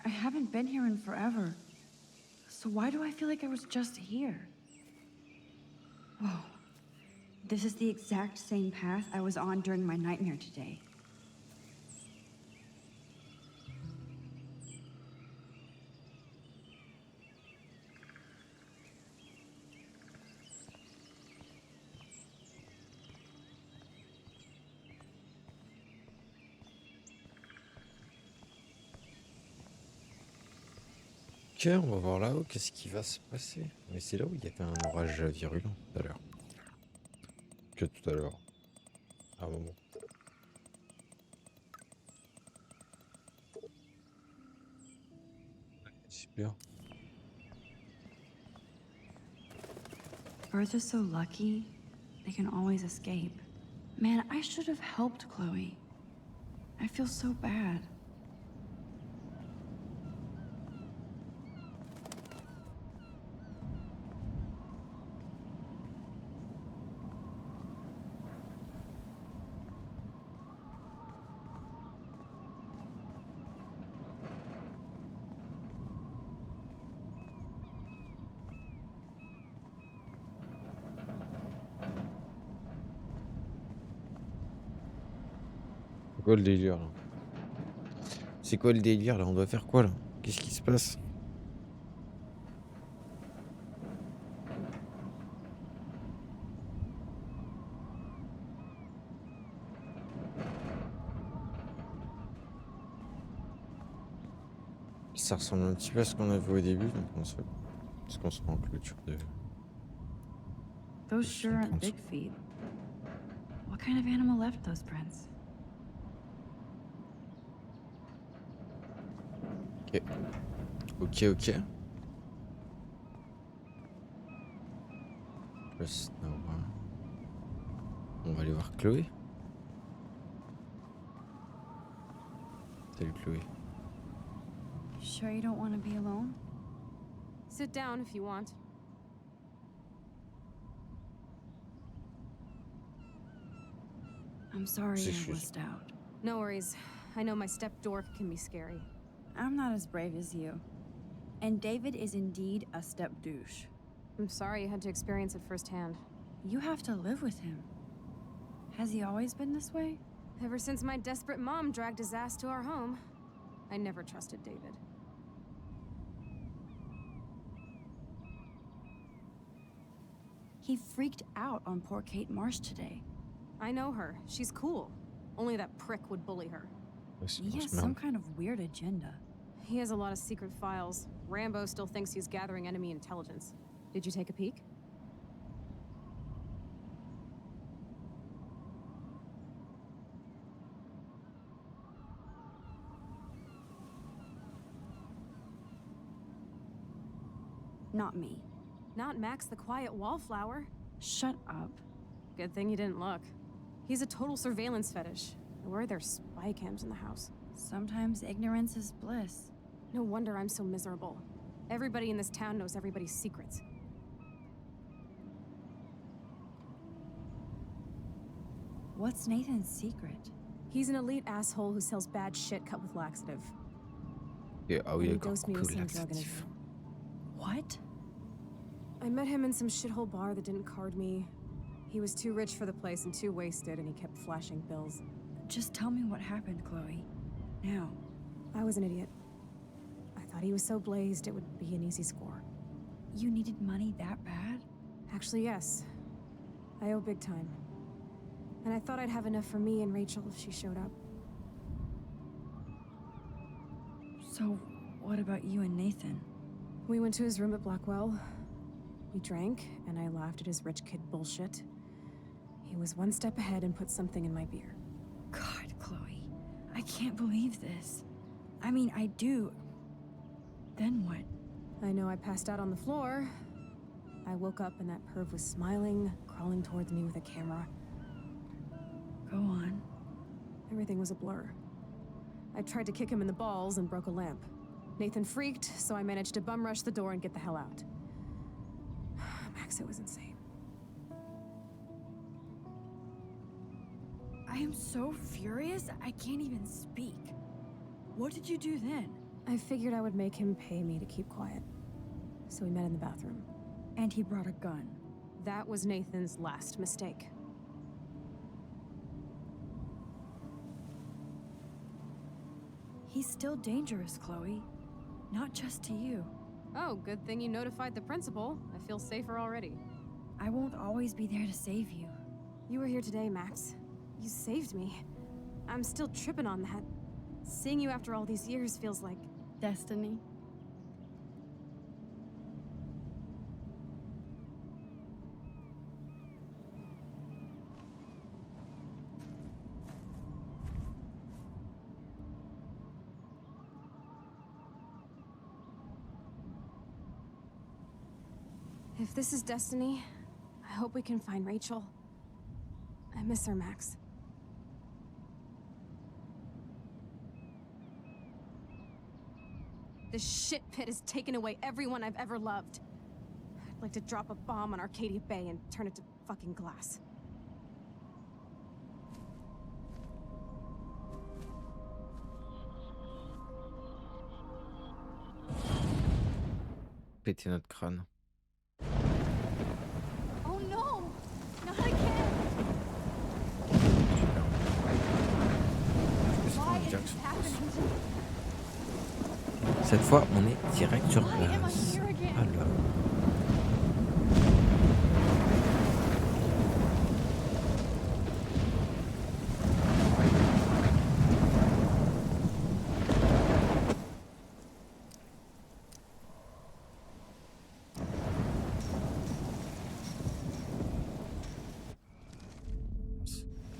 [SPEAKER 11] I haven't been here in forever. So why do I feel like I was just here? Whoa. This is the exact same path I was on during my nightmare today.
[SPEAKER 1] Ok, on va voir là-haut, qu'est-ce qui va se passer. Mais c'est là où il y avait un orage virulent tout à l'heure. Que tout à l'heure. À un moment. Super.
[SPEAKER 11] Birds are so lucky, they can always escape. Man, I should have helped Chloe. I feel so bad.
[SPEAKER 1] C'est quoi le délire là? C'est quoi le délire là? On doit faire quoi là? Qu'est-ce qui se passe? Ça ressemble un petit peu à ce qu'on a vu au début, donc on se... Parce qu'on se met en clôture de...
[SPEAKER 11] Those sure aren't big feet. What kind of animal left those prints?
[SPEAKER 1] Ok. Ok, ok. On va aller voir Chloé. Salut Chloé.
[SPEAKER 11] You sure you don't want to be alone?
[SPEAKER 5] Sit down if you want.
[SPEAKER 11] I'm sorry
[SPEAKER 1] C'est
[SPEAKER 11] I
[SPEAKER 1] juste.
[SPEAKER 11] wussed out.
[SPEAKER 5] No worries. I know my step dork can be scary.
[SPEAKER 11] I'm not as brave as you. And David is indeed a step douche.
[SPEAKER 5] I'm sorry you had to experience it firsthand.
[SPEAKER 11] You have to live with him. Has he always been this way?
[SPEAKER 5] Ever since my desperate mom dragged his ass to our home, I never trusted David.
[SPEAKER 11] He freaked out on poor Kate Marsh today.
[SPEAKER 5] I know her. She's cool. Only that prick would bully her.
[SPEAKER 11] He has some kind of weird agenda.
[SPEAKER 5] He has a lot of secret files. Rambo still thinks he's gathering enemy intelligence. Did you take a peek?
[SPEAKER 11] Not me.
[SPEAKER 5] Not Max the Quiet Wallflower.
[SPEAKER 11] Shut up.
[SPEAKER 5] Good thing you didn't look. He's a total surveillance fetish. Where are there spy cams in the house?
[SPEAKER 11] Sometimes ignorance is bliss.
[SPEAKER 5] No wonder I'm so miserable. Everybody in this town knows everybody's secrets.
[SPEAKER 11] What's Nathan's secret?
[SPEAKER 5] He's an elite asshole who sells bad shit cut with laxative.
[SPEAKER 1] Yeah, oh,
[SPEAKER 5] And
[SPEAKER 1] il
[SPEAKER 5] he
[SPEAKER 1] est encore
[SPEAKER 5] dosed me
[SPEAKER 1] cool,
[SPEAKER 5] with some drug in his
[SPEAKER 1] laxatif.
[SPEAKER 5] room.
[SPEAKER 11] What?
[SPEAKER 5] I met him in some shithole bar that didn't card me. He was too rich for the place and too wasted, and he kept flashing bills.
[SPEAKER 11] Just tell me what happened, Chloe. Now.
[SPEAKER 5] I was an idiot. I thought he was so blazed it would be an easy score.
[SPEAKER 11] You needed money that bad?
[SPEAKER 5] Actually, yes. I owe big time. And I thought I'd have enough for me and Rachel if she showed up.
[SPEAKER 11] So, what about you and Nathan?
[SPEAKER 5] We went to his room at Blackwell. We drank, and I laughed at his rich kid bullshit. He was one step ahead and put something in my beer.
[SPEAKER 11] God, Chloe. I can't believe this. I mean, I do. Then what?
[SPEAKER 5] I know I passed out on the floor. I woke up and that perv was smiling, crawling towards me with a camera.
[SPEAKER 11] Go on.
[SPEAKER 5] Everything was a blur. I tried to kick him in the balls and broke a lamp. Nathan freaked, so I managed to bum rush the door and get the hell out. Max, it was insane.
[SPEAKER 11] I am so furious, I can't even speak. What did you do then?
[SPEAKER 5] I figured I would make him pay me to keep quiet. So we met in the bathroom.
[SPEAKER 11] And he brought a gun.
[SPEAKER 5] That was Nathan's last mistake.
[SPEAKER 11] He's still dangerous, Chloe. Not just to you.
[SPEAKER 5] Oh, good thing you notified the principal. I feel safer already.
[SPEAKER 11] I won't always be there to save you.
[SPEAKER 5] You were here today, Max. You saved me. I'm still tripping on that. Seeing you after all these years feels like...
[SPEAKER 11] destiny.
[SPEAKER 5] If this is destiny, I hope we can find Rachel. I miss her, Max. This shit pit has taken away everyone I've ever loved. I'd like to drop a bomb on Arcadia Bay and turn it to fucking glass.
[SPEAKER 1] Péter notre crâne.
[SPEAKER 5] Oh no! Not again! Why is this happening to me?
[SPEAKER 1] Cette fois, on est direct sur
[SPEAKER 5] Why am I
[SPEAKER 1] place.
[SPEAKER 5] here again?
[SPEAKER 1] Alors.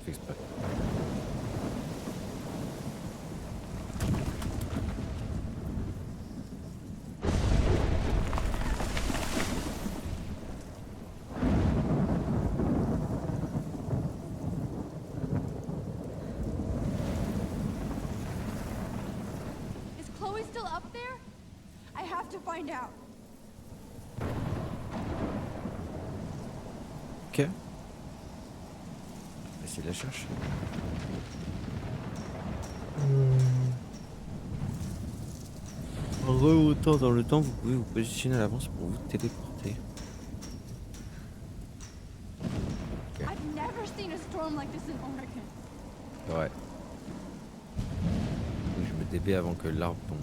[SPEAKER 1] Fais exprès.
[SPEAKER 2] Is Chloe still up there? I have to find out.
[SPEAKER 1] Ok. On va essayer de la chercher. En remontant dans le temps, vous pouvez vous positionner à l'avance pour vous téléporter. Ok.
[SPEAKER 2] I've never seen a storm like this in Oregon.
[SPEAKER 1] Ouais. Donc je me DB avant que l'arbre tombe.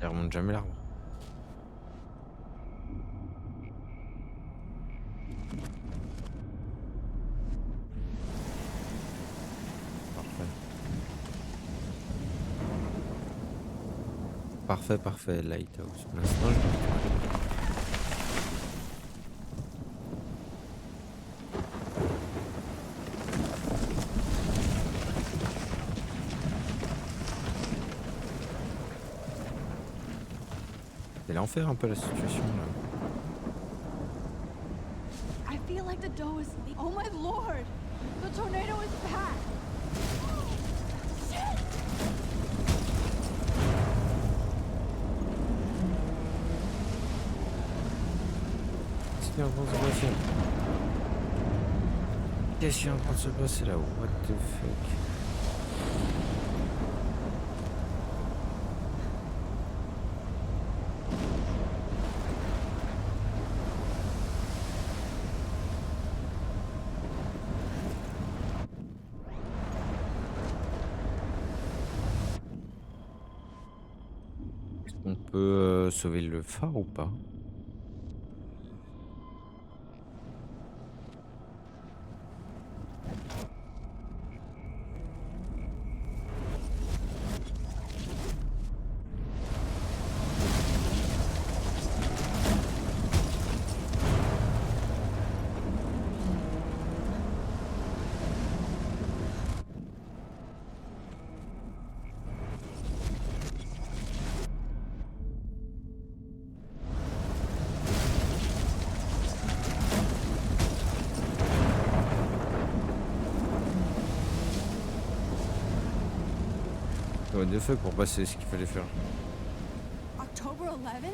[SPEAKER 1] Il remonte jamais l'arbre. Parfait. Parfait, Lighthouse. Pour l'instant, je vais retourner. C'est l'enfer un peu la situation là.
[SPEAKER 2] I feel like the dough is... Oh my lord! The tornado is back! Shit!
[SPEAKER 1] Qu'est-ce qui est en train de se passer? Qu'est-ce qui est en train de se passer là? What the fuck? qu'on peut sauver le phare ou pas? What the fuck, pour passer ce qu'il fallait faire.
[SPEAKER 5] October 11th?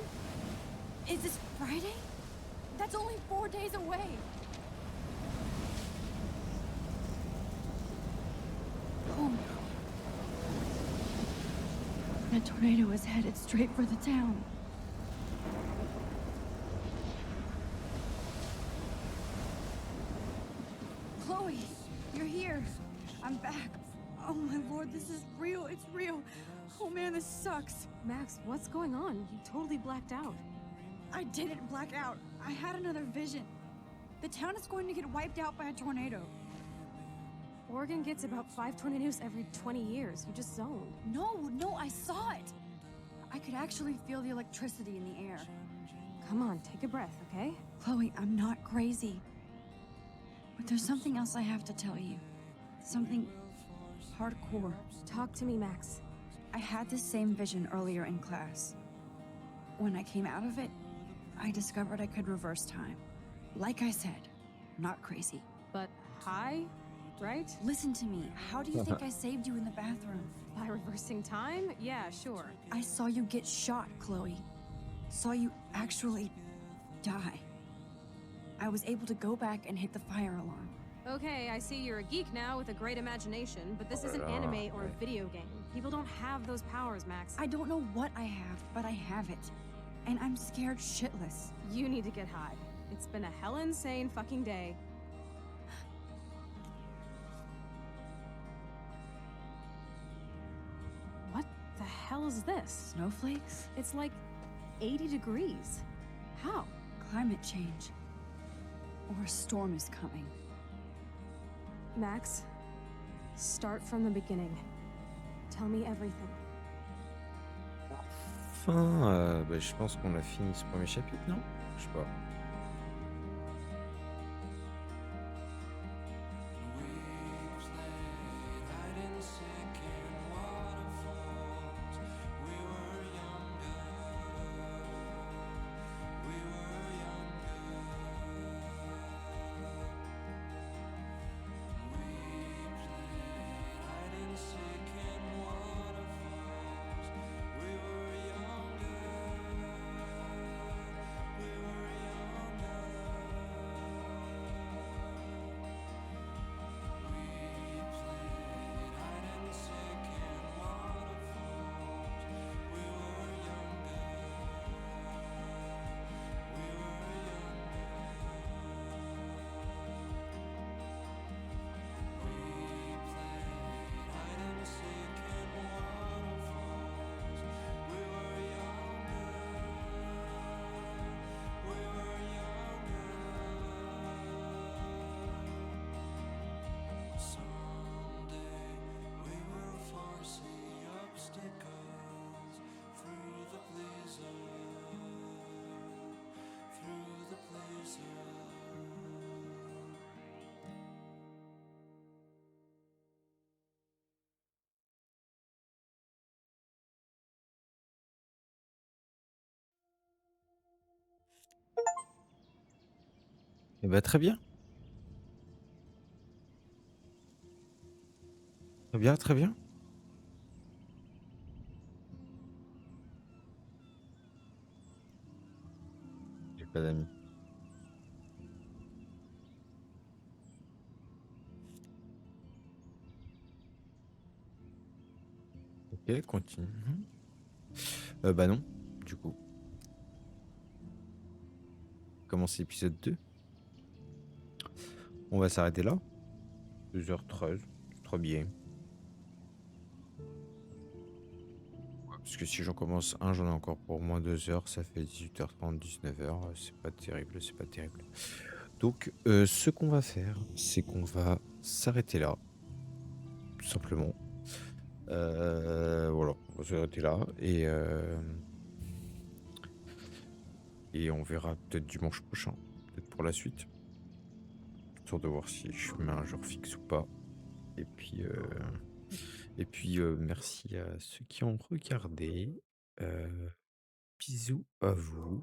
[SPEAKER 5] Is this Friday? That's only 4 days away.
[SPEAKER 11] Oh no. That tornado is headed straight for the town.
[SPEAKER 2] Chloe, you're here. I'm back. Oh my lord, this is real. It's real. Oh man, this sucks.
[SPEAKER 5] Max, what's going on? You totally blacked out.
[SPEAKER 2] I didn't black out. I had another vision. The town is going to get wiped out by a tornado.
[SPEAKER 5] Oregon gets about 5 tornadoes every 20 years. You just zoned.
[SPEAKER 2] No, I saw it. I could actually feel the electricity in the air.
[SPEAKER 5] Come on, take a breath, okay?
[SPEAKER 2] Chloe, I'm not crazy. But there's something else I have to tell you. Something hardcore.
[SPEAKER 5] Talk to me, Max.
[SPEAKER 2] I had this same vision earlier in class. When I came out of it, I discovered I could reverse time. Like I said, not crazy.
[SPEAKER 5] But high, right?
[SPEAKER 2] Listen to me. How do you think I saved you in the bathroom?
[SPEAKER 5] By reversing time? Yeah, sure.
[SPEAKER 2] I saw you get shot, Chloe. Saw you actually die. I was able to go back and hit the fire alarm.
[SPEAKER 5] Okay, I see you're a geek now with a great imagination, but this isn't anime or a video game. People don't have those powers, Max.
[SPEAKER 2] I don't know what I have, but I have it. And I'm scared shitless.
[SPEAKER 5] You need to get high. It's been a hell insane fucking day. What the hell is this?
[SPEAKER 2] Snowflakes?
[SPEAKER 5] It's like 80 degrees. How?
[SPEAKER 2] Climate change. Or a storm is coming.
[SPEAKER 5] Max, start from the beginning. Tell me everything.
[SPEAKER 1] Enfin, bah, je pense qu'on a fini ce premier chapitre, non? Je sais pas. Eh bah, très bien. Très bien, très bien. J'ai pas d'amis. Ok, continue. Bah non, du coup. Commence l'épisode 2. On va s'arrêter là. 2h13, c'est très bien. Parce que si j'en commence un, j'en ai encore pour au moins 2 heures. Ça fait 18h30, 19h. C'est pas terrible, c'est pas terrible. Donc, ce qu'on va faire, c'est qu'on va s'arrêter là, tout simplement. Voilà, on va s'arrêter là et on verra peut-être dimanche prochain, peut-être pour la suite, histoire de voir si je mets un jour fixe ou pas. Et puis, merci à ceux qui ont regardé. Bisous à vous.